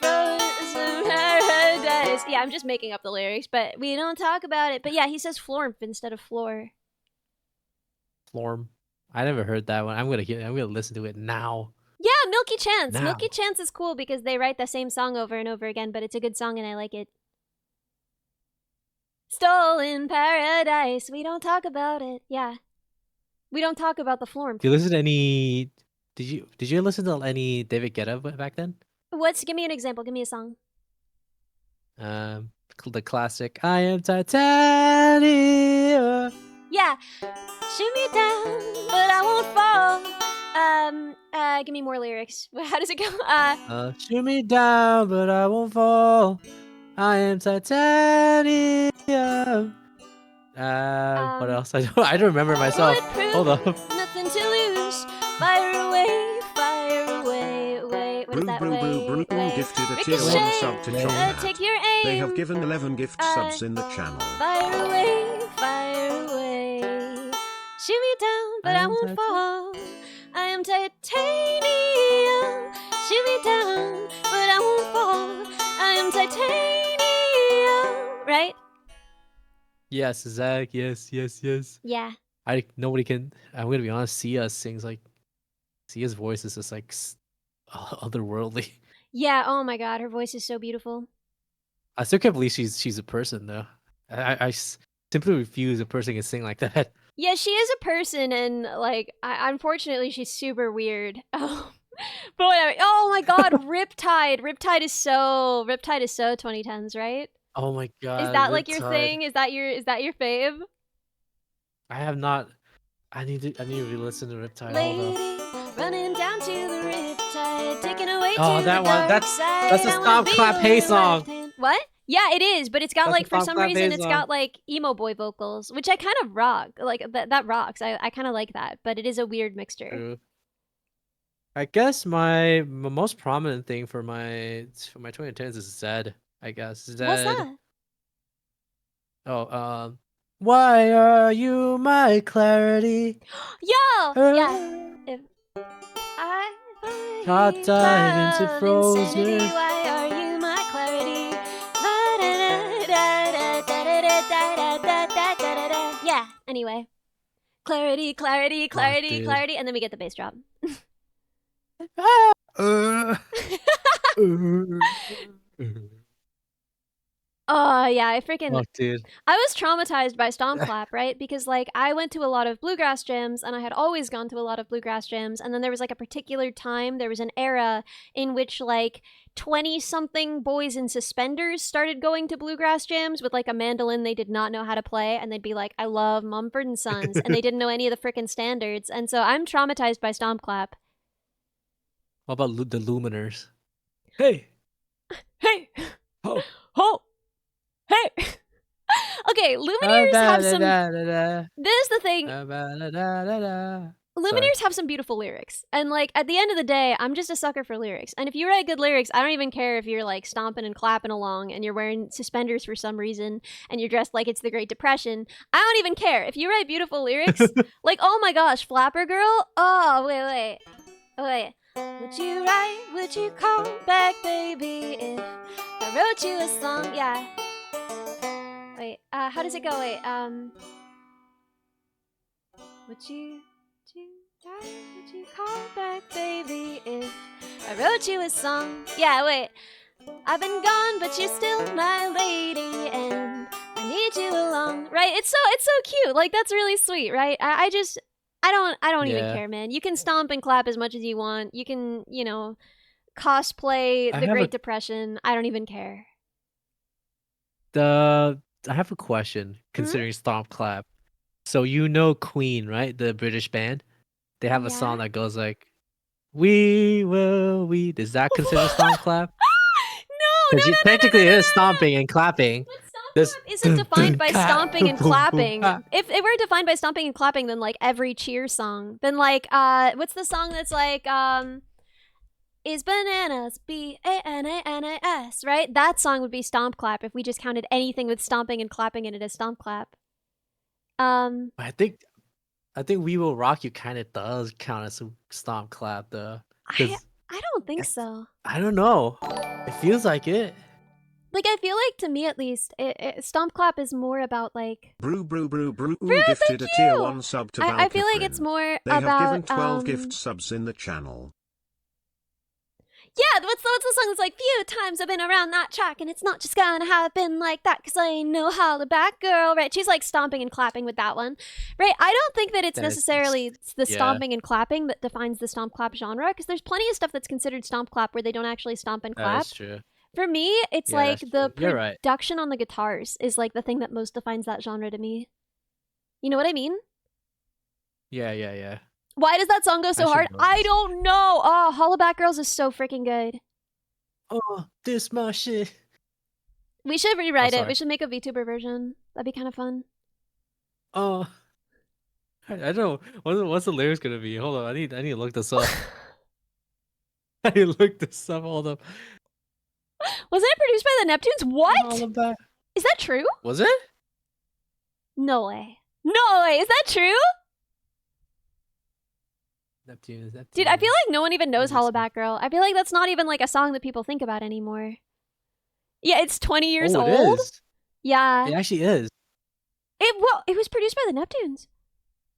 Frozen paradise. Yeah, I'm just making up the lyrics, but we don't talk about it. But yeah, he says flormp instead of floor. Florm. I never heard that one. I'm gonna listen to it now. Yeah, Milky Chance. Now. Milky Chance is cool because they write the same song over and over again, but it's a good song and I like it. Stolen paradise. We don't talk about it. Yeah. We don't talk about the flormp. Do you listen to any? Did you listen to any David Guetta back then? Give me an example. Give me a song. The classic "I Am Titanium." Yeah. Shoot me down, but I won't fall. Give me more lyrics. How does it go? Shoot me down, but I won't fall. I am titanium. What else? I don't remember myself. bulletproof, Hold up. Nothing to lose. Fire away, away. What is that? Brew Way. gifted a tier 1 Ricochet, sub to Take John. take your aim. They have given 11 gift subs in the channel. Fire away. Shoot me down, but I won't fall. I am titanium. Shoot me down, but I won't fall. I am titanium. Right? Yes, Zach. Yes. Yeah. Nobody can. I'm gonna be honest. Sia's voice is just like otherworldly. Yeah, oh my god, her voice is so beautiful. I still can't believe she's a person though. I simply refuse a person can sing like that. Yeah, she is a person, and like, unfortunately, she's super weird. Oh, but whatever. Oh my God, Riptide. Riptide is so 2010s, right? Oh my Is god, that like your Riptide. thing? Is that your fave? I have not. I need to re-listen to Riptide. Hold Lady, up. running down to the Riptide, taking away Oh, to that the one. dark That's side. a I wanna Stomp be Clap on Hey your song. left hand. What? Yeah, it is, but it's got That's like a for Stomp some Clap reason Hey it's song. got like emo boy vocals, which I kind of rock. Like that rocks. I kind of like that, but it is a weird mixture. True. I guess my most prominent thing for my 2010s is Zed. I guess Zed. What's that? Oh, why are you my clarity? Yo, yeah. Uh, If I Hot find dive into love frozen. insanity, why are you my clarity? Yeah. Anyway, clarity, clarity, clarity, dude. clarity, and then we get the bass drop. Oh yeah, I freaking Fuck, dude. I was traumatized by Stomp Clap, right? Because like I went to a lot of bluegrass gyms and I had always gone to a lot of bluegrass gyms, and then there was like a particular time, there was an era in which like 20 something boys in suspenders started going to bluegrass gyms with like a mandolin they did not know how to play, and they'd be like, I love Mumford and Sons, and they didn't know any of the freaking standards. And so I'm traumatized by Stomp Clap. What about the Luminers? Hey. Hey! Oh. Ho! Hey! Okay, Lumineers have some. This is the thing. Lumineers have some beautiful lyrics. And like at the end of the day, I'm just a sucker for lyrics. And if you write good lyrics, I don't even care if you're like stomping and clapping along and you're wearing suspenders for some reason and you're dressed like it's the Great Depression. I don't even care. If you write beautiful lyrics, like, oh my gosh, Flapper Girl. Oh, wait. Would you call back, baby, if I wrote you a song? Yeah. Wait, how does it go? Wait, would you call back, baby, if I wrote you a song? Yeah, wait. I've been gone, but you're still my lady, and I need you along. Right? It's so cute. Like that's really sweet, right? I don't even Yeah. care, man. You can stomp and clap as much as you want. You can, cosplay the Great Depression. I don't even care. I have a question considering Stomp Clap. So you know Queen, right? The British band. They have a song that goes like, "We will we." Does that consider Stomp Clap? No. Technically, it is stomping and clapping. But stomp clap isn't defined by stomping and clapping. If it were defined by stomping and clapping, then like every cheer song, then like what's the song that's like is bananas BANANAS, right? That song would be Stomp Clap if we just counted anything with stomping and clapping in it as Stomp Clap. I think "We Will Rock You" kind of does count as a Stomp Clap though. I don't think so. I don't know. It feels like it. Like I feel like to me at least, Stomp Clap is more about like Brew Brew, gifted a thank tier you! 1 sub to I feel like it's Valkyprin. more They have about given 12 gift subs in the channel. Yeah, what's the song that's like, few times I've been around that track and it's not just gonna happen like that because I ain't no holla back girl, right? She's like stomping and clapping with that one, right? I don't think that it's necessarily the stomping and clapping that defines the stomp clap genre, because there's plenty of stuff that's considered stomp clap where they don't actually stomp and clap. That's true. For me, it's like the You're right. production on the guitars is like the thing that most defines that genre to me. You know what I mean? Yeah. Why does that song go so hard? I don't know. Oh, Hollaback Girls is so freaking good. Oh, this my shit. We should rewrite it. We should make a VTuber version. That'd be kind of fun. Oh, I don't know. What's the lyrics gonna be? Hold on, I need to look this up. I need to look this up. Hold up. Wasn't it produced by the Neptunes? What? Is that true? Was it? No way. No way. Is that true? Neptunes. Dude, I feel like no one even knows Hollaback Girl. I feel like that's not even like a song that people think about anymore. Yeah, it's 20 years old. It is. Yeah. It actually is. It was produced by the Neptunes.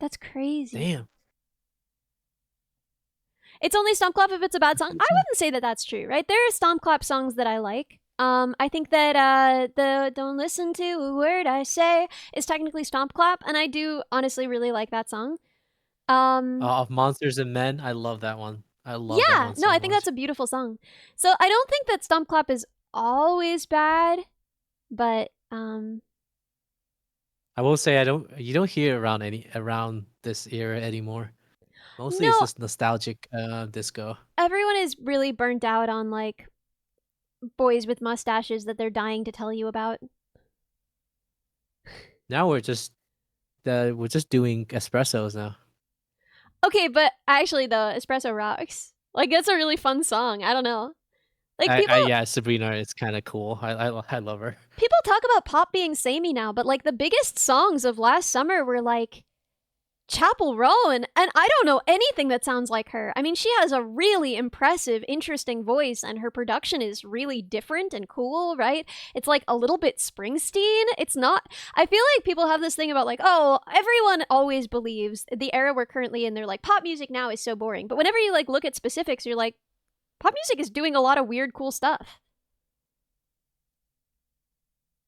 That's crazy. Damn. It's only Stomp Clap if it's a bad song. I wouldn't say that that's true, right? There are Stomp Clap songs that I like. I think that the "Don't Listen to a Word I Say" is technically Stomp Clap, and I do honestly really like that song. Of Monsters and Men, I love that one. I love that Yeah, one no, so I think much. that's a beautiful song. So I don't think that Stomp Clap is always bad, but I will say you don't hear around this era anymore. Mostly it's no, just nostalgic disco. everyone is really burnt out on like boys with mustaches that they're dying to tell you about. Now we're just doing espressos now. Okay, but actually, the Espresso rocks. Like, that's a really fun song. I don't know. Like, people Yeah, Sabrina is kind of cool. I love her. people talk about pop being samey now, but like the biggest songs of last summer were like Chapel Row, and I don't know anything that sounds like her. I mean, she has a really impressive, interesting voice, and her production is really different and cool, right? It's like a little bit Springsteen. It's not. I feel like people have this thing about like, oh, everyone always believes the era we're currently in. They're like, pop music now is so boring. But whenever you like look at specifics, you're like, pop music is doing a lot of weird, cool stuff.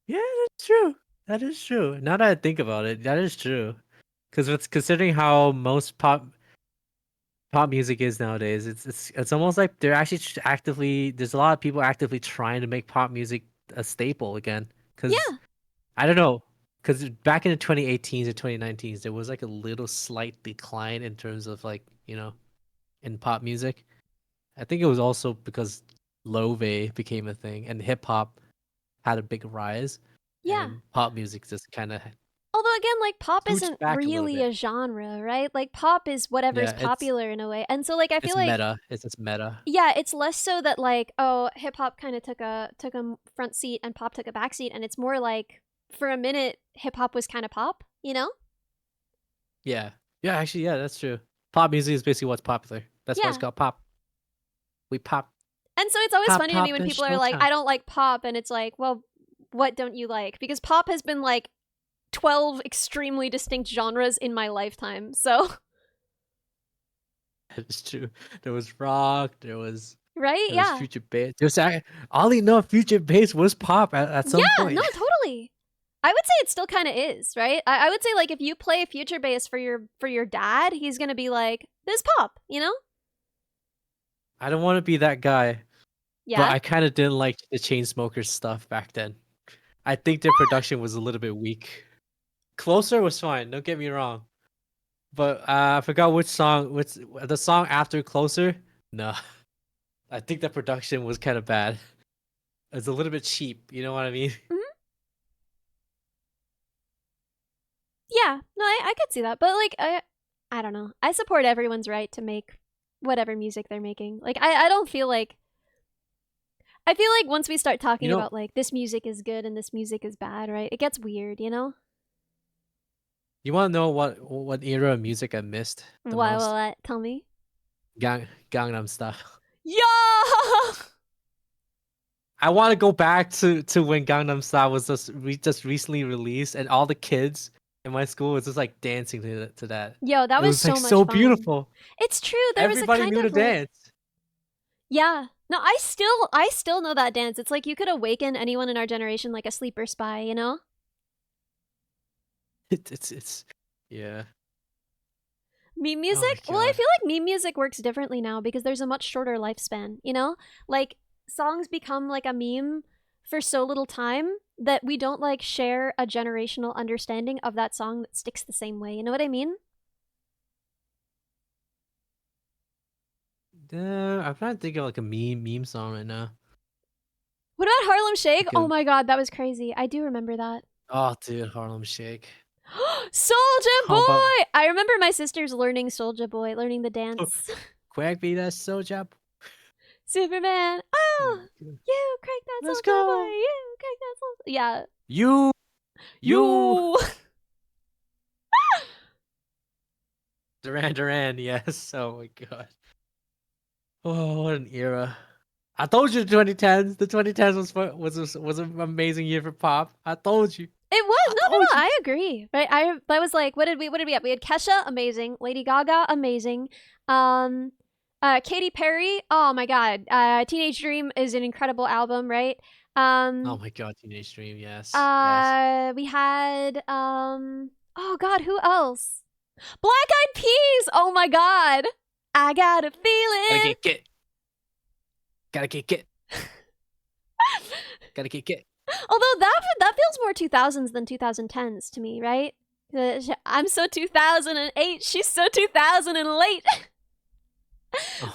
Yeah, that's true. That is true. Now that I think about it, that is true. Because it's considering how most pop music is nowadays, it's almost like they're actually actively. There's a lot of people actively trying to make pop music a staple again. Because Yeah, I don't know. Because back in the 2018s and 2019s, there was like a little slight decline in terms of like in pop music. I think it was also because Love became a thing and hip hop had a big rise, yeah. and pop music just kind of Although again, like pop scooched isn't back a little really bit. a genre, right? Like pop is whatever's Yeah, popular in a way. And so like I feel it's like meta. It's just meta. yeah, it's less so that like, oh, hip hop kind of took a front seat and pop took a back seat, and it's more like for a minute hip hop was kind of pop, you know? Yeah, yeah. Actually, yeah, that's true. Pop music is basically what's popular. That's why it's Yeah. called pop. We pop, And so it's always pop, funny to me pop when in people are like, Showtime. I don't like pop, and it's like, well, what don't you like? Because pop has been like 12 extremely distinct genres in my lifetime. So, It's true. There was rock. right? There was Yeah. future bass. Oddly enough, future bass was pop at some Yeah, no, point. totally. I would say it still kind of is, right? I would say like if you play future bass for your dad, he's gonna be like, "This pop," you know? I don't want to be that guy, but Yeah. I kind of didn't like the Chainsmokers stuff back then. I think their production was a little bit weak. Closer was fine. Don't get me wrong, but I forgot which song. Which the song after Closer? No, I think the production was kind of bad. It's a little bit cheap. You know what I mean? Mhm. Yeah. No, I could see that, but like I don't know. I support everyone's right to make whatever music they're making. Like I don't feel like I feel like once we start You talking know, about like this music is good and this music is bad, right? It gets weird, you know? you want to know what era of music I missed the most? What? Tell me. Gangnam Style. Yeah. I want to go back to when Gangnam Style was just recently released, and all the kids in my school was just like dancing to that. Yo, that It was was like so much so fun. beautiful. It's true. There was a Everybody kind knew to of like dance. yeah. No, I still know that dance. It's like you could awaken anyone in our generation like a sleeper spy, you know? It's yeah. Meme Oh my music? Well, I god. feel like meme music works differently now because there's a much shorter lifespan, you know? Like songs become like a meme for so little time that we don't like share a generational understanding of that song that sticks the same way. You know what I mean? I'm trying to think of like a meme song right now. What about Harlem Shake? Like Oh a my god, that was crazy. I do remember that. oh dude, Harlem Shake. Soldier How about Boy! I remember my sisters learning Soldier Boy, learning the dance. Quack be that soldier? Superman. Oh, you crack that Let's Soldier Boy. go. You crack that Soldier. Yeah. You you You. Duran, yes. Oh my god. Oh, what an era. I told you the 2010s. The 2010s was an amazing year for pop. I told you. It was I no, told you. I agree. Right, I was like, what did we have? We had Kesha, amazing. Lady Gaga, amazing. Katy Perry, oh my god. Teenage Dream is an incredible album, right? Oh my god, Teenage Dream, yes. Yes. We had oh god, who else? Black Eyed Peas. Oh my god. I got a Gotta feeling. get. Gotta get. Gotta get. Although that feels more 2000s than 2010s to me, right? I'm so 2008. She's so 2000 and late.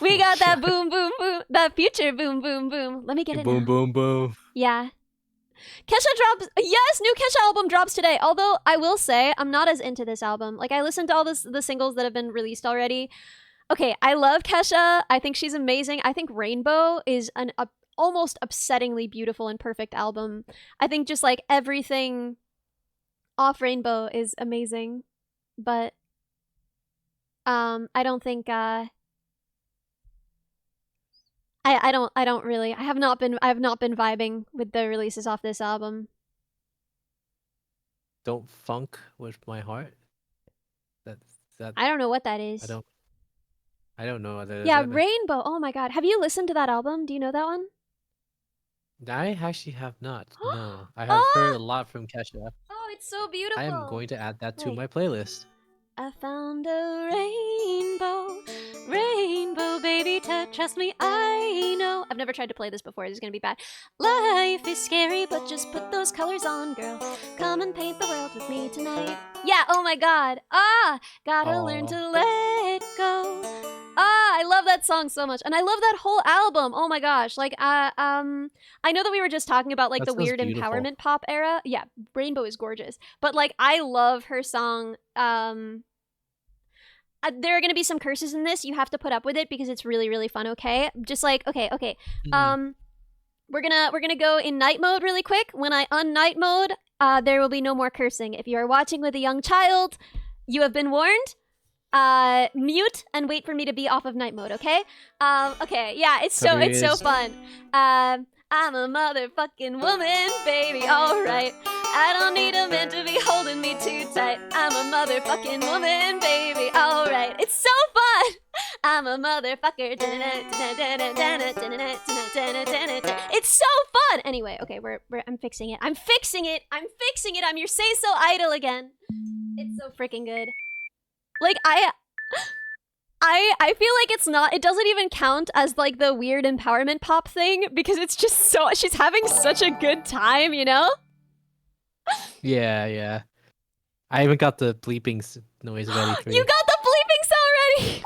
We got that boom boom boom, that future boom boom boom. Let me get it Boom now. boom boom. Yeah. Kesha drops. Yes, new Kesha album drops today. Although I will say I'm not as into this album. Like I listened to all the singles that have been released already. Okay, I love Kesha. I think she's amazing. I think Rainbow is an almost upsettingly beautiful and perfect album. I think just like everything off Rainbow is amazing, but I don't think I don't really. I have not been vibing with the releases off this album. Don't funk with my heart. That I don't know what that is. I don't know what that is. Yeah, either. Rainbow. Oh my god. Have you listened to that album? Do you know that one? I actually have not. No. I have heard a lot from Kesha. Oh, it's so beautiful. I am going to add that to Wait. my playlist. I found a rainbow, rainbow baby, trust me, I know. I've never tried to play this before, this is gonna be bad. Life is scary, but just put those colors on, girl. Come and paint the world with me tonight. Yeah, oh my god. Gotta learn to let go. I love that song so much, and I love that whole album. Oh my gosh, like, I know that we were just talking about like That the sounds weird beautiful. empowerment pop era. Yeah, Rainbow is gorgeous, but like, I love her song. There are gonna be some curses in this. You have to put up with it because it's really, really fun. Okay, just like okay. We're gonna go in night mode really quick. When I unnight mode, there will be no more cursing. If you are watching with a young child, you have been warned. Mute and wait for me to be off of night mode. Okay. Okay. Yeah, it's so fun. I'm a motherfucking woman, baby. All right. I don't need a man to be holding me too tight. I'm a motherfucking woman, baby. All right. It's so fun. I'm a motherfucker. It's so fun. Anyway, okay, I'm fixing it. I'm fixing it. I'm your say so idol again. It's so freaking good. Like I feel like it doesn't even count as like the weird empowerment pop thing because it's just so she's having such a good time, you know? Yeah. I even got the bleeping noise ready for you. You got the bleeping sound ready.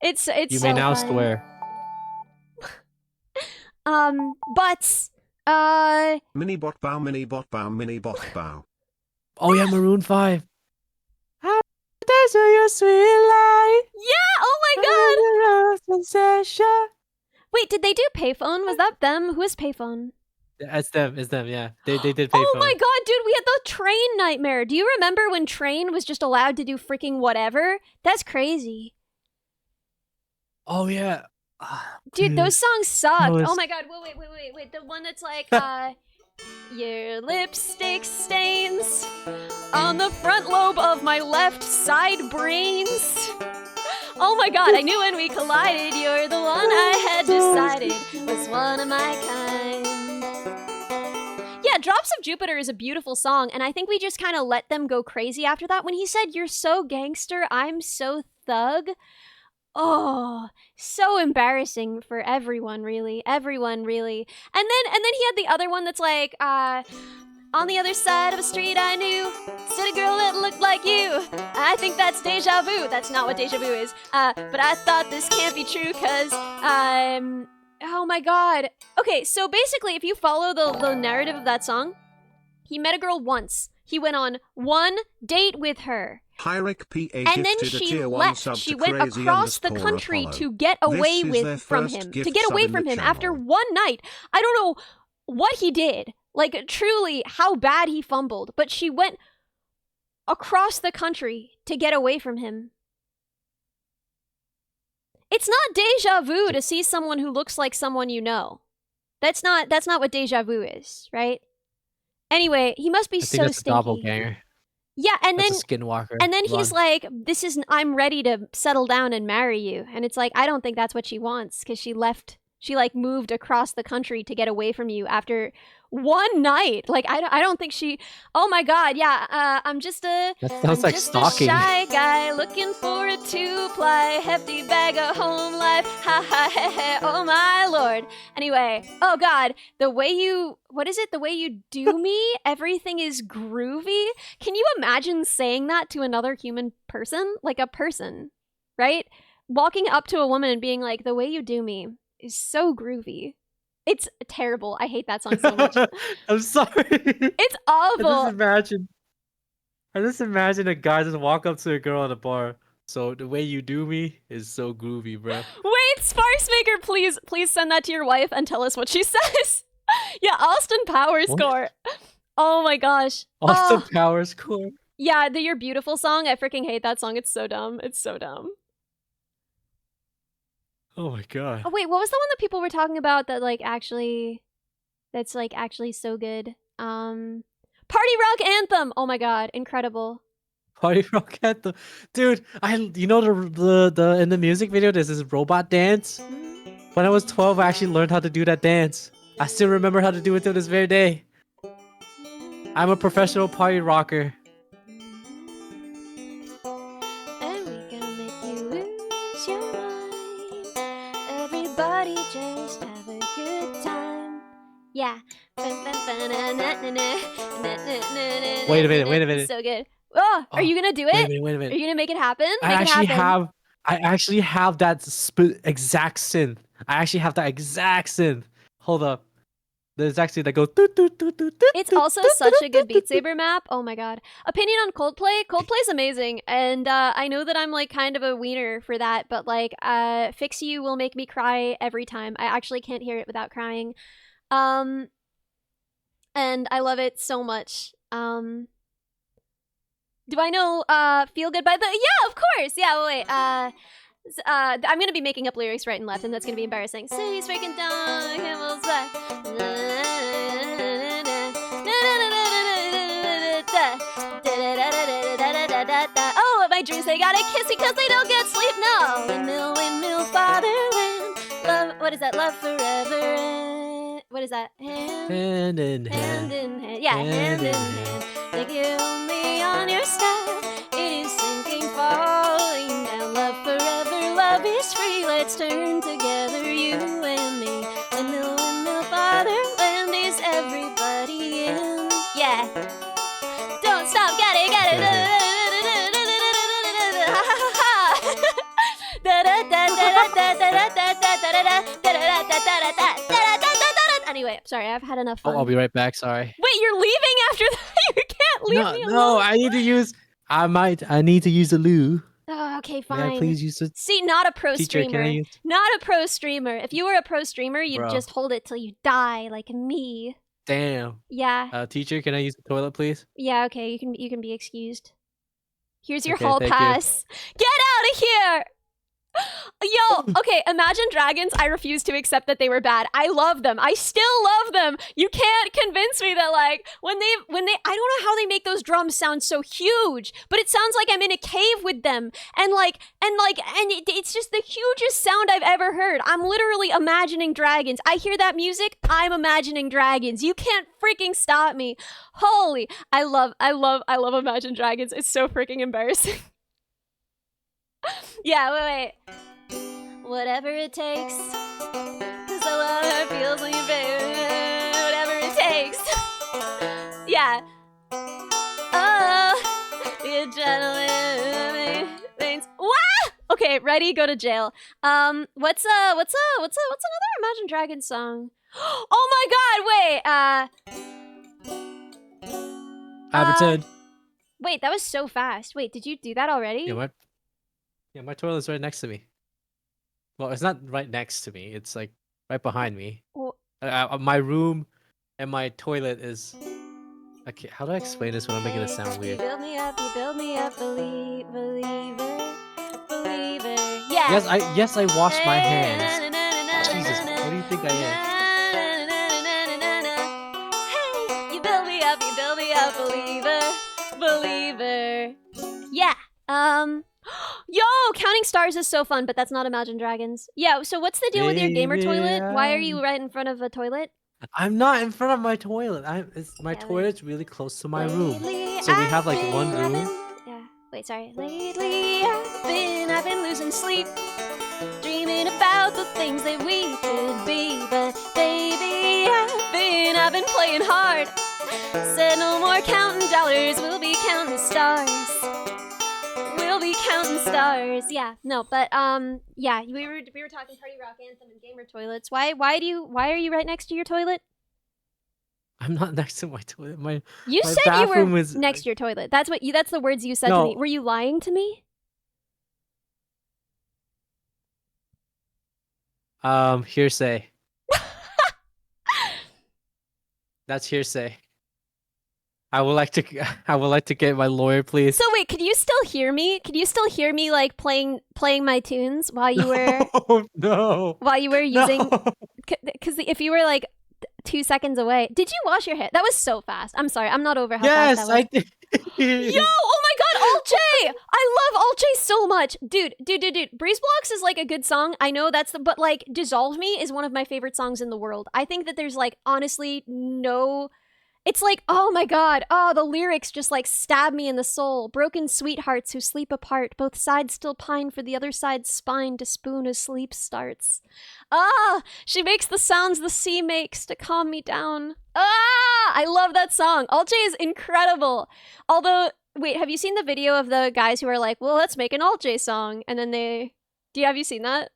It's You so may now fun. swear. But Mini bot bow, mini bot bow, mini bot bow. Oh yeah, Maroon 5. There's your sweet light. yeah, oh my god. Sensation. Wait, did they do Payphone? Was that them? Who is Payphone? It's them, yeah. They did pay Oh phone. my god, dude, we had the Train nightmare. Do you remember when Train was just allowed to do freaking whatever? That's crazy. Oh yeah. Dude, those songs sucked. was- Oh my god, wait. The one that's like, your lipstick stains on the front lobe of my left side brains. Oh my god, I knew when we collided, you're the one I had decided was one of my kind. Yeah, Drops of Jupiter is a beautiful song, and I think we just kind of let them go crazy after that. When he said, you're so gangster, I'm so thug. Oh, so embarrassing for everyone, really. Everyone, really. And then he had the other one that's like, on the other side of a street I knew stood a girl that looked like you. I think that's deja vu. That's not what deja vu is. But I thought this can't be true because I'm... Oh my god. Okay, so basically, if you follow the narrative of that song, he met a girl once. He went on one date with her. Hyric PA And then gifted a she tier 1 left. sub She to went crazy across the underscore country Apollo. to get This away is their from first him. gift To get sub away in from the him after channel. one night. I don't know what he did. Like, truly, how bad he fumbled. But she went across the country to get away from him. It's not deja vu to see someone who looks like someone you know. That's not what deja vu is, right? Anyway, he must be I think so that's a stinky. doppelganger. Yeah, and That's then a skinwalker. and then he's Run. like, "This is I'm ready to settle down and marry you." And it's like, I don't think that's what she wants because she left. She like moved across the country to get away from you after one night. Like I don't think she. Oh my god, yeah. I'm just a. That I'm sounds like just stalking. a shy guy looking for a 2-ply hefty bag of home life. Ha ha he he. Oh my lord. Anyway, oh god, the way you. What is it? The way you do me. Everything is groovy. Can you imagine saying that to another human person? Like a person, right? Walking up to a woman and being like, "The way you do me is so groovy." It's terrible. I hate that song so much. I'm sorry. It's I just awful. imagine. I just imagine a guy just walk up to a girl at a bar. So the way you do me is so groovy, bro. Wait, Sparks Maker, please send that to your wife and tell us what she says. Yeah, Austin Powers What? score. Oh my gosh. Austin Oh, Powers core. yeah, the You're Beautiful song. I freaking hate that song. It's so dumb. It's so dumb. Oh my god. Oh wait, what was the one that people were talking about that that's like actually so good? Party Rock Anthem. Oh my god, incredible. Party Rock Anthem. Dude, you know the in the music video there's this robot dance. When I was 12, I actually learned how to do that dance. I still remember how to do it to this very day. I'm a professional party rocker. And we gonna make you lose your mind. Everybody just have a good time. Yeah. Wait a minute. So good. Oh, are you gonna do it? Wait a Are minute. you gonna make it happen? I Make it actually happen. have that exact synth. I actually have that exact synth. Hold up. There's actually that goes. It's also such a good Beat Saber map. Oh my god. Opinion on Coldplay? Coldplay's amazing, and I know that I'm like kind of a wiener for that, but like Fix You will make me cry every time. I actually can't hear it without crying. And I love it so much. Do I know Feel Good by the Yeah, of course. Yeah, wait. I'm gonna be making up lyrics right and left, and that's gonna be embarrassing. City's breaking down, camels back. Oh, my dreams, they gotta kiss because they don't get sleep. No, windmill, fatherland. Love, what is that? Love forever. What is that? Hand in Hand hand. in hand. Yeah, hand in hand. Take you only on your step. It is sinking, falling down. Love forever, love is free. Let's turn together, you and me. Windmill, fatherland is everybody in. Yeah. Don't stop, got it. Anyway, sorry, I've had enough Oh, fun. I'll be right back. Sorry. Wait, you're leaving after that? You can't leave me alone. No, I need to use. I need to use the loo. Oh, okay, May fine. I please use the See, not a pro teacher? streamer. Can I use? Not a pro streamer. If you were a pro streamer, you'd Bro. just hold it till you die, like me. Damn. Yeah. Teacher, can I use the toilet, please? Yeah, okay, you can be excused. Here's your Okay, hall thank you. pass. Get out of here! Yo, okay, Imagine Dragons, I refuse to accept that they were bad. I love them. I still love them. You can't convince me that like when they I don't know how they make those drums sound so huge, but it sounds like I'm in a cave with them. And it's just the hugest sound I've ever heard. I'm literally imagining dragons. I hear that music, I'm imagining dragons. You can't freaking stop me. Holy, I love Imagine Dragons. It's so freaking embarrassing. Yeah, wait. Whatever it takes. 'Cause I love how it feels when you baby. Whatever it takes. Yeah. Oh, the adrenaline veins. What? Okay, ready? Go to jail. What's another Imagine Dragons song? Oh my god, wait, Everton. wait, that was so fast. Wait, did you do that already? My toilet's right next to me. Well, it's not right next to me. It's like right behind me. Well, My room and my toilet is. Okay, how do I explain this when I'm making it sound you weird? build me up, believer. Yeah. Yes, I wash my hands. Jesus, what do you think I am? Hey, you build me up, believer. believer. Yeah. Yo, counting stars is so fun, but that's not Imagine Dragons. Yeah, so what's the deal with your gamer toilet? Why are you right in front of a toilet? I'm not in front of my toilet. My Yeah, toilet's really close to my room. Lately, So we have like I've one been- room. Yeah. Wait, sorry. Lately, I've been losing sleep, dreaming about the things that we could be. But baby, I've been playing hard. Said no more counting dollars, we'll be counting stars. We'll be counting stars. Yeah, no, but yeah, we were talking Party Rock Anthem and gamer toilets. Why are you right next to your toilet? I'm not next to my toilet. You My said you were bathroom is next to your toilet. That's the words you said to me. No. Were you lying to me? Hearsay. That's hearsay. I would like to get my lawyer, please. So wait, could you still hear me? Could you still hear me like playing my tunes while you were No. using? No. Because if you were like 2 seconds away, did you wash your hair? That was so fast. I'm sorry, I'm not over how fast Yes, that was. I did. Yo, oh my god, Alt-J! I love Alt-J so much. Dude. Breeze Blocks is like a good song. I know but like Dissolve Me is one of my favorite songs in the world. I think that there's like honestly no. It's like, oh my god, the lyrics just like stab me in the soul. Broken sweethearts who sleep apart, both sides still pine for the other side's spine to spoon as sleep starts. She makes the sounds the sea makes to calm me down. I love that song. Alt-J is incredible. Although, wait, have you seen the video of the guys who are like, well, let's make an Alt-J song? And then have you seen that?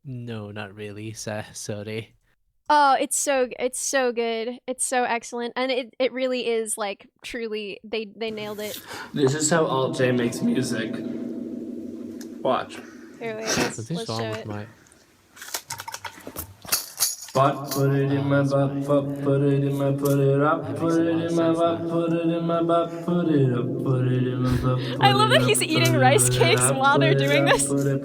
No, not really. Sorry. Oh, it's so good. It's so excellent. And it really is like truly they nailed it. This is how Alt-J makes music. Watch. Here, wait, What let's is show wrong with it. my? Butt, put it in my butt, put it in my, put it up, put it in my butt, put it in my butt, put it up, put it in my butt. I love that he's eating rice cakes while they're doing this. Put it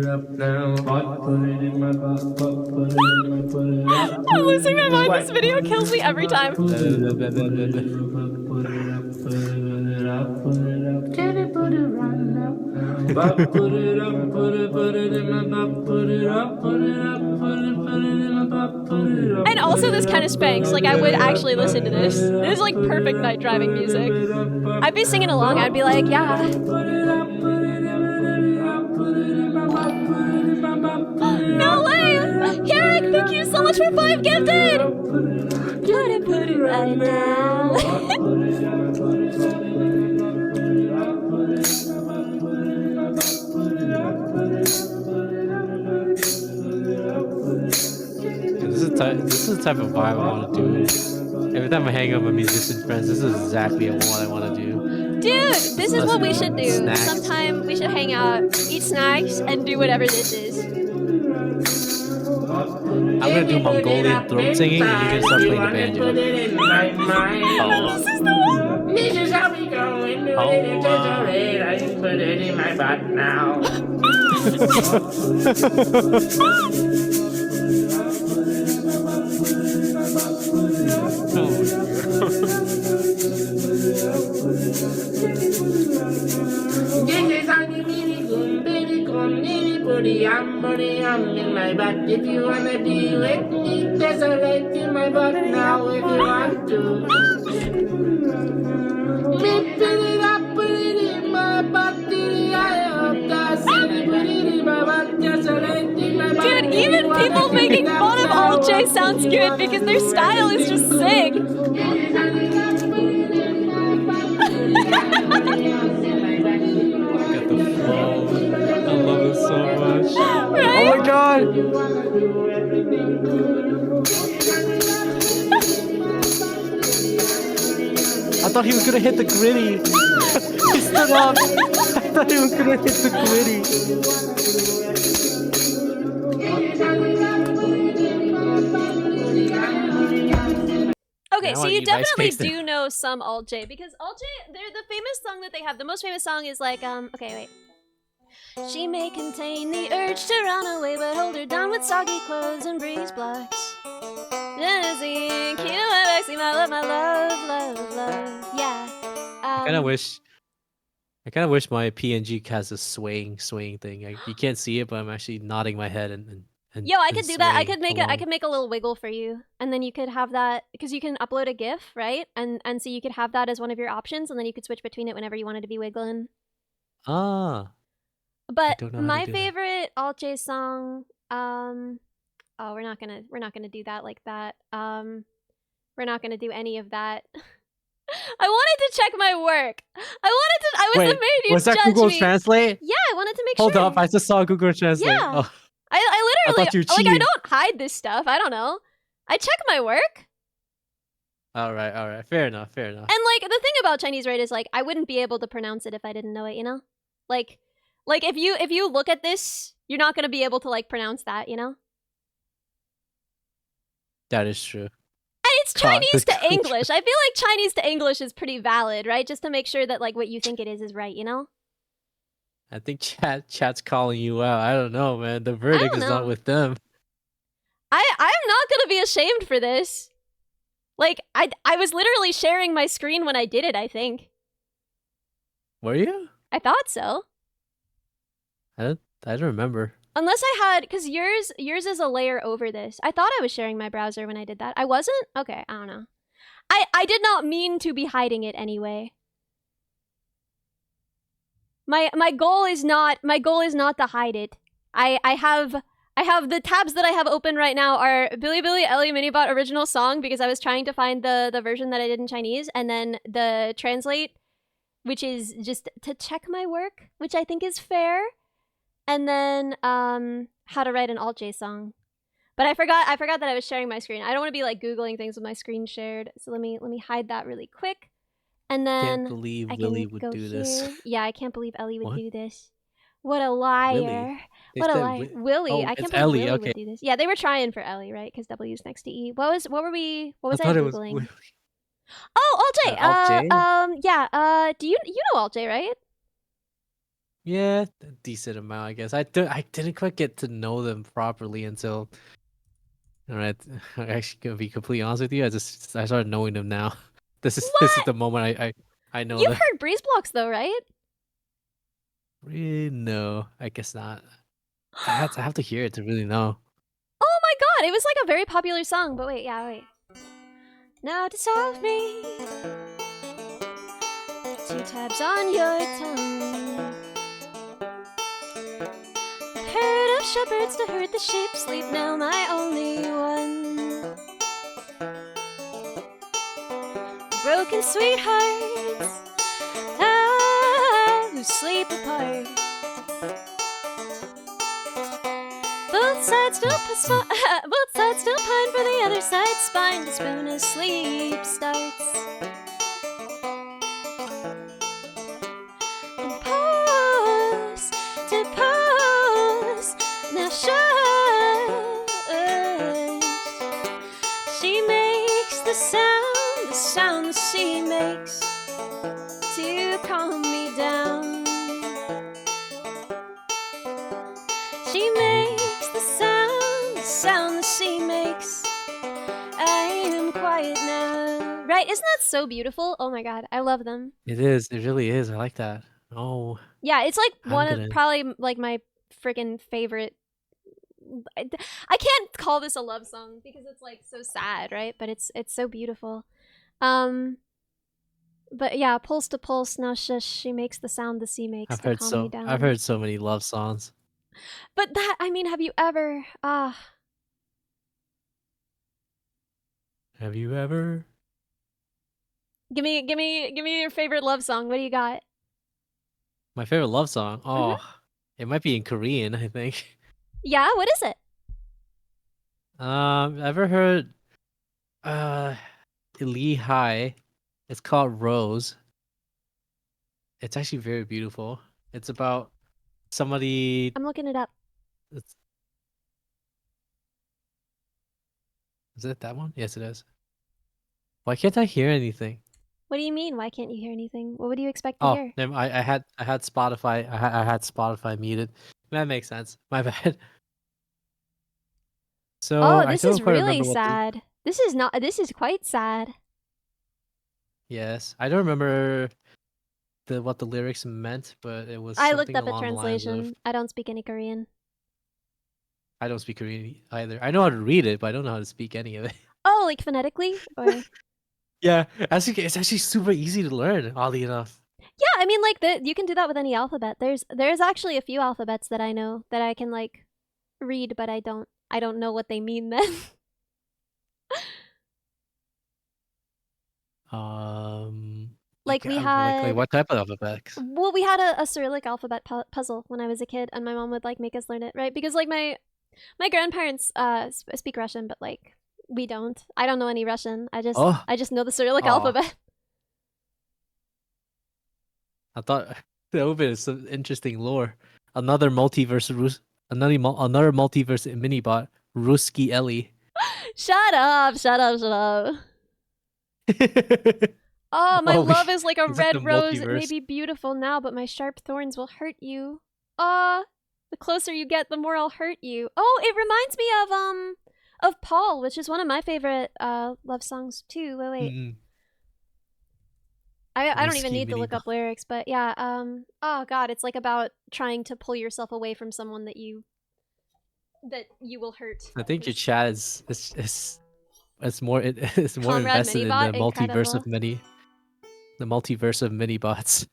up now. Butt, put it in my butt, put it in my, put it up. I'm losing my mind. This video kills me every time. Put it up, put it up, put it up. Can you put it right now? Butt, put it up, put it in my butt, put it up, put it up, put it in my butt, put it up. And also this kind of spanks. Like I would actually listen to this. This is like perfect night driving music. I'd be singing along. I'd be like, yeah. No way! Herrick, thank you so much for 5 gifted! Put it right now. This is the type of vibe I want to do. Every time I hang out with musician friends, this is exactly what I want to do. Dude, this is what we should do. Snacks. Sometime we should hang out, eat snacks, and do whatever this is. I'm gonna do Mongolian throat singing, and you can start playing the banjo. This is the one! This is how we go into it. It's a red. I just put it in my butt now. This is how you mean it, baby, come near, put the yum in my butt. If you wanna be with me, there's a leg in my butt now. If you want to. Put it up, put it in my butt, to the eye of the city, put it in my butt, just a leg in my butt. Dude, even people making fun of Alt-J sounds good because their style is just sick. Get the flow. I love it so much. Right? Oh my god! I thought he was gonna hit the gritty. He stood up. I thought he was gonna hit the gritty. Okay, I so wanna you eat rice definitely cakes then. do know some Alt-J because Alt-J, they're the famous song that they have. The most famous song is like, okay, wait. She may contain the urge to run away, but hold her down with soggy clothes and breeze blocks. Galaxy, my love, love. Yeah. I kind of wish. I kind of wish my PNG has a swaying thing. You can't see it, but I'm actually nodding my head and Yo, I and could do that. I swaying could make along. a little wiggle for you, and then you could have that because you can upload a GIF, right? And so you could have that as one of your options, and then you could switch between it whenever you wanted to be wiggling. Ah, I But don't know how to my do that. favorite Alt J song, oh, we're not gonna do that like that. We're not gonna do any of that. I wanted to check my work. I was Wait, afraid you'd was that judge Google me. Translate? Yeah, I wanted to make Hold sure. up, I just saw Google Translate. Yeah. Oh, I I literally thought you were like I cheating. don't hide this stuff. I don't know. I check my work. All right, fair enough. And like the thing about Chinese, right, is like I wouldn't be able to pronounce it if I didn't know it, you know? Like if you look at this, you're not gonna be able to like pronounce that, you know? That is true. And it's Caught Chinese the to English. I feel like Chinese to English is pretty valid, right? Just to make sure that like what you think it is right, you know? I think chat's calling you out. I don't know, man. The I verdict don't is not know. with them. I'm not gonna be ashamed for this. Like I was literally sharing my screen when I did it, I think. Were you? I thought so. I don't remember. Unless I had, because yours is a layer over this. I thought I was sharing my browser when I did that. I wasn't? Okay, I don't know. I did not mean to be hiding it anyway. My goal is not to hide it. I have the tabs that I have open right now are Billy Billy Ellie Minibot original song because I was trying to find the version that I did in Chinese, and then the translate, which is just to check my work, which I think is fair. And then how to write an Alt J song. But I forgot that I was sharing my screen. I don't want to be like Googling things with my screen shared. So let me hide that really quick. And then Can't believe I Willie can would go do here. this. Yeah, I can't believe Ellie would What? do this. What a liar. Willie? They What a said liar. Willie. Oh, I it's can't believe Ellie. Willie Okay. would do this. Yeah, they were trying for Ellie, right? Because W's next to E. What was I I thought it was Googling? Willie. Oh, Alt J. Alt J? Yeah, do you know Alt J, right? Yeah, a decent amount, I guess. I didn't quite get to know them properly until. All right, I'm actually gonna be completely honest with you. I started knowing them now. This is the moment I know You've them. heard Breeze Blocks though, right? Really? No, I guess not. I have to hear it to really know. Oh my god, it was like a very popular song, but wait. Now dissolve me. 2 tabs on your tongue. I've heard of shepherds to herd the sheep, sleep now my only one. Broken sweethearts, who sleep apart. Both sides still pine for the other side's spine to spoon as sleep starts. And pause to pause, now shush. She makes the sound she makes to calm me down. She makes the sound that she makes. I am quiet now. Right? Isn't that so beautiful? Oh my god, I love them. It is. It really is. I like that. Oh, Yeah, it's like I'm one gonna. of probably like my freaking favorite. I can't call this a love song because it's like so sad, right? But it's so beautiful. But yeah, pulse to pulse. Now shush. She makes the sound the sea makes I've to heard calm me down. I've heard so many love songs. But that, I mean, have you ever? Have you ever? Give me your favorite love song. What do you got? My favorite love song? Oh, it might be in Korean, I think. Yeah, what is it? Ever heard Lee High? It's called Rose. It's actually very beautiful. It's about somebody. I'm looking it up. Is it that one? Yes, it is. Why can't I hear anything? What do you mean? Why can't you hear anything? What would you expect to hear? Never, I had Spotify. I had Spotify muted. That makes sense. My bad. So Oh, I this don't is quite really remember what the- sad. This is not. This is quite sad. Yes, I don't remember what the lyrics meant, but it was I looked something up a along the lines of. translation. I don't speak any Korean. I don't speak Korean either. I know how to read it, but I don't know how to speak any of it. Oh, like phonetically, or Yeah, actually, it's actually super easy to learn. Oddly enough. yeah. I mean, like you can do that with any alphabet. There's actually a few alphabets that I know that I can like read, but I don't know what they mean then. Like we had what type of alphabets? well, we had a Cyrillic alphabet puzzle when I was a kid, and my mom would like make us learn it, right? Because like my grandparents speak Russian, but like we don't. I don't know any Russian. I just know the Cyrillic Aw. alphabet. I thought that would be some interesting lore. Another multiverse another multiverse minibot, Ruski Ellie. Shut up! Shut up! Shut up! Oh, my Oh, love is like a is it the red rose. It may multiverse? be beautiful now, but my sharp thorns will hurt you. Ah, the closer you get, the more I'll hurt you. Oh, it reminds me of Paul, which is one of my favorite love songs too. Wait. Mm-mm. I don't even Risky need to look mini up lyrics, but yeah, oh god, it's like about trying to pull yourself away from someone that you will hurt. I think your chat is it's more it's more Comrade invested in the Minibot, multiverse of incredible. the multiverse of mini bots.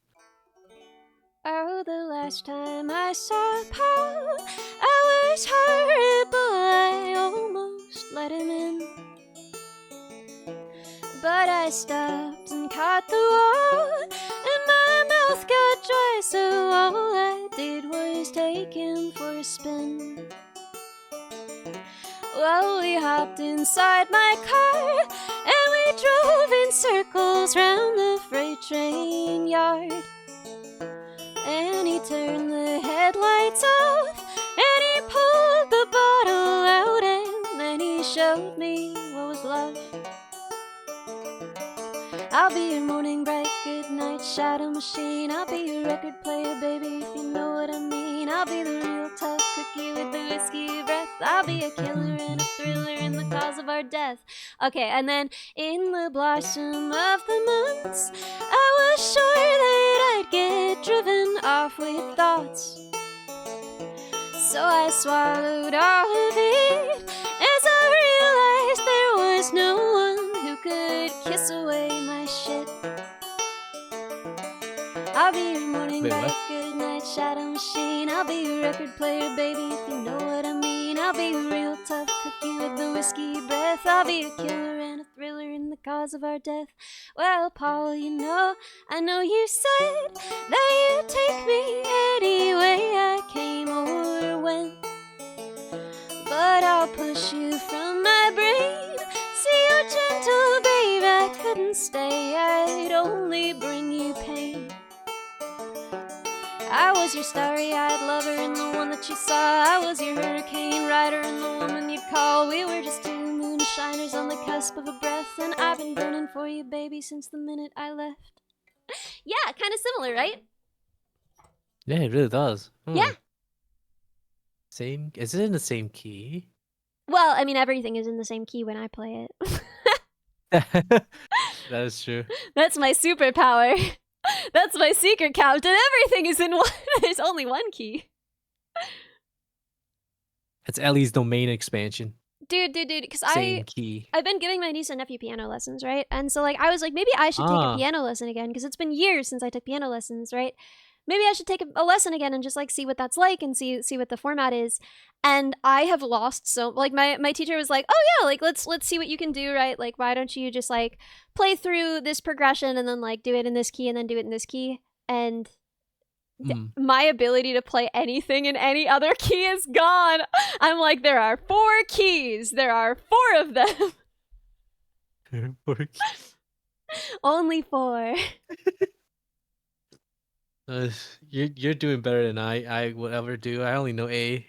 Oh, the last time I saw Paul, I was horrible. I almost let him in, but I stopped and caught the wall, and my mouth got dry, so all I did was take him for a spin. Well, we hopped inside my car, and we drove in circles round the freight train yard. And he turned the headlights off, and he pulled the bottle out, and then he showed me what was love. I'll be your morning bright, good night shadow machine. I'll be your record player, baby, if you know what I mean. I'll be the real tough cookie with the whiskey breath. I'll be a killer and a thriller in the cause of our death. Okay, and then in the blossom of the months, I was sure that I'd get driven off with thoughts. So I swallowed all of it as I realized there was no one who could kiss away my shit. I'll be your morning Wait, bright, what? good night shadow machine. I'll be your record player, baby, if you know what I mean. I'll be a real tough cookie with the whiskey breath. I'll be a killer and a thriller in the cause of our death. Well, Paul, you know, I know you said that you'd take me anyway I came or went, but I'll push you from my brain. See, you're gentle, babe, I couldn't stay. I'd only bring you pain. I was your starry-eyed lover and the one that you saw. I was your hurricane rider and the woman you'd call. We were just two moonshiners on the cusp of a breath, and I've been burning for you, baby, since the minute I left. Yeah, kind of similar, right? Yeah, it really does. Yeah. Same. Is it in the same key? Well, I mean, everything is in the same key when I play it. That is true. That's my superpower. That's my secret, Captain. Everything is in one. There's only one key. It's Ellie's domain expansion. Dude, because Same key. I've been giving my niece and nephew piano lessons, right? And so like I was like, maybe I should take a piano lesson again, because it's been years since I took piano lessons, right? Maybe I should take a lesson again and just like see what that's like and see what the format is. And I have lost so like my teacher was like, oh yeah, like let's see what you can do, right? Like why don't you just like play through this progression and then like do it in this key and then do it in this key. And my ability to play anything in any other key is gone. I'm like, there are 4 keys. There are 4 of them. Only 4. You're doing better than I would ever do. I only know A.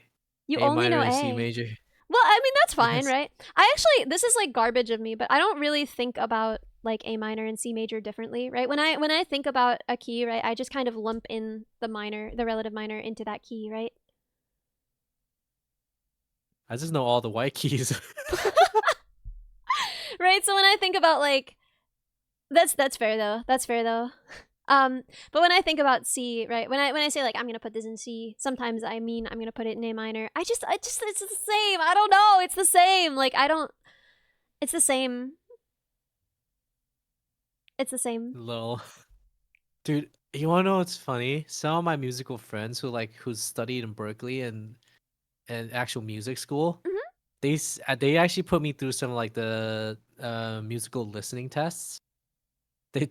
You A only minor know and A. C major. Well, I mean, that's fine, Yes. right? I actually, this is like garbage of me, but I don't really think about like A minor and C major differently, right? When I think about a key, right, I just kind of lump in the relative minor into that key, right? I just know all the white keys. Right? So when I think about like that's fair though. That's fair though. But when I think about C, right? When I say like I'm gonna put this in C, sometimes I mean I'm gonna put it in A minor. I just it's the same. I don't know. It's the same. Like I don't. It's the same. It's the same. Lol. Dude, you wanna know what's funny? Some of my musical friends who studied in Berkeley and actual music school, Mhm. they actually put me through some like the musical listening tests. They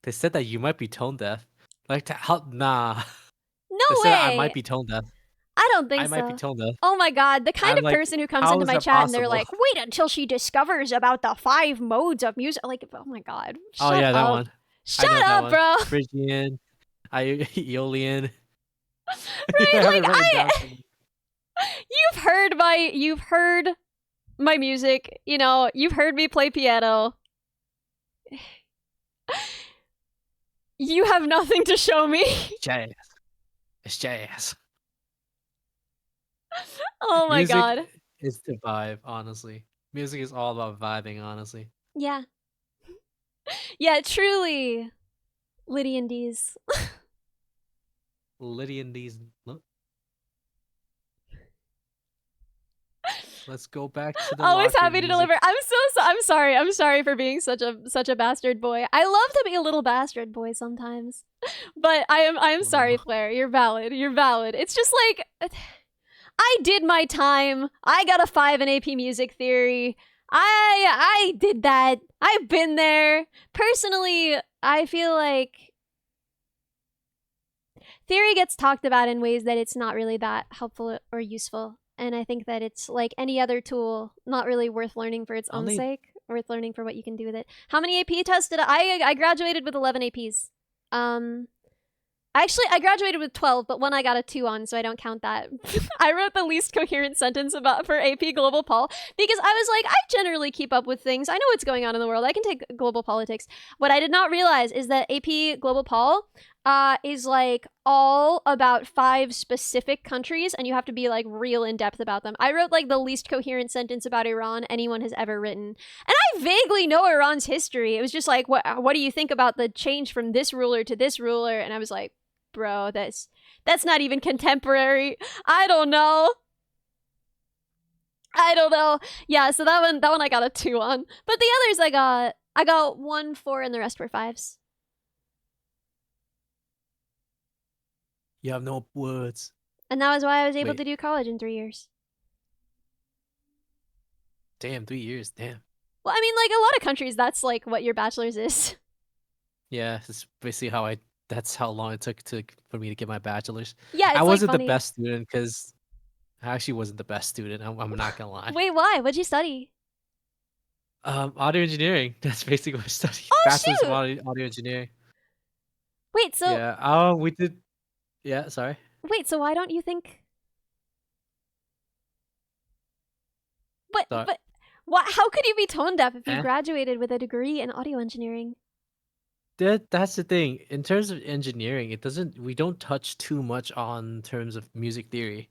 they said that you might be tone deaf. Like how nah. No They said I might way. be tone deaf. I don't think I might be so. tone deaf. Oh my god, the kind I'm of like, person who comes how into is my that chat and they're possible? like, wait until she discovers about the 5 modes of music. Like, oh my god. Oh Shut yeah, that up. one. I Shut know that up, one. bro. Phrygian, Aeolian. I Right? have Like it written down somewhere. you've heard my music, you know, you've heard me play piano. You have nothing to show me. Jazz. It's jazz. Oh my Music god. is the vibe, honestly. Music is all about vibing, honestly. Yeah. Yeah, truly. Lydian D's. Lydian D's. Let's go back to the Always locker happy to music. deliver. I'm sorry. I'm sorry for being such a bastard boy. I love to be a little bastard boy sometimes. But I am sorry, Flair. You're valid. You're valid. It's just like I did my time. I got a 5 in AP Music Theory. I did that. I've been there. Personally, I feel like theory gets talked about in ways that it's not really that helpful or useful. And I think that it's like any other tool, not really worth learning for its own Only- sake, worth learning for what you can do with it. How many AP tests did I graduated with 11 APs. Actually, I graduated with 12, but one I got a 2 on, so I don't count that. I wrote the least coherent sentence for AP Global Pol because I was like, I generally keep up with things. I know what's going on in the world. I can take global politics. What I did not realize is that AP Global Pol is like all about 5 specific countries, and you have to be like real in depth about them. I wrote like the least coherent sentence about Iran anyone has ever written, and I vaguely know Iran's history. It was just like, what do you think about the change from this ruler to this ruler? And I was like, bro, that's not even contemporary. I don't know. Yeah, so that one I got a 2 on, but the others I got 1, 4, and the rest were 5s. You have no words. And that was why I was able Wait. to do college in 3 years. Damn, 3 years. Damn. Well, I mean, like a lot of countries, that's like what your bachelor's is. Yeah, that's basically that's how long it took for me to get my bachelor's. Yeah, it's I wasn't like the funny. best student because I actually wasn't the best student. I'm not gonna lie. Wait, why? What'd you study? Audio engineering. That's basically what I studied. Oh, Bachelor's shoot! of audio engineering. Wait, so Yeah. Oh, we did. Yeah. Sorry. why don't you think? Sorry. But what? How could you be tone deaf if you Eh? graduated with a degree in audio engineering? That's the thing. In terms of engineering, we don't touch too much on terms of music theory.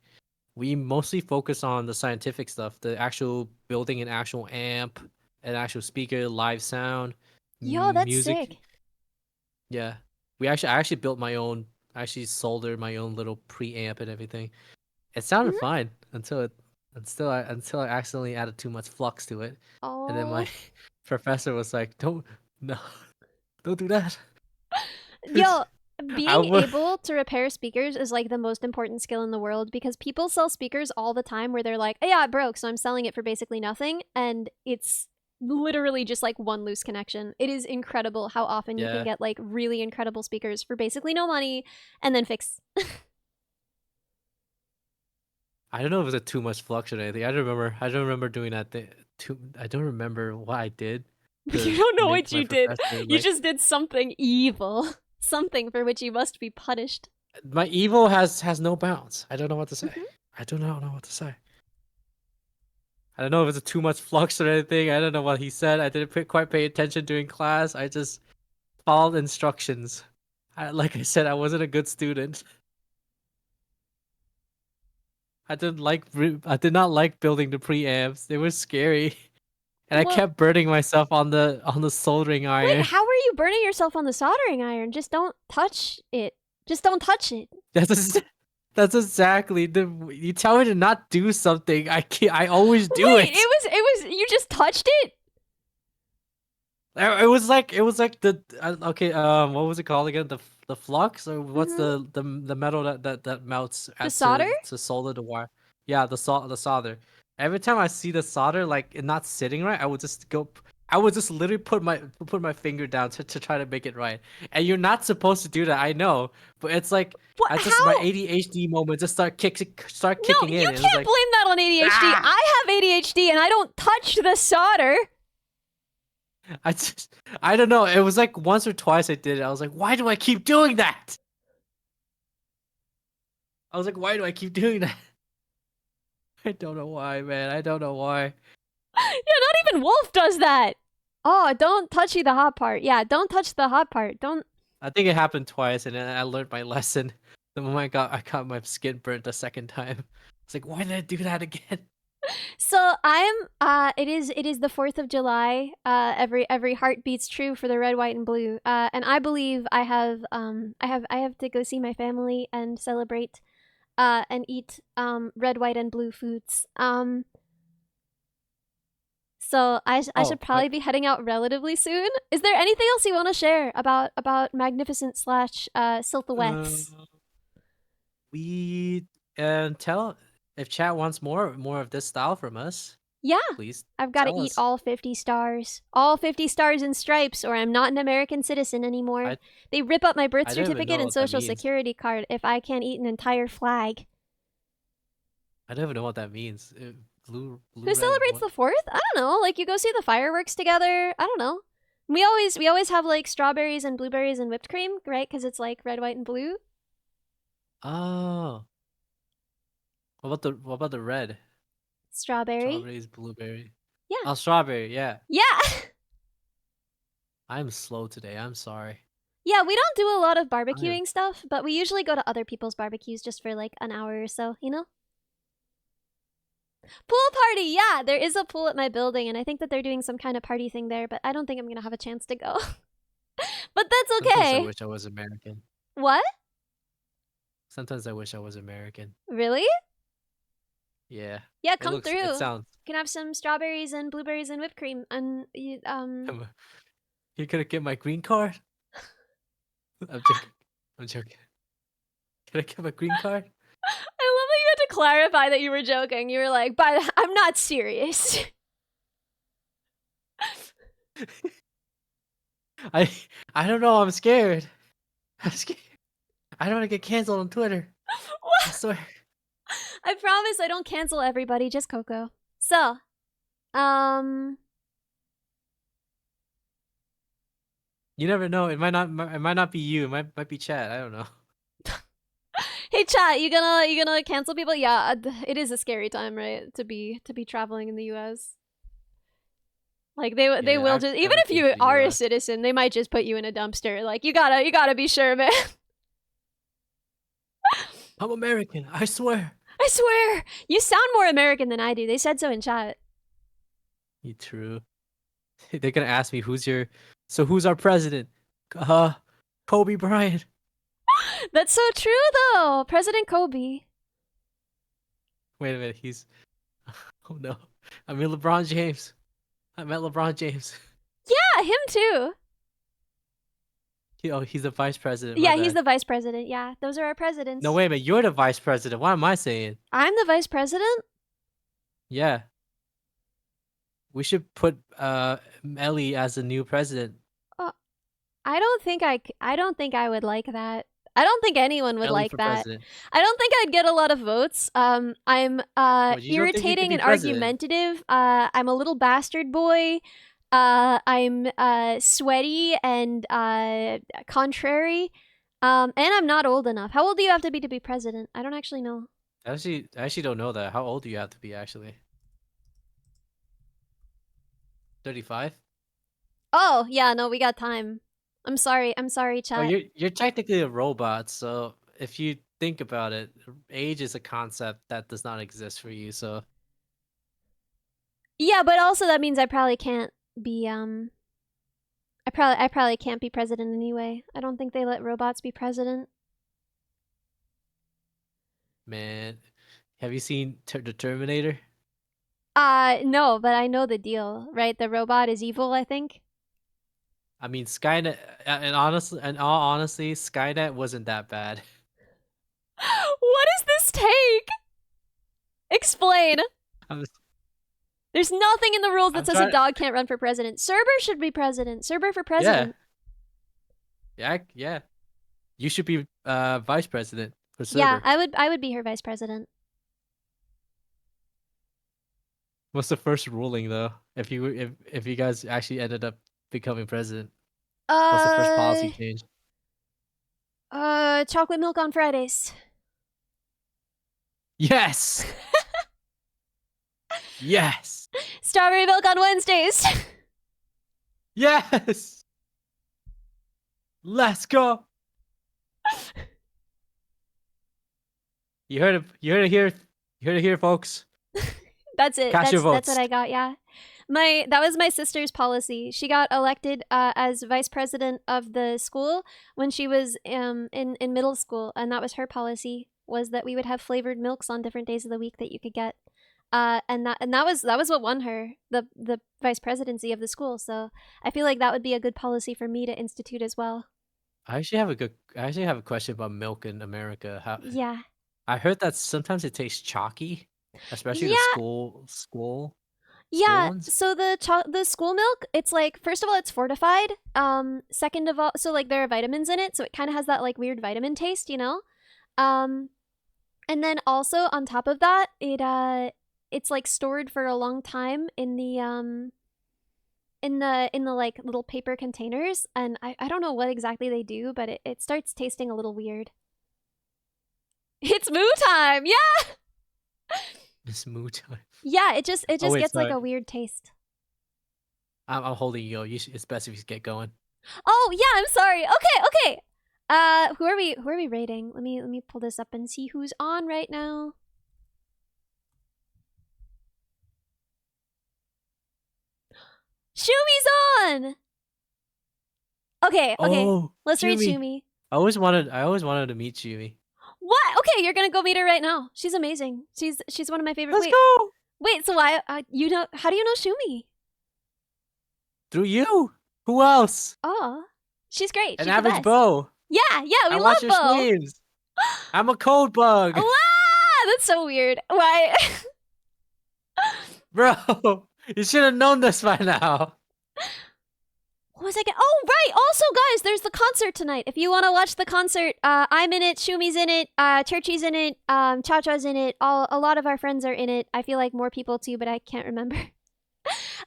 We mostly focus on the scientific stuff, the actual building an actual amp, an actual speaker, live sound, Yo, that's music. sick. Yeah. I actually built my own. I actually soldered my own little preamp and everything. It sounded Mhm. fine until I accidentally added too much flux to it. And then my Oh, professor was like, don't do that. yo, I being would able to repair speakers is like the most important skill in the world because people sell speakers all the time where they're like, oh, yeah, it broke, so I'm selling it for basically nothing. And it's literally just like one loose connection. It is incredible how often you Yeah. can get like really incredible speakers for basically no money and then fix. I don't know if it was too much flux or anything. I don't remember doing that thing. I don't remember what I did. You to don't know make what my you did. professor, You like- just did something evil. Something for which you must be punished. My evil has no bounds. I don't know what to say. Mhm. I do not know what to say. I don't know if it's too much flux or anything. I don't know what he said. I didn't quite pay attention during class. I just followed instructions. Like I said, I wasn't a good student. I did not like building the preamps. They were scary. and I Well, kept burning myself on the soldering wait, iron. how are you burning yourself on the soldering iron? Just don't touch it. Just don't touch it. That's exactly the. You tell me to not do something, I can't. I always do Wait, it. it was you just touched it? It was like the okay. What was it called again? The flux, or what's the metal that melts The at solder? to solder the wire? Yeah, the solder. Every time I see the solder like it not sitting right, I would just go. I would just literally put my finger down to try to make it right. And you're not supposed to do that. I know, but it's like What? I just my How? ADHD moment just start No, kicking in. you And it's can't like blame that on ADHD. ah! I have ADHD and I don't touch the solder. I don't know. It was like once or twice I did it. I was like, why do I keep doing that? I was like, why do I keep doing that? I don't know why, man. I don't know why. Yeah, not even Wolf does that. Oh, don't touchy the hot part. Yeah, don't touch the hot part. Don't. I think it happened twice, and then I learned my lesson. The moment I got my skin burnt the second time. It's like, why did I do that again? So I'm. It is the 4th of July. Every heart beats true for the red, white, and blue. And I believe I have. I have to go see my family and celebrate. And eat red, white, and blue foods. So I should probably be heading out relatively soon. Is there anything else you want to share about Magnificent slash Silhouettes? We tell if chat wants more of this style from us. Yeah, Please, I've got to tell eat us. all 50 stars. All 50 stars and stripes, or I'm not an American citizen anymore. They rip up my birth I don't even certificate know and what that social means. security card if I can't eat an entire flag. I don't even know what that means. Blue. Who celebrates the 4th? I don't know. Like you go see the fireworks together. I don't know. We always have like strawberries and blueberries and whipped cream, right? Because it's like red, white, and blue. Oh. What about the red? Strawberry. Strawberries, blueberry. Yeah. Oh, strawberry. Yeah. Yeah. I'm slow today. I'm sorry. Yeah, we don't do a lot of barbecuing stuff, but we usually go to other people's barbecues just for like an hour or so, you know? Pool party! Yeah, there is a pool at my building, and I think that they're doing some kind of party thing there, but I don't think I'm gonna have a chance to go. But that's okay. Sometimes I wish I was American. What? Sometimes I wish I was American. Really? Yeah. Yeah, come through. It sounds. You can have some strawberries and blueberries and whipped cream, and You're gonna get my green card? I'm joking. I'm joking. Can I get my green card? I love that you had to clarify that you were joking. You were like, "But I'm not serious." I don't know. I'm scared. I'm scared. I don't want to get canceled on Twitter. I swear. I promise I don't cancel everybody, just Coco. So, You never know. It might not be you. It might be Chad. I don't know. hey chat, you gonna cancel people? Yeah, it is a scary time, right? To be traveling in the U.S. Like they will just, even if you are a citizen, they might just put you in a dumpster. Like you gotta be sure, man. I'm American. I swear. I swear, you sound more American than I do. They said so in chat. You true. They're gonna ask me who's our president? Kobe Bryant. That's so true though. President Kobe. Wait a minute, he's oh no. I mean LeBron James. I met LeBron James. Yeah, him too. He's the vice president. Yeah, he's the vice president. Yeah, those are our presidents. No, wait a minute. You're the vice president. What am I saying? I'm the vice president? Yeah. We should put Ellie as the new president. I don't think I would like that. I don't think anyone would Ellie like for that. President. I don't think I'd get a lot of votes. I'm irritating and argumentative. I'm a little bastard boy. I'm sweaty and contrary. And I'm not old enough. How old do you have to be president? I don't actually know. I actually don't know that. How old do you have to be actually? 35? Oh, yeah, no, we got time. I'm sorry, chat. Oh, you're technically a robot, so if you think about it, age is a concept that does not exist for you, so Yeah, but also that means I probably can't be I probably can't be president anyway. I don't think they let robots be president. Man, have you seen the Terminator? No, but I know the deal, right? The robot is evil, I think. I mean, Skynet, and honestly, in all honesty, Skynet wasn't that bad. What is this take? Explain. I'm just- There's nothing in the rules that I'm says trying- a dog can't run for president. Cerber should be president. Cerber for president. Yeah. You should be vice president for Yeah, Cerber. I would be her vice president. What's the first ruling though? If you guys actually ended up becoming president, what's the first policy change? Chocolate milk on Fridays. Yes. Yes. Strawberry milk on Wednesdays. Yes. Let's go. You heard it here, folks. That's it. Cast your That's votes. what I got, yeah. That was my sister's policy. She got elected as vice president of the school when she was in middle school, and that was her policy, was that we would have flavored milks on different days of the week that you could get. And that was what won her the vice presidency of the school. So I feel like that would be a good policy for me to institute as well. I actually have a question about milk in America. Yeah. I heard that sometimes it tastes chalky, especially Yeah. the school Yeah, ones. so the school milk, it's like, first of all, it's fortified. Second of all, so like there are vitamins in it, so it kind of has that like weird vitamin taste, you know. And then also on top of that, it's like stored for a long time in the like little paper containers, and I don't know what exactly they do, but it starts tasting a little weird. It's moo time, yeah. It's moo time. Yeah, it just wait, gets like sorry. a weird taste. I'm holding you. It's best if you get going. Oh yeah, I'm sorry. Okay. Who are we rating? Let me pull this up and see who's on right now. Shumi's on. Okay. Oh, Let's read Shumi. Shumi. I always wanted to meet Shumi. What? Okay, you're gonna go meet her right now. She's amazing. She's one of my favorite. Let's go. Wait. So why? You know? How do you know Shumi? Through you. Who else? Oh, she's great. An She's the average best. Bo. Yeah. We I love watch your Bo. streams. I'm a code bug. Wow, that's so weird. Why? Bro, you should have known this by now. What was I getting? Oh, right. Also, guys, there's the concert tonight. If you want to watch the concert, I'm in it, Shumi's in it, Churchy's in it, Cha-Cha's in it. A lot of our friends are in it. I feel like more people too, but I can't remember.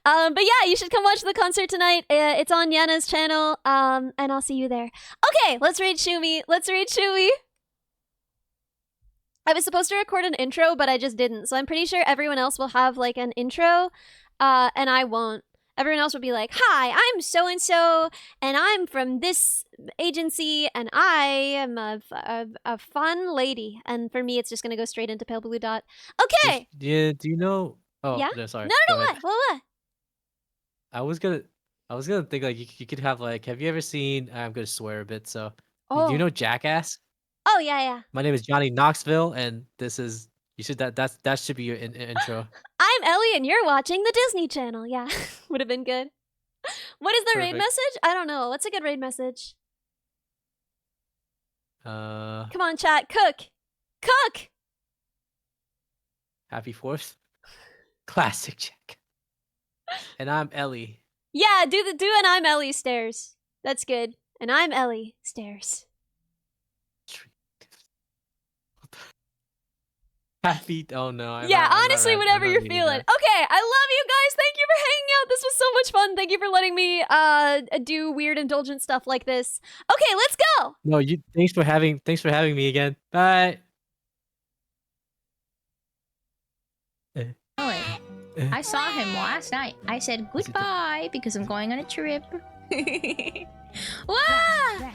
But yeah, you should come watch the concert tonight. It's on Yana's channel, and I'll see you there. Okay, let's read Shumi. I was supposed to record an intro, but I just didn't. So I'm pretty sure everyone else will have like an intro, and I won't. Everyone else would be like, "Hi, I'm so-and-so, and I'm from this agency, and I am a fun lady." And for me, it's just gonna go straight into Pale Blue Dot. Okay. Yeah. Do you know? Oh, Yeah? no, sorry. No, Go ahead. what? I was gonna think like you could have like. Have you ever seen? I'm gonna swear a bit. So, Oh. do you know Jackass? Oh, yeah. My name is Johnny Knoxville, and this is you should that should be your intro. I'm Ellie, and you're watching the Disney Channel. Yeah, would have been good. What is the raid Perfect. message? I don't know. What's a good raid message? Come on, chat. Cook. Happy 4th. Classic check. And I'm Ellie. Yeah, do an I'm Ellie stairs. That's good. And I'm Ellie stairs. Happy. Oh no. Yeah, honestly, whatever you're feeling. Okay, I love you guys. Thank you for hanging out. This was so much fun. Thank you for letting me do weird indulgent stuff like this. Okay, let's go. No, thanks for having me again. Bye. I saw him last night. I said goodbye because I'm going on a trip. Wah!